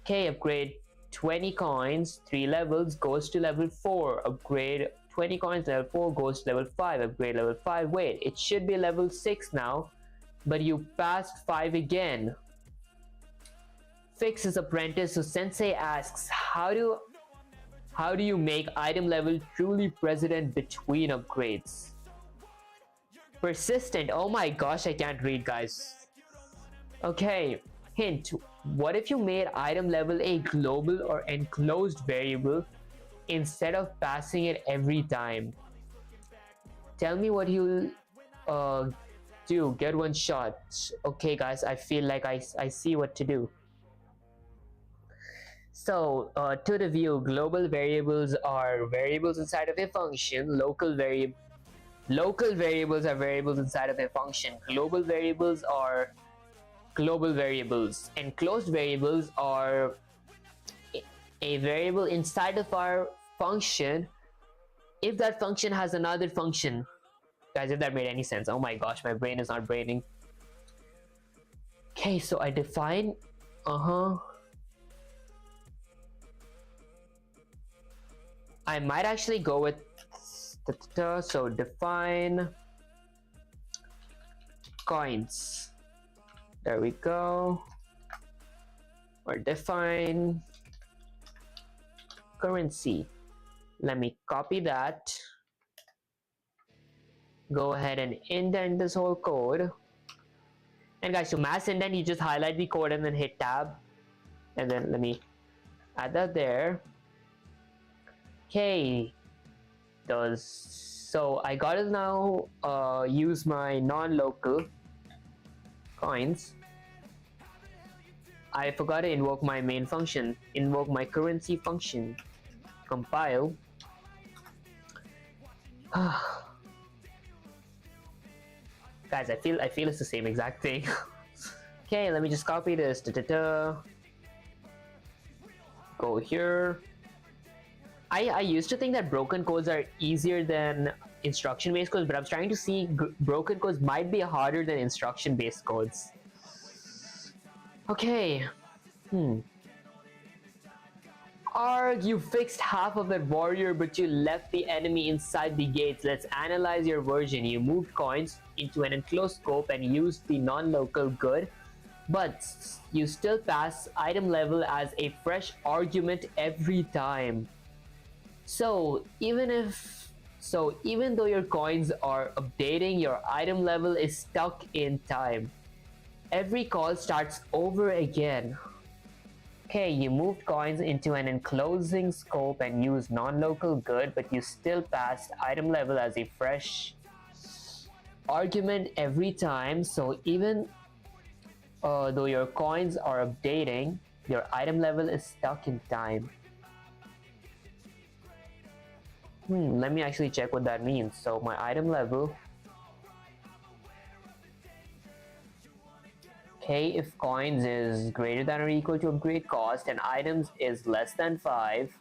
Okay, upgrade 20 coins, 3 levels, goes to level 4. Upgrade 20 coins, level 4, goes to level 5. Upgrade level 5. Wait, it should be level 6 now, but you passed 5 again. Fix his apprentice. So Sensei asks, how do you make item level truly precedent between upgrades? Persistent. Oh my gosh, I can't read, guys. Okay, hint. What if you made item level a global or enclosed variable instead of passing it every time? Tell me what you'll do. Get one shot. Okay, guys, I feel like I see what to do. So, to review, global variables are variables inside of a function. Local variables are variables inside of a function. Global variables are global variables. Enclosed variables are a variable inside of our function if that function has another function. Guys, if that made any sense. Oh my gosh, my brain is not braining. Okay, so I define I might actually go with so define coins. There we go. Or define currency. Let me copy that. Go ahead and indent this whole code. And guys, to mass indent, you just highlight the code and then hit tab. And then let me add that there. Okay. So I gotta now use my non-local coins. I forgot to invoke my main function. Invoke my currency function. Compile. Guys, I feel it's the same exact thing. Okay, let me just copy this. Go here. I used to think that broken codes are easier than instruction-based codes, but I'm trying to see broken codes might be harder than instruction-based codes. Okay. Arg, you fixed half of that warrior, but you left the enemy inside the gates. Let's analyze your version. You moved coins into an enclosed scope and used the non-local good, but you still pass item level as a fresh argument every time. So even though your coins are updating, your item level is stuck in time. Every call starts over again. Okay, you moved coins into an enclosing scope and used non-local good, but you still passed item level as a fresh argument every time. So even though your coins are updating, your item level is stuck in time. Let me actually check what that means. So my item level. Okay, if coins is greater than or equal to upgrade cost and items is less than 5,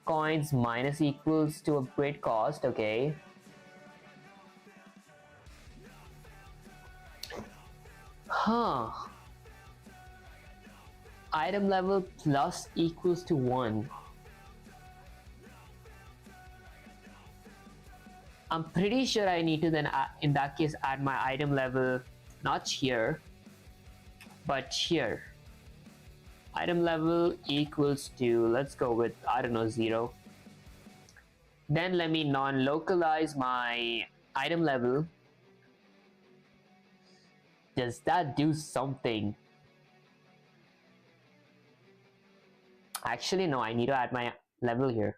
coins minus equals to upgrade cost, okay. Huh. item level plus equals to 1. I'm pretty sure I need to then in that case add my item level not here but here. Item level equals to, let's go with, I don't know, 0. Then let me non-localize my item level. Does that do something? Actually no, I need to add my level here.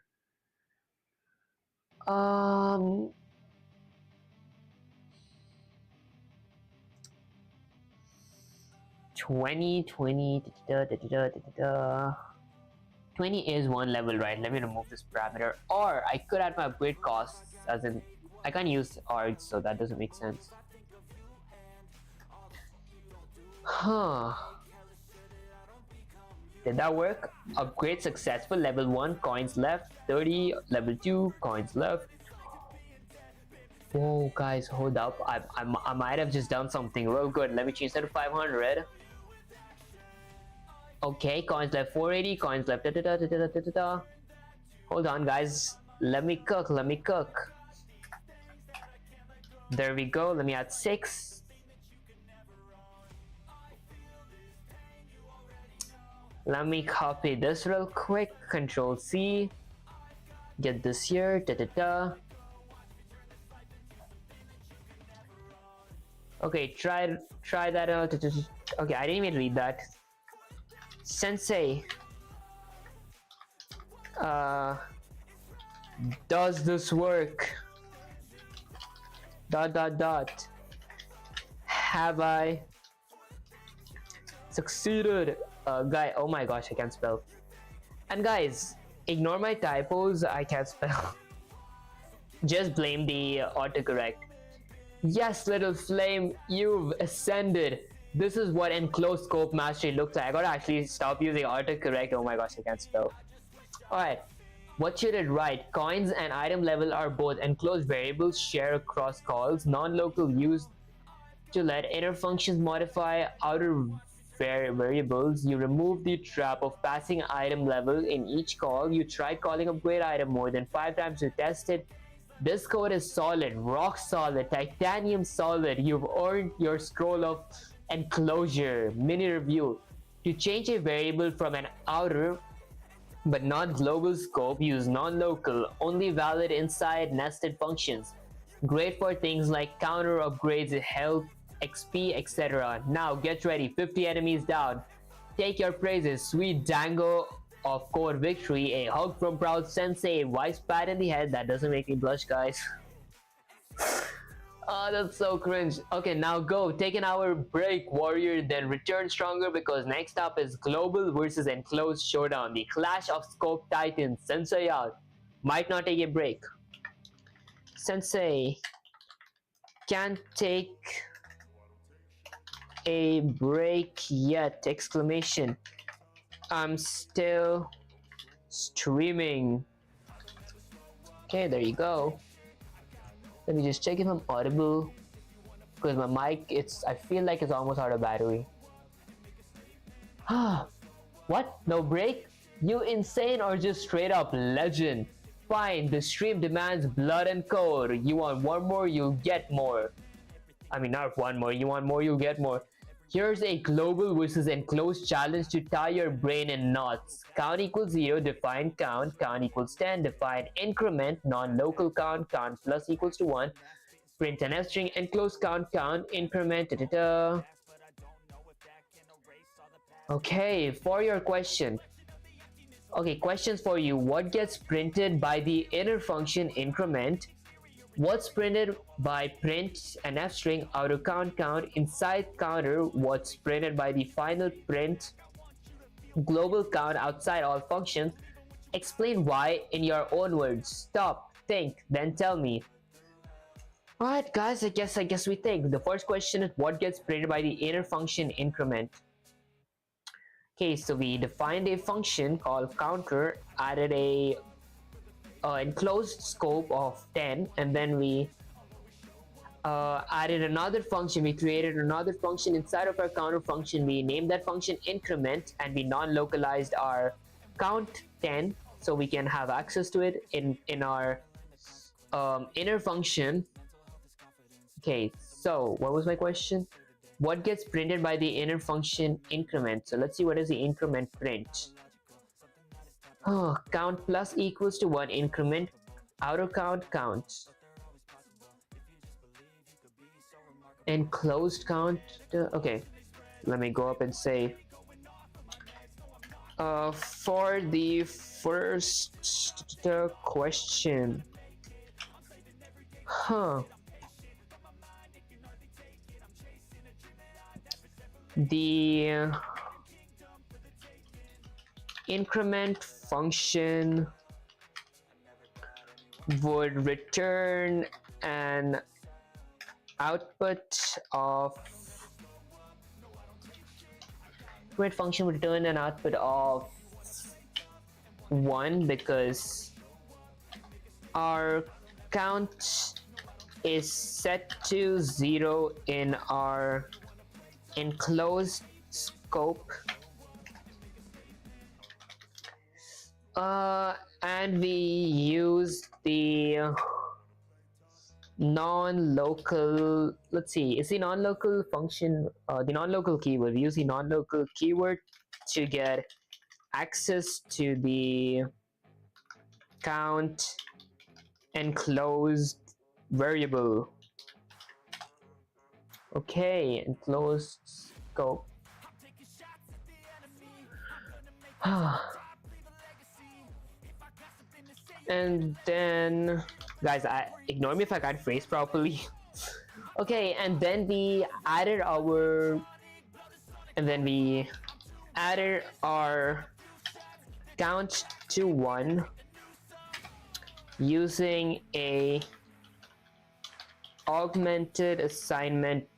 20 is one level, right? Let me remove this parameter. Or I could add my upgrade costs, as in I can't use ARGs, so that doesn't make sense. Huh. Did that work? Upgrade successful. Level 1, coins left. 30. Level 2, coins left. Whoa, guys, hold up. I might have just done something real good. Let me change that to 500. Okay, coins left 480, coins left Hold on, guys. Let me cook. There we go. Let me add 6. Let me copy this real quick. Control C. Get this here. Okay, try that out. Okay, I didn't even read that. Sensei, does this work? ... Have I succeeded? Guy, oh my gosh, I can't spell. And guys, ignore my typos, I can't spell. Just blame the autocorrect. Yes, little flame, you've ascended. This is what enclosed scope mastery looks like. I gotta actually stop using autocorrect. Oh my gosh, I can't spell. Alright, what should it write? Coins and item level are both enclosed variables shared across calls. Non-local used to let inner functions modify outer variables. You remove the trap of passing item level in each call. You try calling upgrade item more than 5 times to test it. This code is solid, rock solid, titanium solid. You've earned your scroll of enclosure. Mini review. To change a variable from an outer but not global scope, use non-local, only valid inside nested functions. Great for things like counter upgrades, health, XP, etc. Now get ready, 50 enemies down. Take your praises, sweet dango of core victory, a hug from proud sensei, a wise pat in the head. That doesn't make me blush, guys. Oh, that's so cringe. Okay, now go. Take an hour break, warrior, then return stronger because next up is Global versus Enclosed Showdown, the Clash of Scope Titans. Sensei out. Might not take a break. Sensei can't take a break yet! Exclamation. I'm still streaming. Okay, there you go. Let me just check if I'm audible, because my mic, I feel like it's almost out of battery. What? No break? You insane or just straight up legend? Fine, the stream demands blood and code. You want one more, you'll get more. I mean, not one more, you want more, you'll get more. Here's a global versus enclosed challenge to tie your brain in knots. Count equals 0, define count. Count equals 10, define increment. Non-local count, count plus equals to 1. Print an F string, enclosed count, count, increment, Okay, for your question. Okay, questions for you. What gets printed by the inner function increment? What's printed by print an F string, outer count, count, inside counter? What's printed by the final print, global count, outside all functions? Explain why in your own words. Stop, think, then tell me. Alright guys, I guess we think. The first question is what gets printed by the inner function increment? Okay, so we defined a function called counter, added a enclosed scope of 10, and then we added another function. We created another function inside of our counter function. We named that function increment, and we non-localized our count 10 so we can have access to it in our inner function. Okay, so what was my question? What gets printed by the inner function increment? So let's see, what is the increment print? Oh, count plus equals to 1 increment, outer count count, and closed count. Okay, let me go up and say for the first question, the increment function would return an output of function would return an output of 1 because our count is set to 0 in our enclosed scope, and we use the non-local, let's see, is the non-local function the non-local keyword. We use the non-local keyword to get access to the count enclosed variable. Okay, enclosed scope. And then, guys, ignore me if I can't phrase properly. Okay, and then we added our count to 1 using a augmented assignment.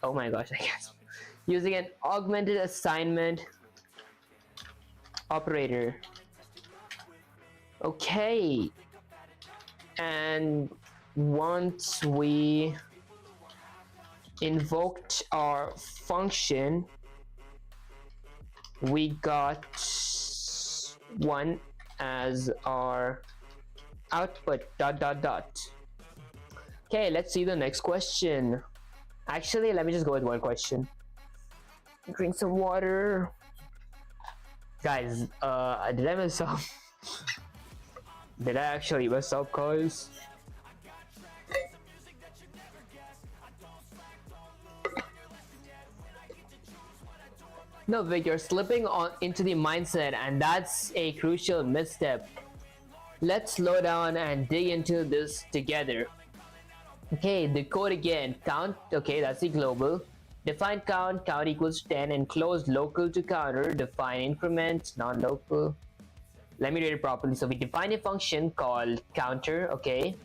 Oh my gosh, I guess using an augmented assignment operator. Okay, and once we invoked our function, we got 1 as our output . Okay, let's see the next question. Actually, let me just go with one question. Drink some water. Guys, did I mess up? Did I actually mess up, guys? No, Vic, you're slipping into the mindset, and that's a crucial misstep. Let's slow down and dig into this together. Okay, the code again. Count, okay, that's the global. Define count, count equals 10, enclosed local to counter, define increment, non-local. Let me read it properly. So we define a function called counter, okay.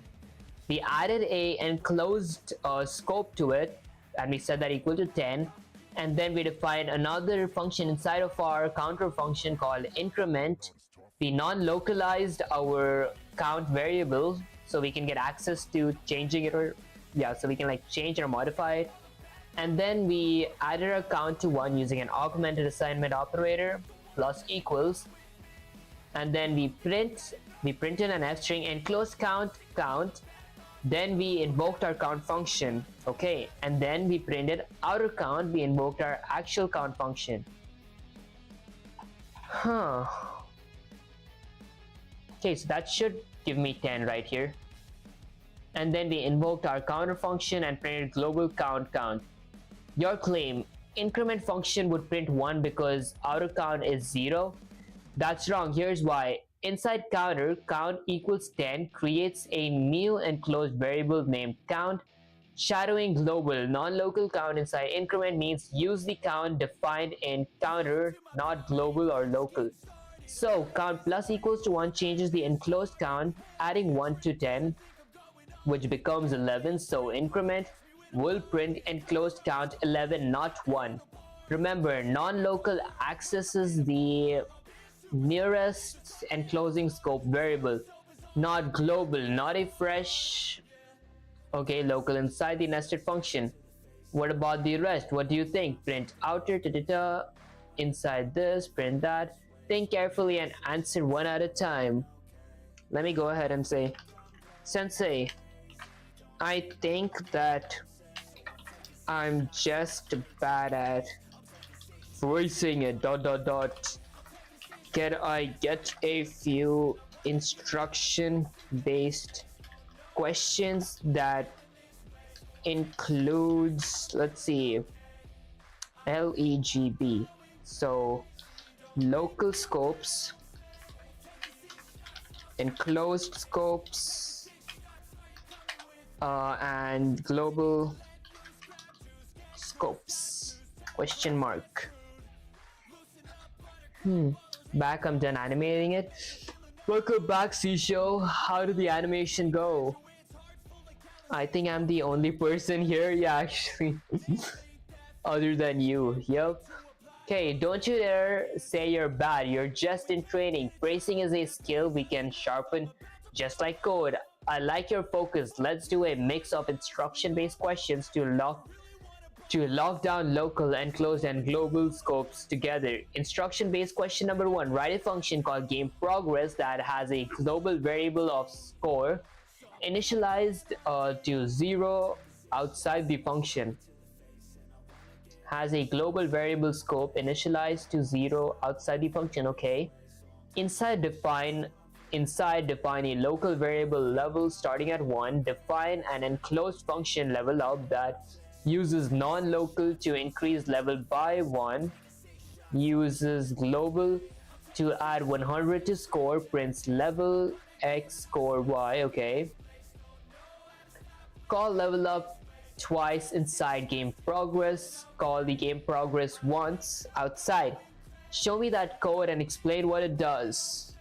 We added a enclosed scope to it, and we set that equal to 10. And then we defined another function inside of our counter function called increment. We non-localized our count variable so we can get access to changing it, or so we can like change or modify it. And then we added our count to 1 using an augmented assignment operator plus equals. And then we printed an f string enclosed count. Then we invoked our count function, okay, and then we printed outer count. We invoked our actual count function. Okay, so that should give me 10 right here. And then we invoked our counter function and printed global count. Your claim, increment function would print 1 because outer count is 0. That's wrong. Here's why. Inside counter, count equals 10 creates a new enclosed variable named count, shadowing global. Non-local count inside increment means use the count defined in counter, not global or local. So count plus equals to 1 changes the enclosed count, adding 1 to 10, which becomes 11. So increment will print enclosed count 11, not 1. Remember, non-local accesses the nearest enclosing scope variable, not global, not a fresh Okay, local inside the nested function. What about the rest? What do you think? Print outer, inside this, print that. Think carefully and answer one at a time. Let me go ahead and say, Sensei, I think that I'm just bad at voicing it, ... Can I get a few instruction-based questions that includes, let's see, LEGB. So local scopes, enclosed scopes, and global scopes, question mark. Back, I'm done animating it. Welcome back, Seashell. How did the animation go? I think I'm the only person here, yeah, actually. Other than you, yep. Okay, don't you dare say you're bad, you're just in training. Phrasing is a skill we can sharpen just like code. I like your focus. Let's do a mix of instruction-based questions to lock down local, enclosed, and global scopes together. Instruction-based question number 1. Write a function called gameProgress that has a global variable of score initialized to 0 outside the function. Has a global variable scope initialized to 0 outside the function. Okay. Inside define a local variable level starting at 1. Define an enclosed function level up that uses non-local to increase level by 1. Uses global to add 100 to score. Prints level x score y. Okay. Call level up twice inside gameProgress. Call the gameProgress once outside. Show me that code and explain what it does.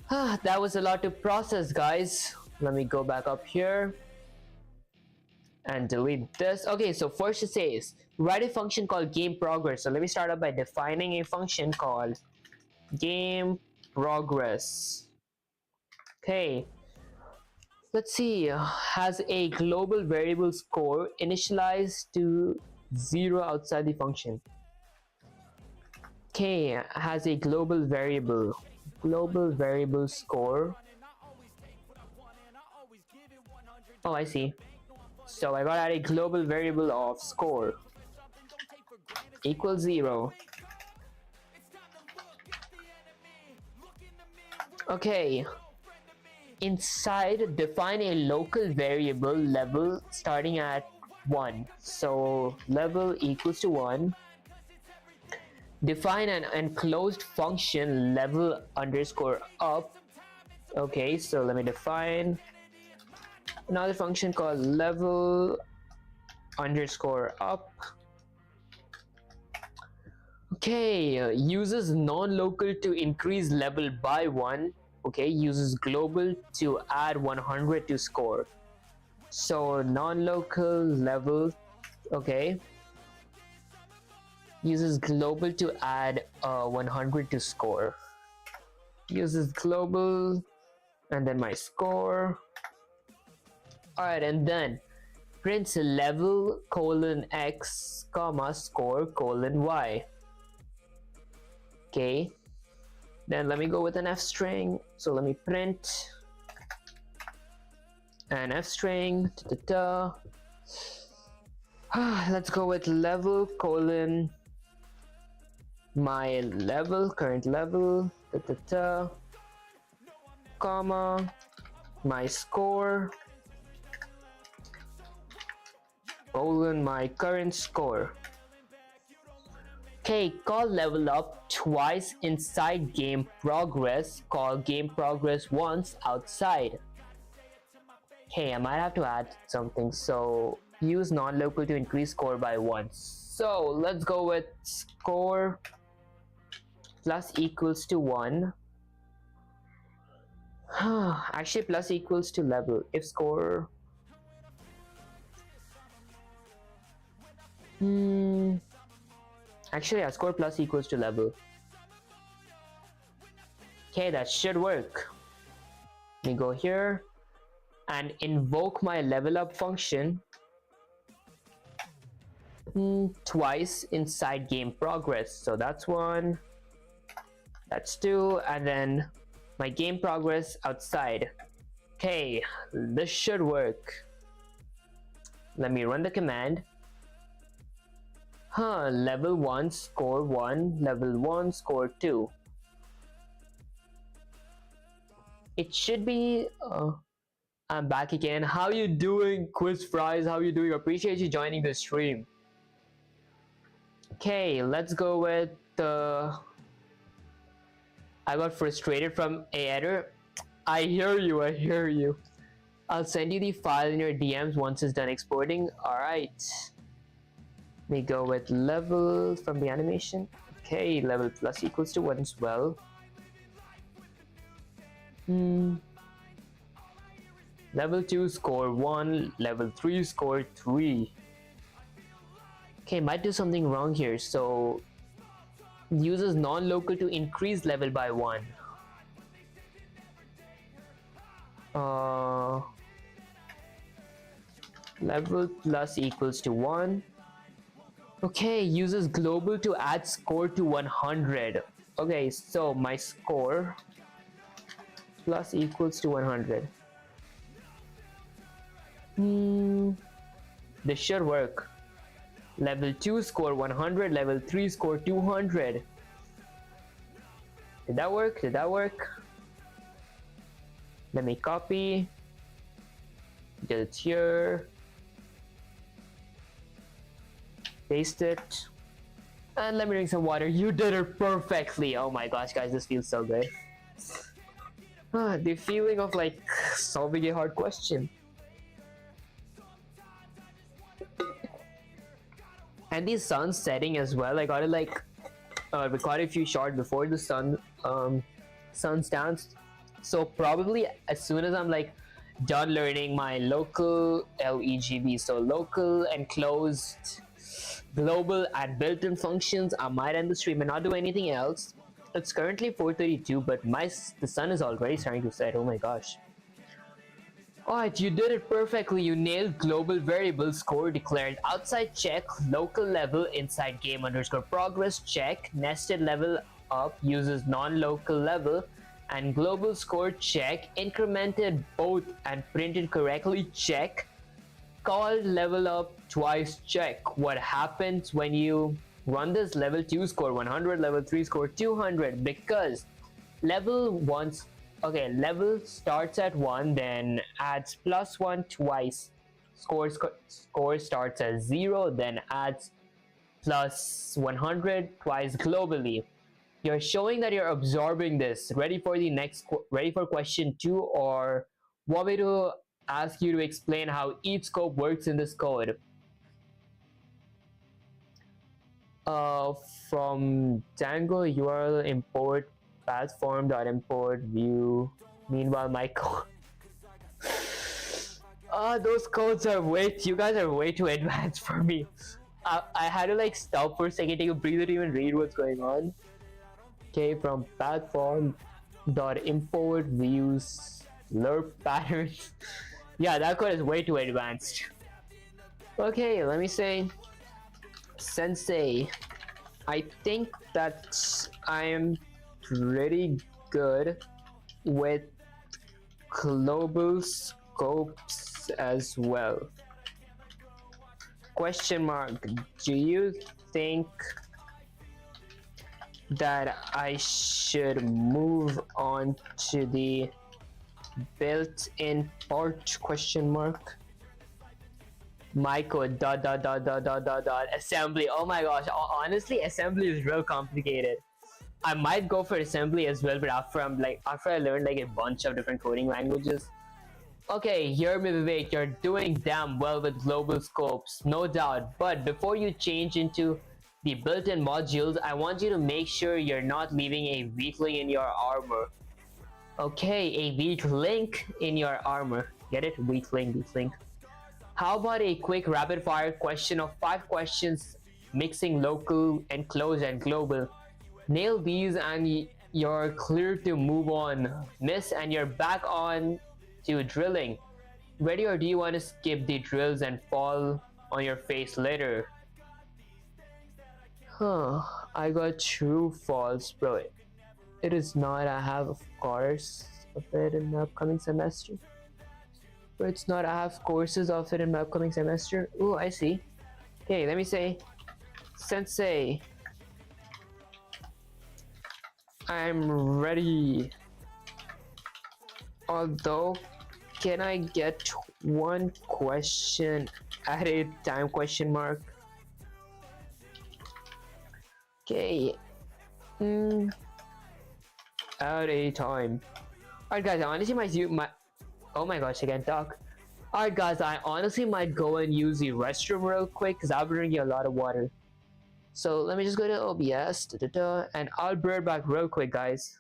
That was a lot to process, guys. Let me go back up here and delete this. Okay, so first it says write a function called gameProgress. So let me start up by defining a function called gameProgress. Okay. Let's see, has a global variable score initialized to 0 outside the function. Okay, has a global variable score. Oh, I see. So I gotta add a global variable of score equals 0. Okay. Inside, define a local variable level starting at 1. So level equals to 1. Define an enclosed function level underscore up. Okay, so let me define another function called level underscore up. Okay, uses non-local to increase level by 1. Okay, uses global to add 100 to score. So non-local level, okay, uses global to add 100 to score. Uses global and then my score. Alright, and then prints level colon x comma score colon y. Okay. Then let me go with an f string. So let me print an f string. Let's go with level colon my level, current level, comma my score colon my current score. Okay, call level up twice inside gameProgress. Call gameProgress once outside. Okay, I might have to add something. So use non-local to increase score by 1. So let's go with score plus equals to 1. Actually, plus equals to level. If score actually, our score plus equals to level. Okay, that should work. Let me go here and invoke my level up function twice inside game progress. So that's one, that's two, and then my game progress outside. Okay, this should work. Let me run the command. Level 1 score 1, level 1 score 2. It should be I'm back again. How you doing, Quiz Fries? How you doing? Appreciate you joining the stream. Okay, let's go with the I got frustrated from a error. I hear you, I hear you. I'll send you the file in your DMs once it's done exporting. Alright. We go with level from the animation. Okay, level plus equals to 1 as well. Level 2 score 1, level 3 score 3. Okay, might do something wrong here. So uses non-local to increase level by 1. Level plus equals to 1. Okay, uses global to add score to 100. Okay, so my score plus equals to 100. This should work. Level 2 score 100, level 3 score 200. Did that work? Did that work? Let me copy. Get it here. Paste it. And let me drink some water. You did it perfectly. Oh my gosh, guys, this feels so good. The feeling of like solving a hard question. And the sun setting as well. I gotta like record a few shots before the sun down. So probably as soon as I'm like done learning my local LEGB, so local, enclosed, global, and built-in functions, I might end the stream and not do anything else. It's currently 4:32, but the sun is already starting to set. Oh my gosh. Alright, you did it perfectly. You nailed global variable score declared outside check, local level inside game underscore progress check, nested level up uses non-local level, and global score check incremented both and printed correctly check, called level up twice check. What happens when you run this? Level 2 score 100, level 3 score 200, because level 1 level starts at 1, then adds +1 twice. Score starts at 0, then adds plus 100 twice globally. You're showing that you're absorbing this. Ready for question 2, or want me to ask you to explain how each scope works in this code? From Django URL import platform.import view. Meanwhile, my code. Those codes are you guys are way too advanced for me. I had to like stop for a second, take a breather to even read what's going on. Okay, from platform.import views lerp patterns. Yeah, that code is way too advanced. Okay, let me say, Sensei, I think that I am pretty good with global scopes as well. Question mark. Do you think that I should move on to the built-in part? Question mark. My code assembly. Oh my gosh, honestly, assembly is real complicated. I might go for assembly as well, but after I learned like a bunch of different coding languages. Okay, hear me, Vivek, you're doing damn well with global scopes, no doubt. But before you change into the built-in modules, I want you to make sure you're not leaving a weak link in your armor. Okay, a weak link in your armor. Get it? Weak link, weak link. How about a quick rapid-fire question of 5 questions mixing local, enclosed, and global? Nail these and you're clear to move on. Miss and you're back on to drilling. Ready, or do you want to skip the drills and fall on your face later? Huh, I got true false, bro. It is not. I have a course of it in the upcoming semester. But it's not. I have courses of it in my upcoming semester. Oh, I see. Okay, let me say, Sensei, I'm ready. Although, can I get one question at a time? Question mark. Okay. At a time. Alright, guys. I honestly might. Oh my gosh, I can't talk. Alright, guys. I honestly might go and use the restroom real quick because I'll be drinking a lot of water. So let me just go to OBS, and I'll be right back real quick, guys.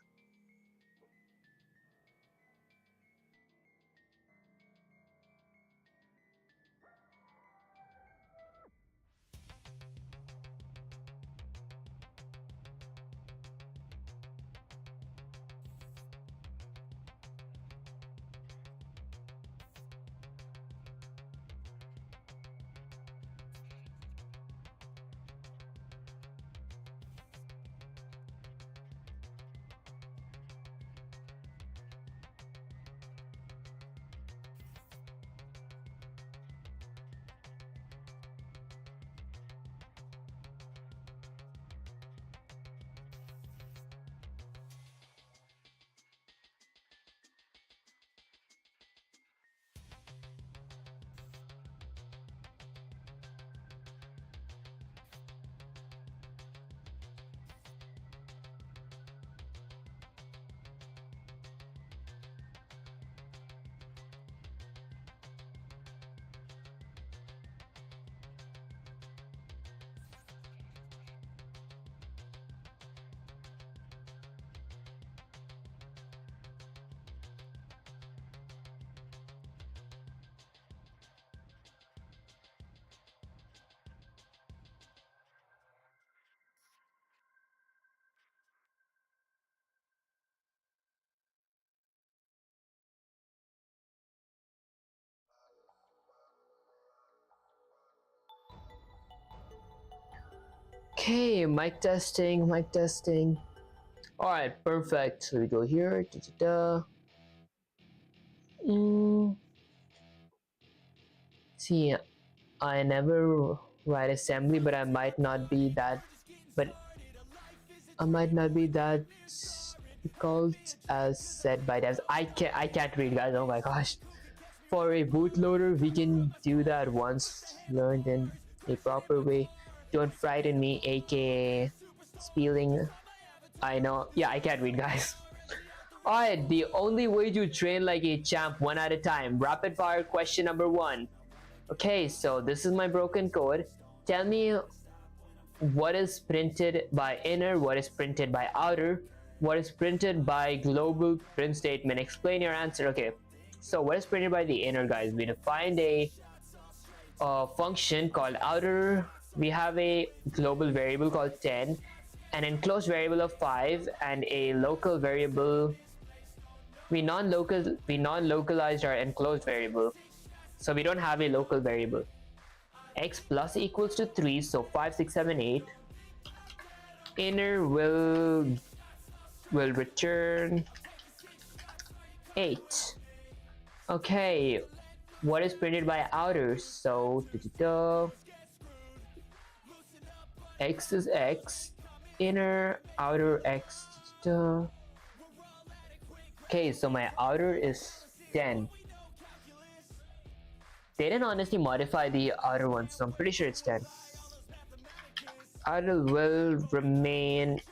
Okay, mic testing, mic testing. Alright, perfect. So we go here. See, I never write assembly, but I might not be that. But I might not be that difficult as said by devs. I can't read, guys. Oh my gosh. For a bootloader, we can do that once learned in a proper way. Don't frighten me, aka spelling. I know. Yeah, I can't read, guys. Alright, the only way to train like a champ, one at a time. Rapid fire question number 1. Okay, so this is my broken code. Tell me what is printed by inner, what is printed by outer, what is printed by global print statement. Explain your answer. Okay, so what is printed by the inner, guys? We defined a function called outer. We have a global variable called 10, an enclosed variable of 5, and a local variable. We non-localized our enclosed variable, so we don't have a local variable. X plus equals to 3, so 5, 6, 7, 8. Inner will return 8. Okay, what is printed by outer? So X is X, inner, outer X. Okay, so my outer is 10. They didn't honestly modify the outer one, so I'm pretty sure it's 10. Outer will remain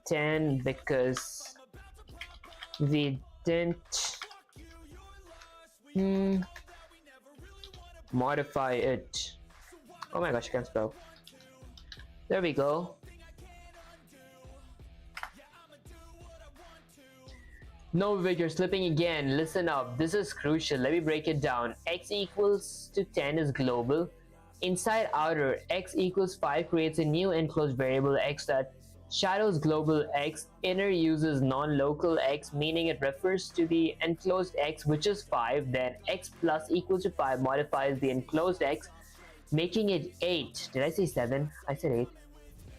10 because we didn't modify it. Oh my gosh, I can't spell. There we go. No, Vic, you're slipping again. Listen up, this is crucial. Let me break it down. X equals to 10 is global. Inside outer, x equals 5 creates a new enclosed variable x that shadows global x, inner uses non-local x, meaning it refers to the enclosed x, which is 5, then x plus equals to 5 modifies the enclosed x, making it 8. Did I say 7? I said 8.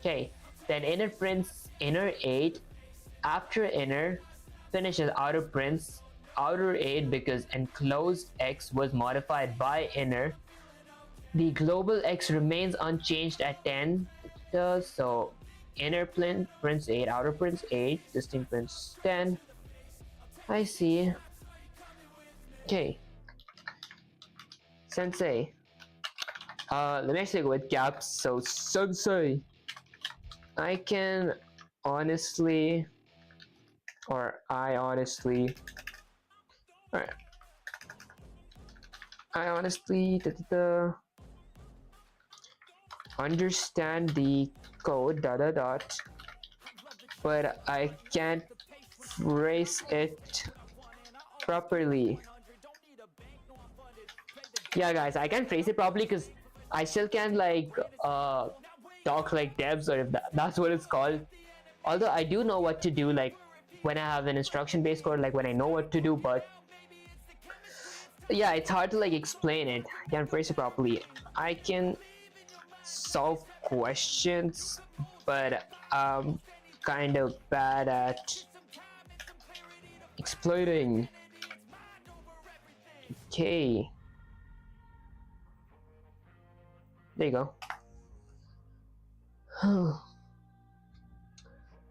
Okay, then inner prints inner 8, after inner finishes outer prints outer 8 because enclosed x was modified by inner. The global x remains unchanged at 10, so inner prints 8, outer prints 8, distinct prints 10. I see. Okay, sensei. Let me actually go with caps. So sensei, I can honestly, or I honestly, alright. I honestly understand the code but I can't phrase it properly. Yeah guys, I can phrase it properly because I still can't like talk like devs, or if that's what it's called. Although I do know what to do, like when I have an instruction based code, like when I know what to do, but yeah, it's hard to like explain it. I can't phrase it properly. I can solve questions, but I'm kind of bad at explaining. Okay, there you go.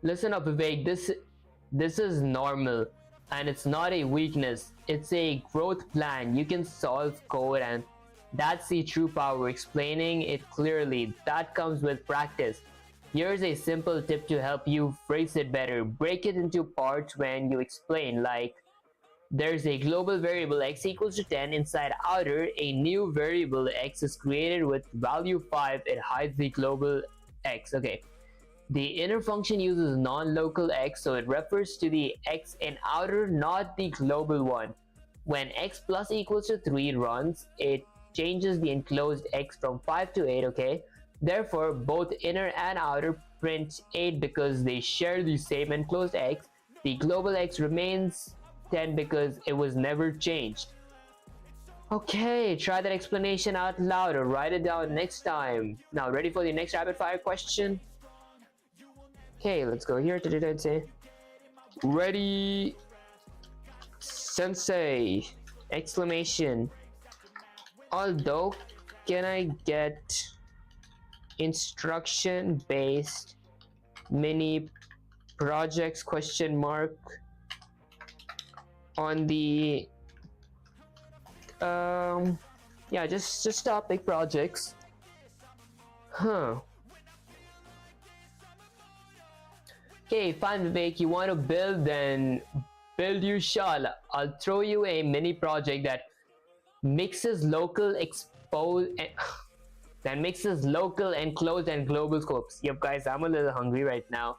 Listen up, Vivek, this is normal and it's not a weakness, it's a growth plan. You can solve code, and that's the true power. Explaining it clearly, that comes with practice. Here's a simple tip to help you phrase it better. Break it into parts when you explain, like there's a global variable x equals to 10 inside outer, a new variable x is created with value 5, it hides the global x. Okay, the inner function uses non-local x, so it refers to the x in outer, not the global one. When x plus equals to 3 runs, it changes the enclosed x from 5 to 8, okay? Therefore, both inner and outer print 8 because they share the same enclosed x. The global x remains 10 because it was never changed. Okay, try that explanation out loud or write it down next time. Now, ready for the next rapid fire question? Okay, let's go here. Say, ready, sensei! Exclamation. Although, can I get instruction based mini projects question mark on the yeah, just topic projects. Huh. Okay, fine, Vivek, you want to build, then build you shall. I'll throw you a mini project that mixes local that mixes local, enclosed, and global scopes. Yep, guys, I'm a little hungry right now.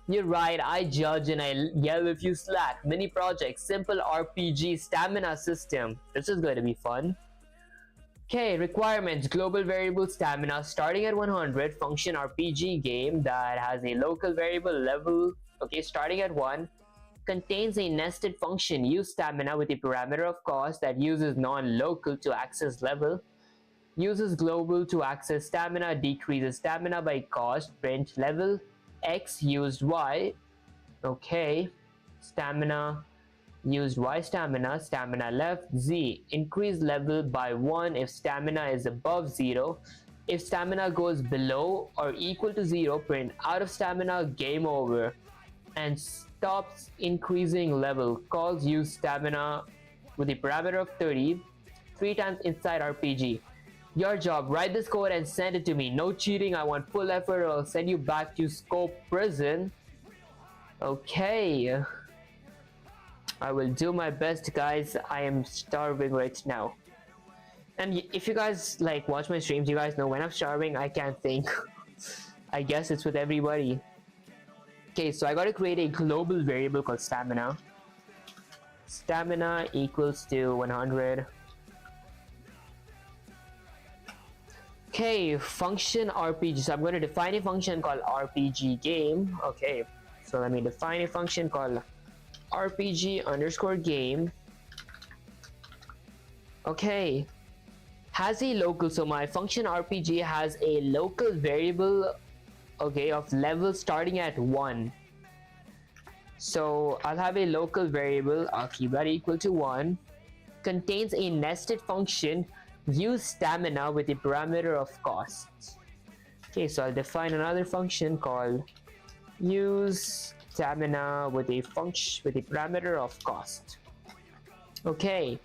You're right, I judge and I yell if you slack. Mini project, simple RPG, stamina system. This is going to be fun. Okay, requirements, global variable stamina starting at 100, function RPG game that has a local variable level, okay, starting at 1, contains a nested function, use stamina with a parameter of cost that uses non-local to access level, uses global to access stamina, decreases stamina by cost, print level, x used y, okay, stamina used y stamina, stamina left, z, increase level by 1 if stamina is above 0, if stamina goes below or equal to 0, print out of stamina, game over, and stops increasing level, calls use stamina with a parameter of 30, 3 times inside RPG. Your job, write this code and send it to me. No cheating, I want full effort or I'll send you back to Scope Prison. Okay. I will do my best, guys. I am starving right now. And if you guys like watch my streams, you guys know when I'm starving, I can't think. I guess it's with everybody. Okay, so I gotta create a global variable called stamina. Stamina equals to 100. Okay, function RPG. So I'm going to define a function called RPG game. Okay, so let me define a function called RPG underscore game. Okay, has a local. So my function RPG has a local variable, okay, of level starting at 1. So I'll have a local variable, I'll keep that equal to 1, contains a nested function, use stamina with a parameter of cost. Okay, so I'll define another function called use stamina with a function with a parameter of cost. Okay,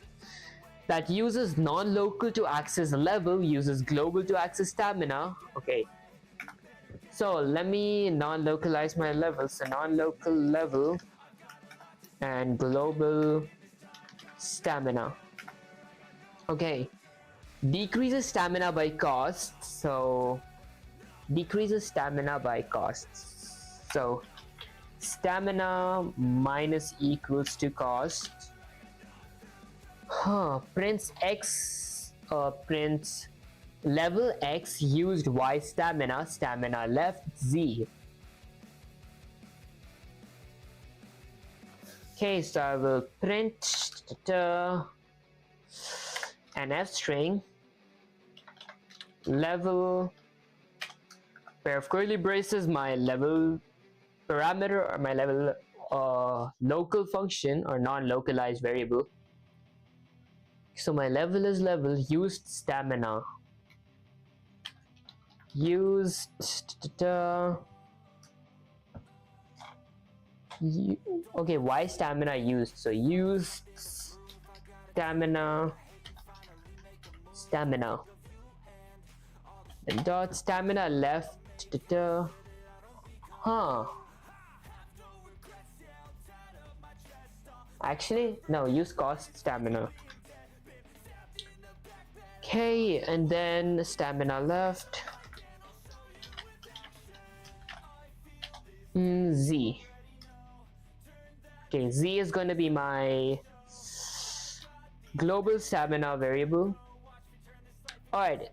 that uses non-local to access level, uses global to access stamina. Okay, so let me non-localize my level. So non-local level and global stamina. Okay, decreases stamina by cost. So decreases stamina by cost. So stamina minus equals to cost. Prints X, prints level X used Y stamina, stamina left Z. Okay, so I will print an F string, level, pair of curly braces, my level parameter or my level local function or non-localized variable. So my level is level used stamina. Used okay, Y stamina used. So used stamina and dot stamina left. Actually, no, use cost stamina. Okay, and then stamina left. Z. Okay, Z is going to be my global stamina variable. Alright,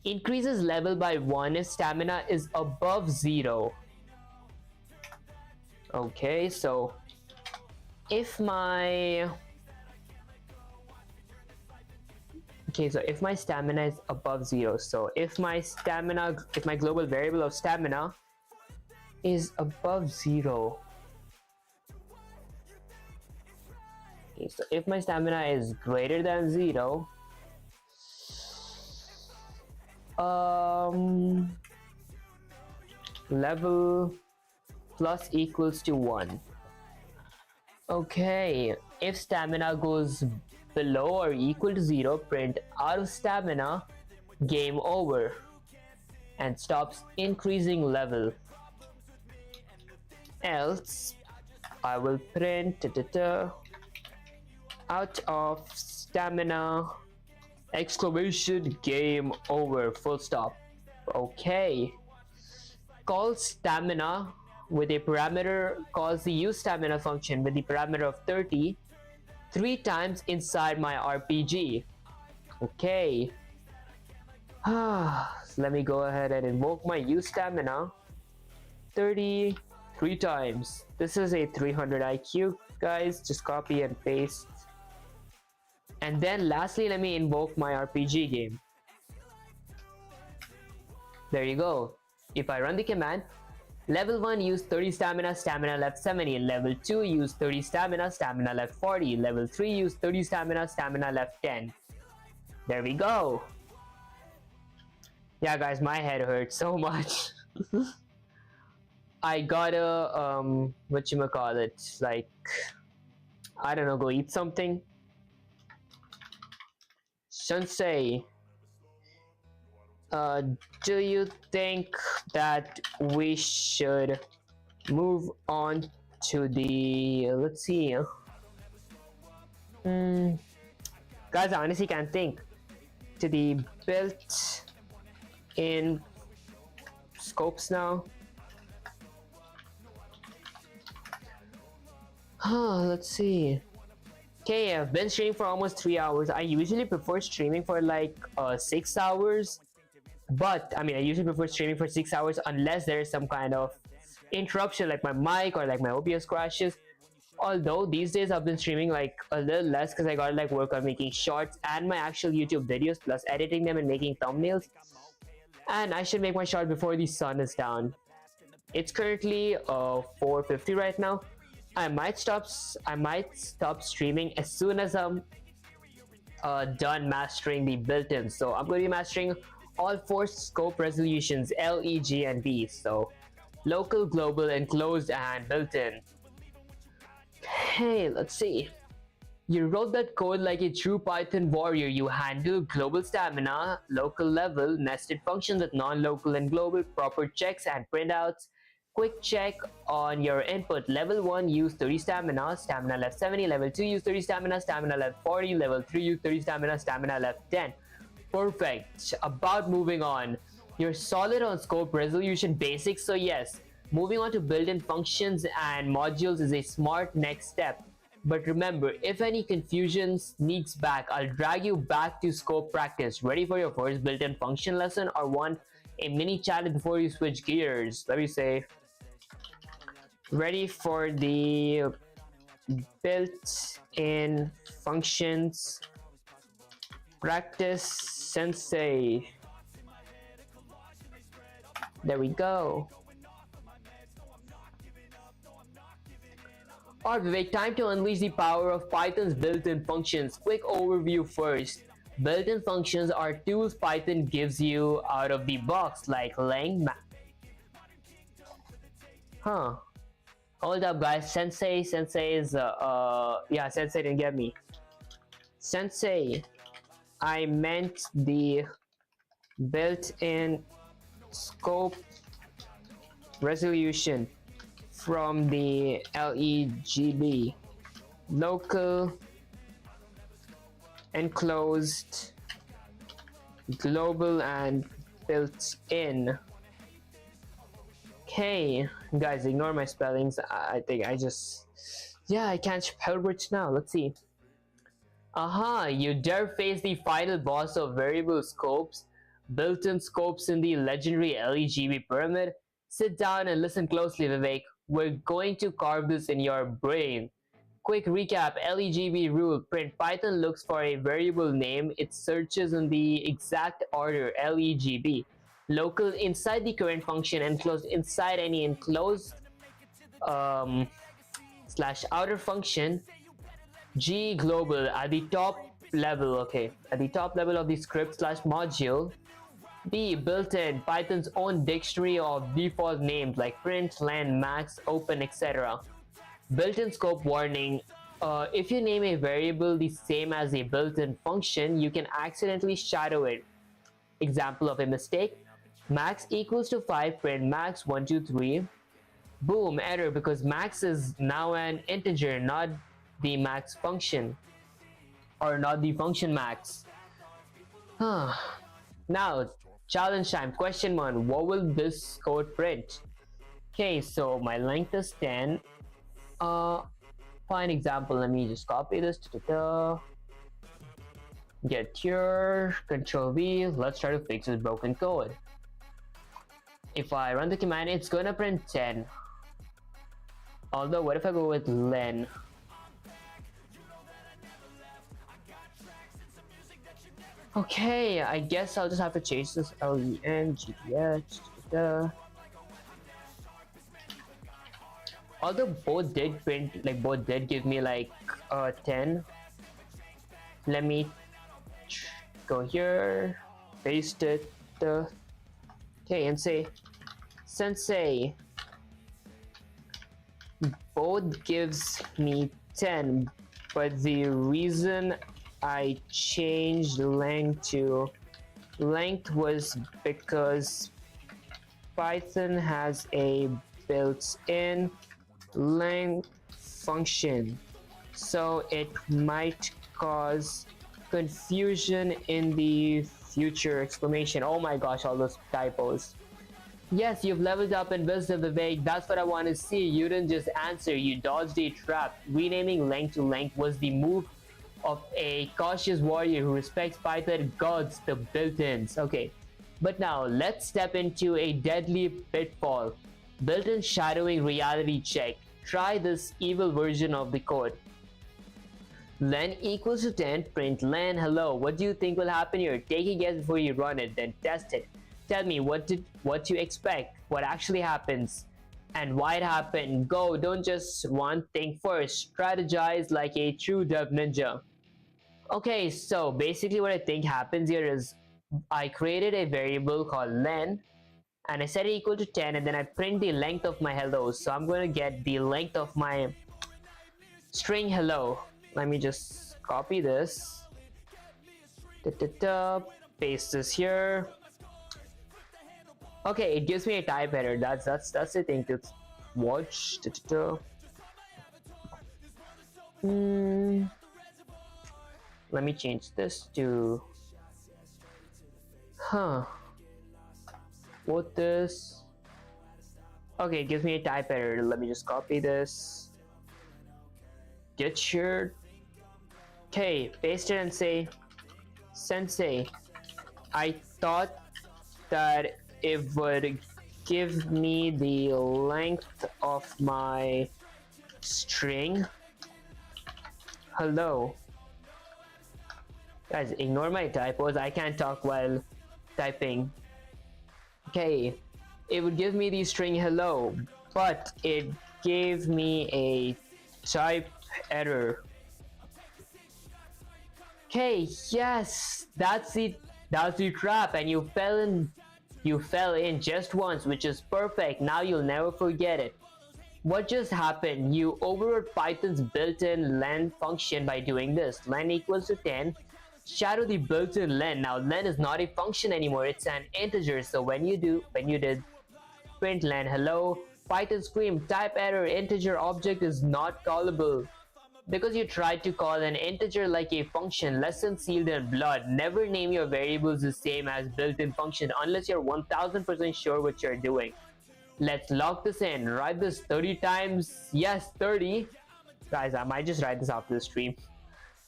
increases level by 1 if stamina is above 0. Okay, so if my if my stamina is above 0, so if my global variable of stamina is above 0, okay, so if my stamina is greater than 0, level plus equals to 1. Okay, if stamina goes below or equal to 0, print out of stamina, game over, and stops increasing level. Else I will print out of stamina, exclamation, game over, full stop. Okay, call stamina with a parameter, calls the use stamina function with the parameter of 30 3 times inside my RPG. Okay, so let me go ahead and invoke my use stamina 30 3 times. This is a 300 IQ, guys, just copy and paste. And then lastly, let me invoke my RPG game. There you go. If I run the command, level 1 use 30 stamina, stamina left 70. Level 2 use 30 stamina, stamina left 40. Level 3 use 30 stamina, stamina left 10. There we go. Yeah, guys, my head hurts so much. I gotta whatchamacallit, like, I don't know, go eat something. Sensei, do you think that we should move on to the, let's see, guys, I honestly can't think, to the built-in scopes now? Let's see. Okay, I've been streaming for almost 3 hours. I usually prefer streaming for like 6 hours, But I mean, I usually prefer streaming for 6 hours unless there is some kind of interruption, like my mic or like my OBS crashes. Although these days I've been streaming like a little less because I gotta like work on making shorts and my actual YouTube videos, plus editing them and making thumbnails. And I should make my shot before the sun is down. It's currently 4:50 right now. I might stop streaming as soon as I'm done mastering the built-in. So I'm going to be mastering all four scope resolutions, L, E, G, and B. So local, global, enclosed, and built-in. Hey, let's see. You wrote that code like a true Python warrior. You handle global stamina, local level, nested functions with non-local and global, proper checks and printouts. Quick check on your input. Level 1 use 30 stamina, stamina left 70. Level 2 use 30 stamina, stamina left 40. Level 3 use 30 stamina, stamina left 10. Perfect. About moving on. You're solid on scope resolution basics, so yes, moving on to built-in functions and modules is a smart next step. But remember, if any confusion sneaks back, I'll drag you back to scope practice. Ready for your first built-in function lesson, or want a mini challenge before you switch gears? Let me say, ready for the built-in functions practice sensei. There we go. Alright Vivek, time to unleash the power of Python's built-in functions. Quick overview first. Built-in functions are tools Python gives you out of the box, like length. Hold up guys, sensei is yeah, sensei didn't get me. Sensei, I meant the built-in scope resolution from the LEGB, local, enclosed, global, and built-in. Okay, guys, ignore my spellings. I think I can't spell rich now. Let's see. You dare face the final boss of variable scopes, built-in scopes in the legendary LEGB pyramid? Sit down and listen closely, Vivek. We're going to carve this in your brain. Quick recap: LEGB rule. Print. Python looks for a variable name. It searches in the exact order LEGB. Local inside the current function, enclosed inside any enclosed slash outer function. G global at the top level, okay, at the top level of the script slash module. B built-in, Python's own dictionary of default names like print, len, max, open, etc. Built-in scope warning. If you name a variable the same as a built-in function, you can accidentally shadow it. Example of a mistake: max equals to 5, print max 1, 2, 3. Boom, error, because max is now an integer, not the max function, or not the function max. Now, challenge time. Question 1. What will this code print? Okay, so my length is 10. Fine example. Let me just copy this. Get here, Control V. Let's try to fix this broken code. If I run the command, it's gonna print 10. Although, what if I go with len? Okay, I guess I'll just have to change this len gth. Although both did print, like both did give me like 10. Let me go here, paste it. Okay, and say, sensei, both gives me 10, but the reason I changed length to length was because Python has a built-in length function, so it might cause confusion in the future! Exclamation. Oh my gosh, all those typos. Yes, you've leveled up in wisdom, Vivek. That's what I want to see. You didn't just answer, you dodged a trap. Renaming length to length was the move of a cautious warrior who respects Python gods, the built-ins. Okay, But now let's step into a deadly pitfall. Built-in shadowing reality check. Try this evil version of the code. Len equals to 10, print len hello. What do you think will happen here? Take a guess before you run it, then test it. Tell me what you expect, what actually happens, and why it happened. Go, don't just one thing first. Strategize like a true dev ninja. Okay, so basically what I think happens here is I created a variable called len and I set it equal to 10 and then I print the length of my hello. So I'm going to get the length of my string hello. Let me just copy this. Paste this here. Okay, it gives me a type error. That's the thing to watch. Let me change this to what this. Okay, it gives me a type error. Let me just copy this. Get here. Okay, paste it and say, Sensei, I thought that it would give me the length of my string hello. Guys, ignore my typos. I can't talk while typing. Okay, it would give me the string hello, but it gave me a type error. Okay, yes, that's the trap, and you fell in just once, which is perfect. Now you'll never forget it. What just happened? You overrode Python's built-in len function by doing this. Len equals to 10. Shadow the built-in len. Now len is not a function anymore, it's an integer. So when you did print len hello, Python screamed type error, integer object is not callable. Because you tried to call an integer like a function, lesson sealed in blood. Never name your variables the same as built-in function unless you're 1000% sure what you're doing. Let's lock this in. Write this 30 times. Yes, 30. Guys, I might just write this after the stream.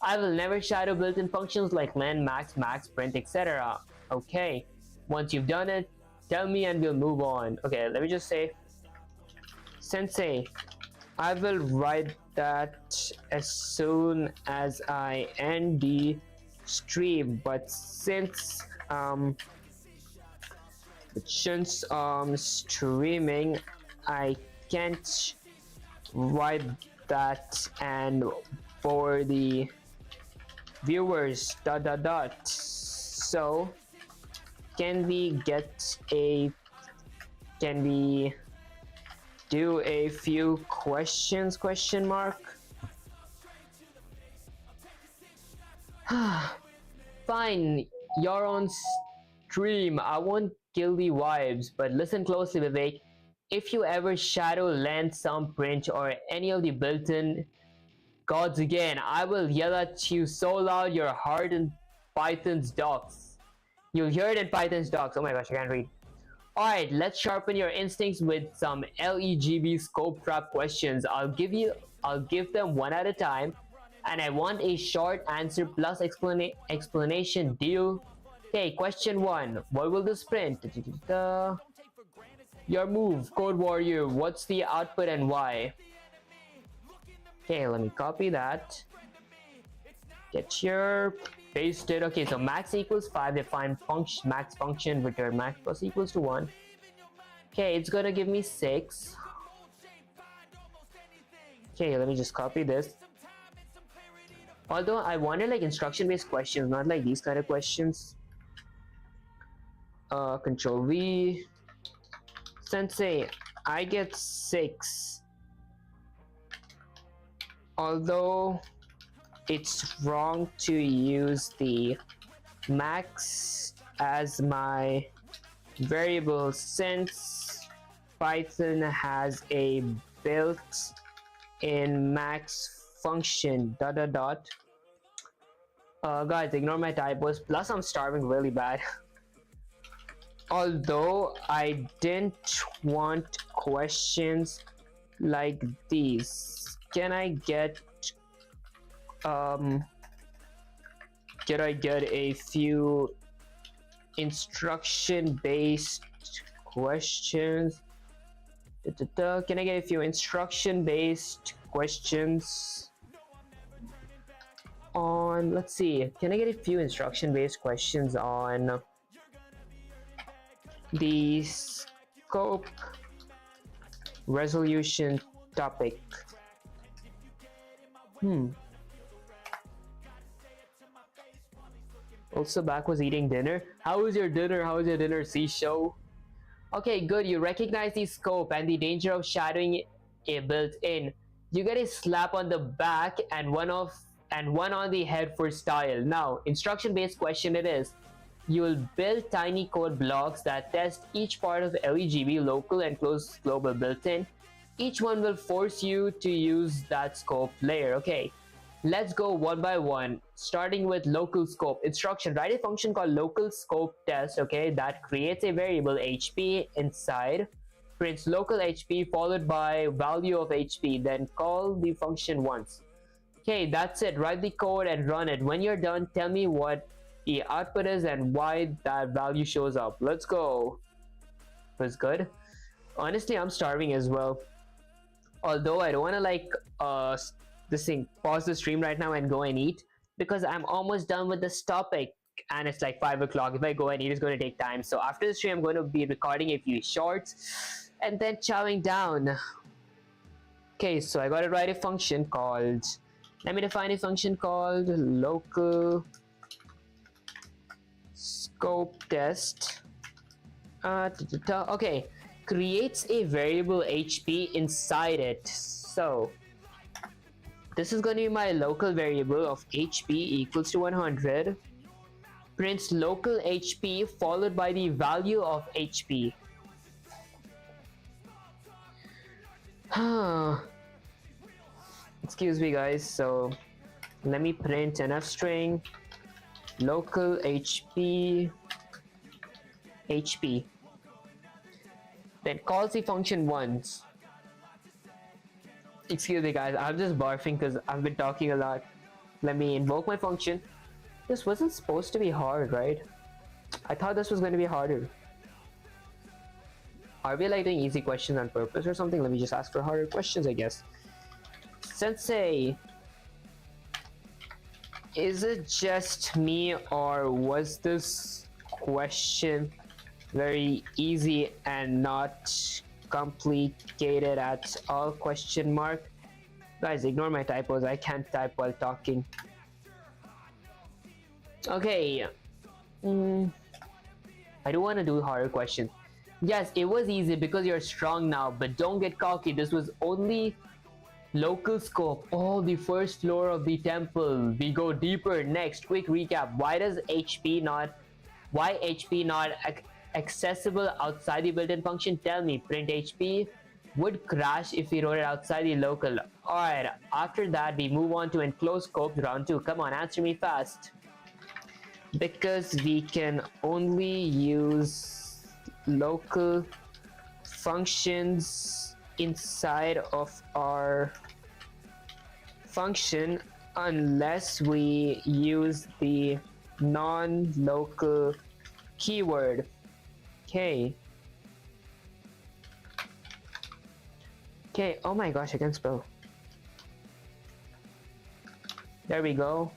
I will never shadow built-in functions like len, max, print, etc. Okay, once you've done it, tell me and we'll move on. Okay, let me just say, Sensei, I will write that as soon as I end the stream, but since streaming, I can't write that, and for the viewers ... So can we do a few questions ? Fine, you're on stream. I won't kill the vibes, but listen closely, Vivek. If you ever shadow len, sum, print, or any of the built-in gods again, I will yell at you so loud you'll hear it in Python's docs. You'll hear it in Python's docs. Oh my gosh, I can't read. Alright, let's sharpen your instincts with some LEGB scope trap questions. I'll give them one at a time, and I want a short answer plus explanation. Deal? Okay, question 1. What will this print? Your move, Code Warrior. What's the output and why? Okay, let me copy that. Get here, paste it. Okay, so max equals 5. Define max function, return max plus equals to 1. Okay, it's gonna give me 6. Okay, let me just copy this. Although I wanted like instruction-based questions, not like these kind of questions. Control V. Sensei, I get 6. Although it's wrong to use the max as my variable since Python has a built-in max function ... Guys, ignore my typos, plus I'm starving really bad. Although I didn't want questions like these, can I get a few instruction based questions. Can I get a few instruction based questions on, let's see, can I get a few instruction based questions on the scope resolution topic? Also, back was eating dinner. How was your dinner? How was your dinner, C-show? Okay, good. You recognize the scope and the danger of shadowing it built in. You get a slap on the back and one on the head for style. Now, instruction-based question it is. You will build tiny code blocks that test each part of LEGB, local and closed global built-in. Each one will force you to use that scope layer. Okay, let's go one by one, starting with local scope. Instruction: write a function called local scope test, okay, that creates a variable HP inside, prints local HP followed by value of HP, then call the function once. Okay, that's it. Write the code and run it. When you're done, tell me what the output is and why that value shows up. Let's go. Was good. Honestly, I'm starving as well. Although I don't want to like pause the stream right now and go and eat, because I'm almost done with this topic and it's like 5 o'clock. If I go and eat, it's going to take time. So after the stream, I'm going to be recording a few shorts and then chowing down. Okay, so I got to write a function called, let me define a function called local scope test. Okay, creates a variable HP inside it. So this is going to be my local variable of HP equals to 100. Prints local HP followed by the value of HP. Excuse me guys, so let me print NF string local HP HP, then calls the function once. Excuse me guys, I'm just barfing because I've been talking a lot. Let me invoke my function. This wasn't supposed to be hard, right? I thought this was going to be harder. Are we like doing easy questions on purpose or something? Let me just ask for harder questions, I guess. Sensei, is it just me or was this question very easy and not complicated at all? Question mark. Guys, ignore my typos. I can't type while talking. Okay. I do want to do harder questions. Yes, it was easy because you're strong now, but don't get cocky. This was only local scope. Oh, the first floor of the temple. We go deeper next. Quick recap. Why HP not accessible outside the built-in function? Tell me. Print HP would crash if we wrote it outside the local. Alright, after that we move on to enclosed scopes round 2. Come on, answer me fast. Because we can only use local functions inside of our function unless we use the non-local keyword. Okay. Okay, oh my gosh, I can spell. There we go.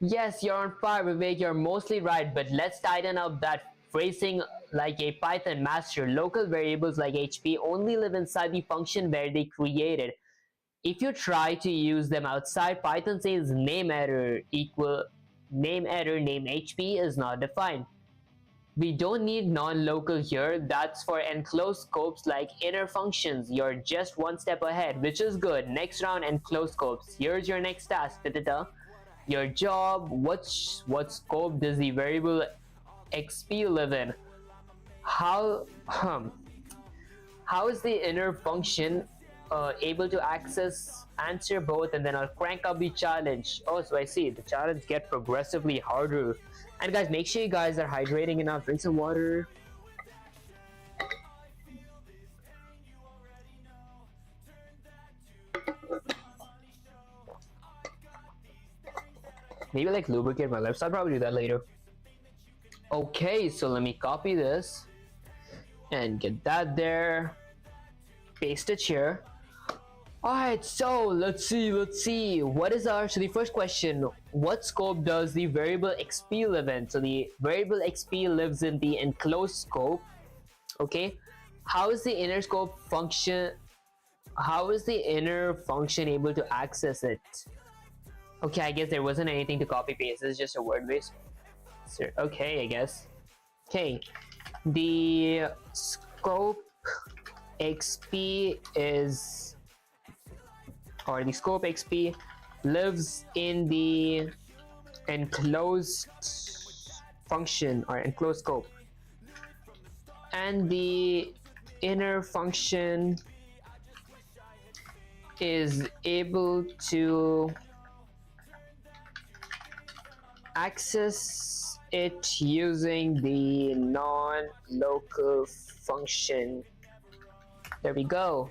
Yes, you're on fire, Vivek. You're mostly right, but let's tighten up that phrasing like a Python master. Local variables like HP only live inside the function where they created. If you try to use them outside, Python says name error equal name error, name HP is not defined. We don't need non-local here. That's for enclosed scopes like inner functions. You're just one step ahead, which is good. Next round, enclosed scopes. Here's your next task. Your job. What scope does the variable XP live in? How is the inner function able to answer both? And then I'll crank up the challenge. Oh, so I see the challenge get progressively harder. And guys, make sure you guys are hydrating enough. Drink some water. maybe like lubricate my lips. I'll probably do that later. Okay, so let me copy this and get that there, paste it here. Alright, so let's see what is our, so the first question, what scope does the variable xp live in? So the variable xp lives in the enclosed scope. Okay, how is the inner scope function, how is the inner function able to access it? Okay, I guess there wasn't anything to copy paste, it's just a word base. Okay, I guess. Okay, the scope xp is, or the scope xp lives in the enclosed function or enclosed scope, and the inner function is able to access it using the non-local function. There we go.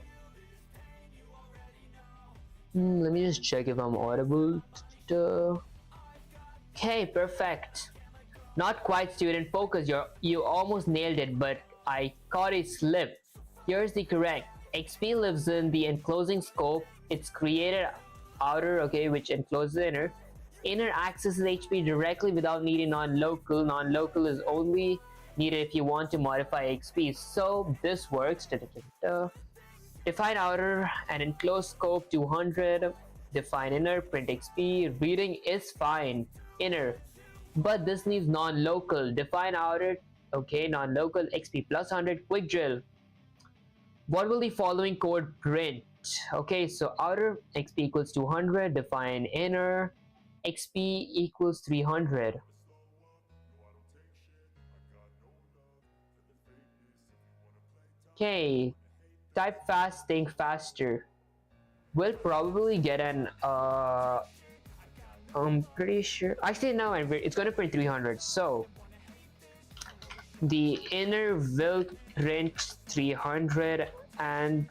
Let me just check if I'm audible. Okay, perfect. Not quite, student. Focus. You almost nailed it, but I caught a slip. Here's the correct. XP lives in the enclosing scope. It's created outer, okay, which encloses the inner. Inner accesses HP directly without needing non-local. Non-local is only needed if you want to modify XP. So this works. Define outer and enclosed scope 200. Define inner, print XP. Reading is fine. Inner. But this needs non-local. Define outer. Okay, non-local XP plus 100. Quick drill. What will the following code print? Okay, so outer XP equals 200. Define inner. XP equals 300. Okay, type fast, think faster. We'll probably get an I'm pretty sure, actually no, it's gonna print 300. So the inner will print 300 and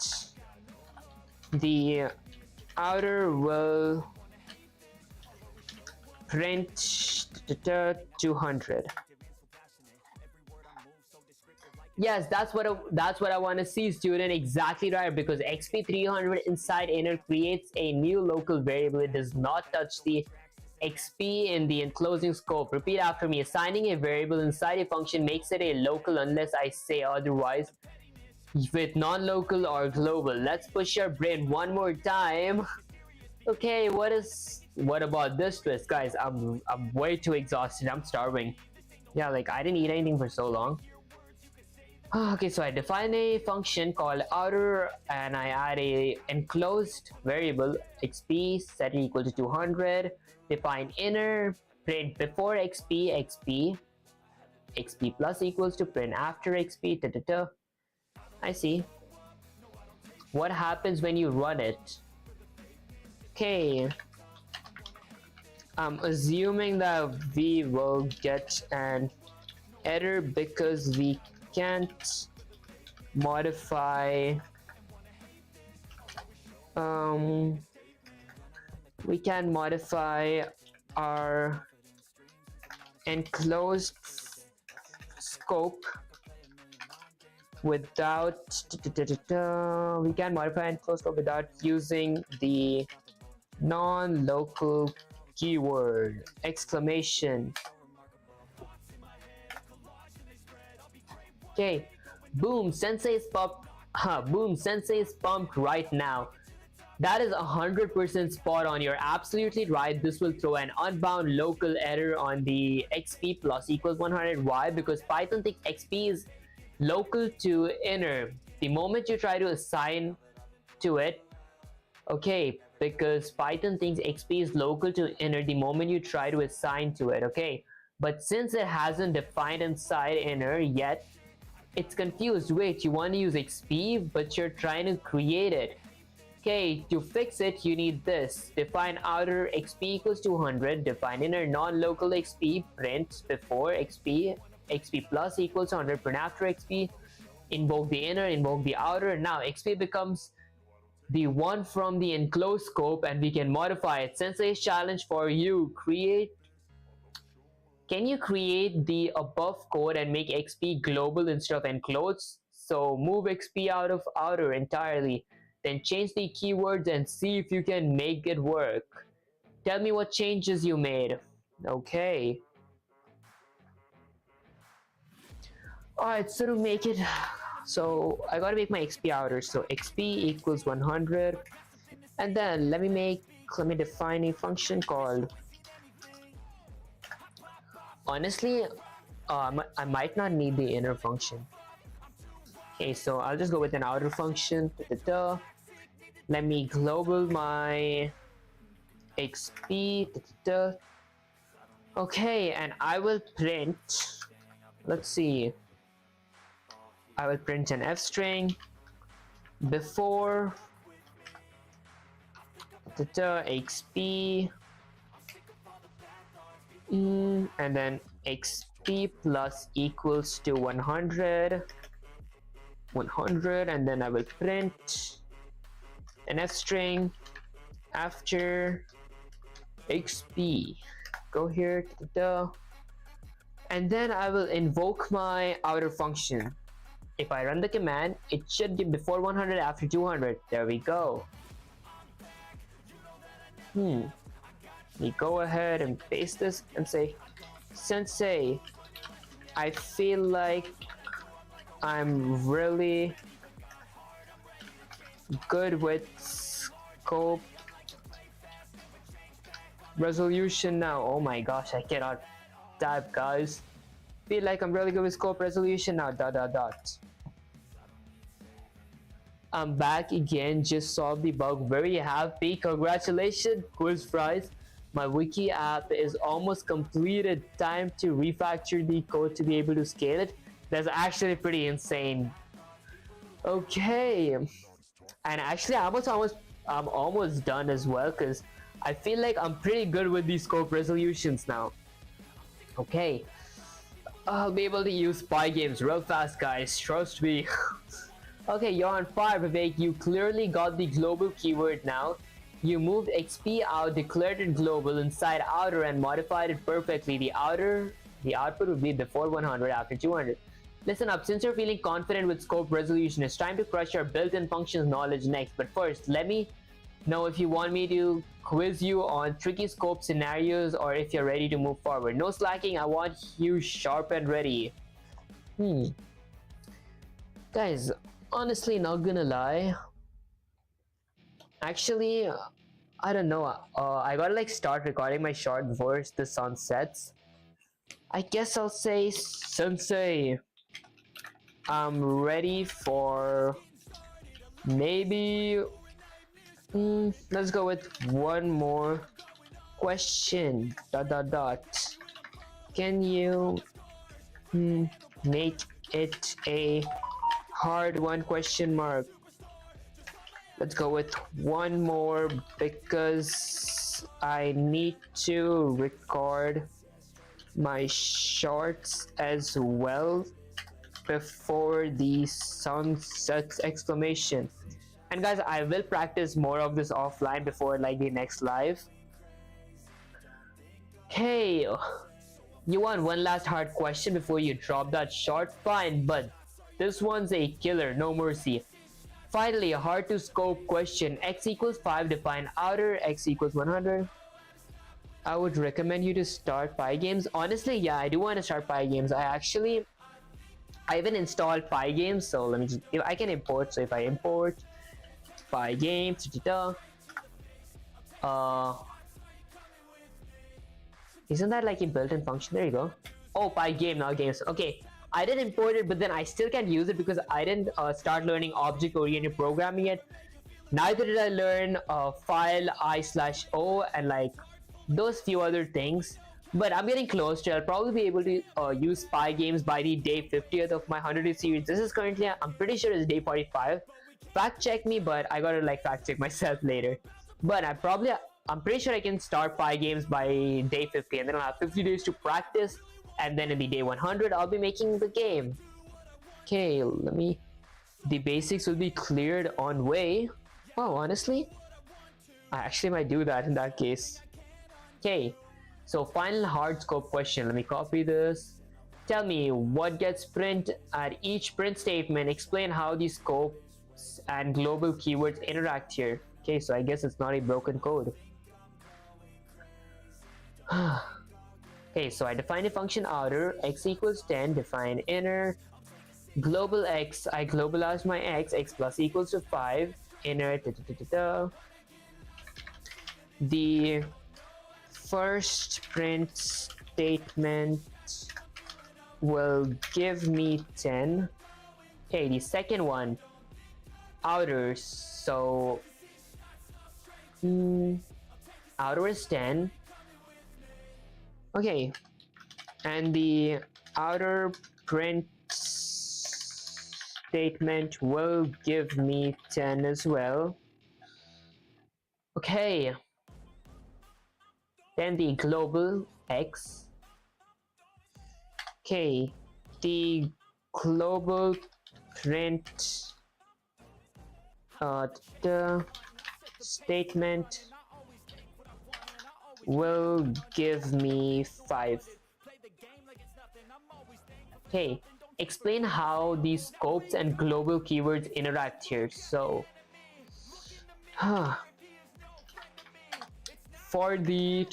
the outer will print 200. Yes, that's what I want to see, student. Exactly right, because XP 300 inside inner creates a new local variable. It does not touch the XP in the enclosing scope. Repeat after me. Assigning a variable inside a function makes it a local unless I say otherwise, with non-local or global. Let's push your brain one more time. Okay, what about this twist, guys? I'm way too exhausted. I'm starving. Yeah, like I didn't eat anything for so long. Okay, so I define a function called outer and I add a enclosed variable xp, set it equal to 200. Define inner, print before xp, xp plus equals to print after xp. I see. What happens when you run it? Okay, I'm assuming that we will get an error because we can't modify our enclosed scope without we can modify enclosed scope without using the non-local keyword exclamation. Okay, boom, sensei is pumped. Boom, sensei is pumped right now. That is 100% spot on. You're absolutely right. This will throw an unbound local error on the XP plus equals 100. Why? Because Python thinks XP is local to inner. The moment you try to assign to it, okay, because Python thinks XP is local to inner the moment you try to assign to it, okay? But since it hasn't defined inside inner yet, it's confused. Wait, you want to use XP, but you're trying to create it. Okay, to fix it, you need this. Define outer XP equals 200. Define inner non-local XP, print before XP, XP plus equals 100, print after XP. Invoke the inner, invoke the outer. Now XP becomes the one from the enclosed scope and we can modify it. Sensei's challenge for you: create Can you create the above code and make XP global instead of enclosed? So move XP out of outer entirely, then change the keywords and see if you can make it work. Tell me what changes you made. Okay. Alright, so to make it, so I gotta make my XP outer. So XP equals 100, and then let me define a function called, honestly, I might not need the inner function. Okay, so I'll just go with an outer function. Let me global my XP. Okay, and I will print, let's see, I will print an f string before XP, and then XP plus equals to 100, and then I will print an f string after XP. Go here, and then I will invoke my outer function. If I run the command, it should give before 100, after 200. There we go. We go ahead and paste this and say, Sensei, I feel like I'm really good with scope resolution now. Oh my gosh, I cannot type, guys. Feel like I'm really good with scope resolution now. ... I'm back again, just solved the bug, very happy. Congratulations, quiz fries. My wiki app is almost completed. Time to refactor the code to be able to scale it. That's actually pretty insane. Okay, and actually I'm almost done as well, because I feel like I'm pretty good with these scope resolutions now. Okay, I'll be able to use spy games real fast, guys, trust me. Okay, you're on fire, Vivek. You clearly got the global keyword now. You moved XP out, declared it global inside outer, and modified it perfectly. The output will be before 100, after 200. Listen up, since you're feeling confident with scope resolution, it's time to crush your built-in functions knowledge next. But first, let me know if you want me to quiz you on tricky scope scenarios or if you're ready to move forward. No slacking, I want you sharp and ready. Guys, honestly, not gonna lie, actually, I don't know, I gotta like start recording my short before the sun sets. I guess I'll say, Sensei, I'm ready for maybe, let's go with one more question, ... Can you make it a hard one, question mark? Let's go with one more, because I need to record my shorts as well before the sun sets, exclamation. And guys, I will practice more of this offline before like the next live. Hey, you want one last hard question before you drop that short? Fine, but this one's a killer, no mercy. Finally, a hard to scope question. X equals 5, define outer, X equals 100. I would recommend you to start Pygames. Honestly, yeah, I do want to start Pygames. I even installed Pygames, so let me just, if I can import, so if I import Pygames, isn't that like a built-in function? There you go. Oh, Pygame, not games. Okay, I did import it, but then I still can't use it because I didn't start learning object-oriented programming yet. Neither did I learn file I/O and like those few other things. But I'm getting close to it. I'll probably be able to use Pygames by the day 50th of my 100th series. This is currently, I'm pretty sure it's day 45. Fact check me, but I gotta like fact check myself later. But I'm pretty sure I can start Pygames by day 50, and then I'll have 50 days to practice, and then in the day 100 I'll be making the game. Okay, the basics will be cleared on way. Oh, honestly, I actually might do that in that case. Okay, So final hard scope question. Let me copy this. Tell me what gets print at each print statement. Explain how these scopes and global keywords interact here. Okay, so I guess it's not a broken code. Okay, so I define a function outer, x equals 10, define inner, global x, I globalize my x plus equals to 5, inner, The first print statement will give me 10. Okay, the second one, outer, so outer is 10. Okay, and the outer print statement will give me 10 as well. Okay, then the global x. Okay, the global print the statement will give me 5. Okay, explain how these scopes and global keywords interact here. So for the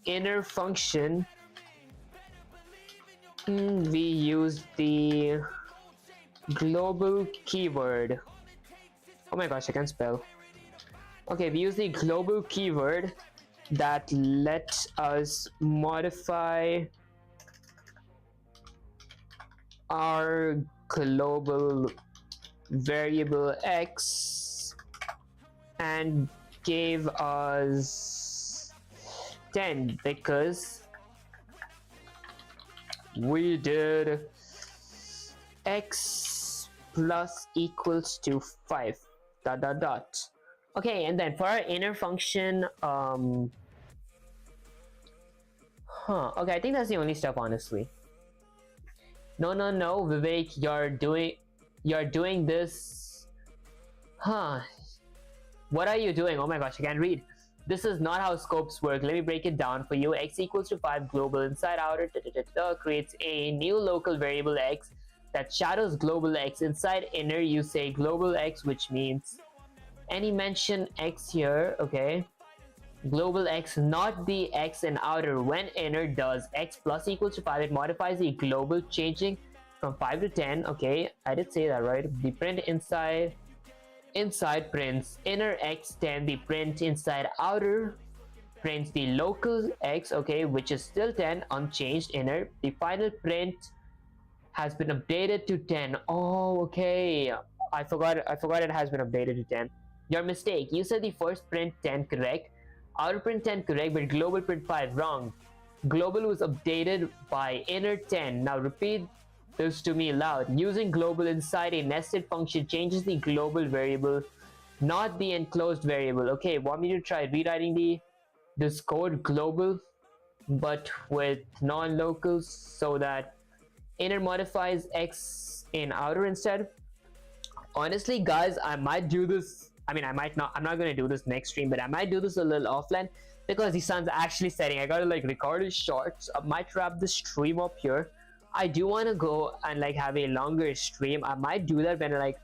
inner function, we use the global keyword. Oh my gosh, I can't spell. Okay, we use the global keyword that lets us modify our global variable x and gave us 10 because we did x plus equals to 5 ... Okay, and then for our inner function, okay, I think that's the only stuff, honestly. No, Vivek, you're doing this. What are you doing? Oh my gosh, I can't read. This is not how scopes work. Let me break it down for you. X equals to 5 global inside outer creates a new local variable x that shadows global x. Inside inner, you say global x, which means any mention x here, okay? Global x, not the x in outer. When inner does x plus equals to 5, it modifies the global, changing from 5 to 10. Okay, I did say that, right? The print inside prints inner x 10. The print inside outer prints the local x, okay, which is still 10, unchanged inner. The final print has been updated to 10. Oh, okay, I forgot it has been updated to 10. Your mistake. You said the first print 10 correct, outer print 10 correct, but global print 5 wrong. Global was updated by inner 10. Now repeat this to me loud. Using global inside a nested function changes the global variable, not the enclosed variable. Okay, want me to try rewriting this code global but with non-locals so that inner modifies x in outer instead? Honestly, guys, I might do this. I mean, I might not. I'm not gonna do this next stream, but I might do this a little offline because the sun's actually setting. I gotta like record it short. So I might wrap the stream up here. I do want to go and like have a longer stream. I might do that when like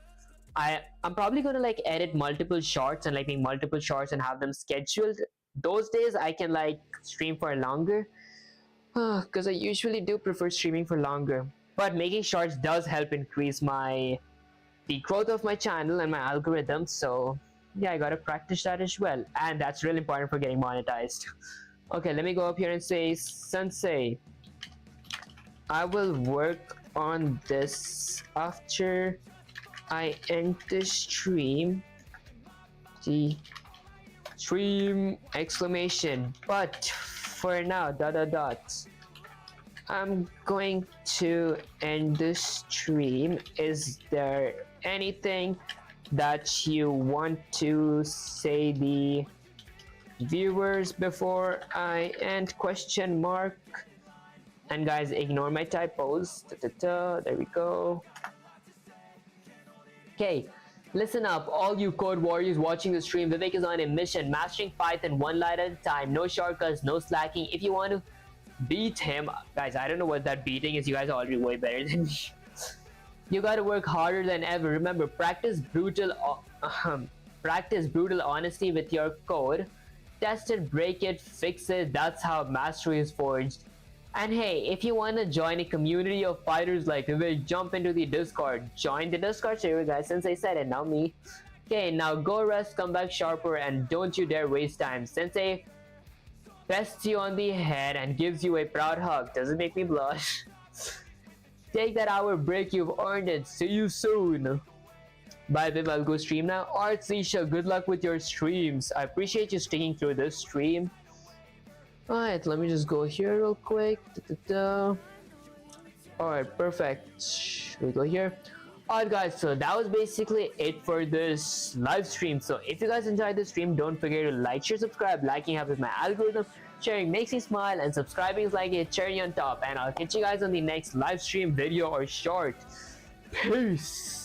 I'm probably gonna like edit multiple shorts and like make multiple shorts and have them scheduled. Those days I can like stream for longer because I usually do prefer streaming for longer. But making shorts does help increase the growth of my channel and my algorithm, so yeah, I gotta practice that as well, and that's really important for getting monetized. Okay, let me go up here and say, Sensei, I will work on this after I end the stream. The stream exclamation, but for now ... I'm going to end the stream. Is there anything that you want to say the viewers before I end? Question mark. And guys, ignore my typos. There we go. Okay, Listen up, all you code warriors watching the stream. Vivek is on a mission, mastering Python one line at a time. No shortcuts, no slacking. If you want to beat him, guys, I don't know what that beating is. You guys are already way better than me. You gotta work harder than ever. Remember, practice brutal honesty with your code. Test it, break it, fix it. That's how mastery is forged. And hey, if you want to join a community of fighters like Vivek, jump into the Discord. Join the Discord server, guys, since I said it, now me. Okay, now go rest, come back sharper, and don't you dare waste time. Sensei pests you on the head and gives you a proud hug. Doesn't make me blush. Take that hour break, you've earned it. See you soon. Bye, Viv, I'll go stream now. Art Sisha, good luck with your streams. I appreciate you sticking through this stream. Alright, let me just go here real quick. Alright, perfect. We go here. Alright guys, so that was basically it for this live stream. So if you guys enjoyed the stream, don't forget to like, share, subscribe. Liking helps with my algorithm, sharing makes me smile, and subscribing is like a cherry on top. And I'll catch you guys on the next live stream, video, or short. Peace.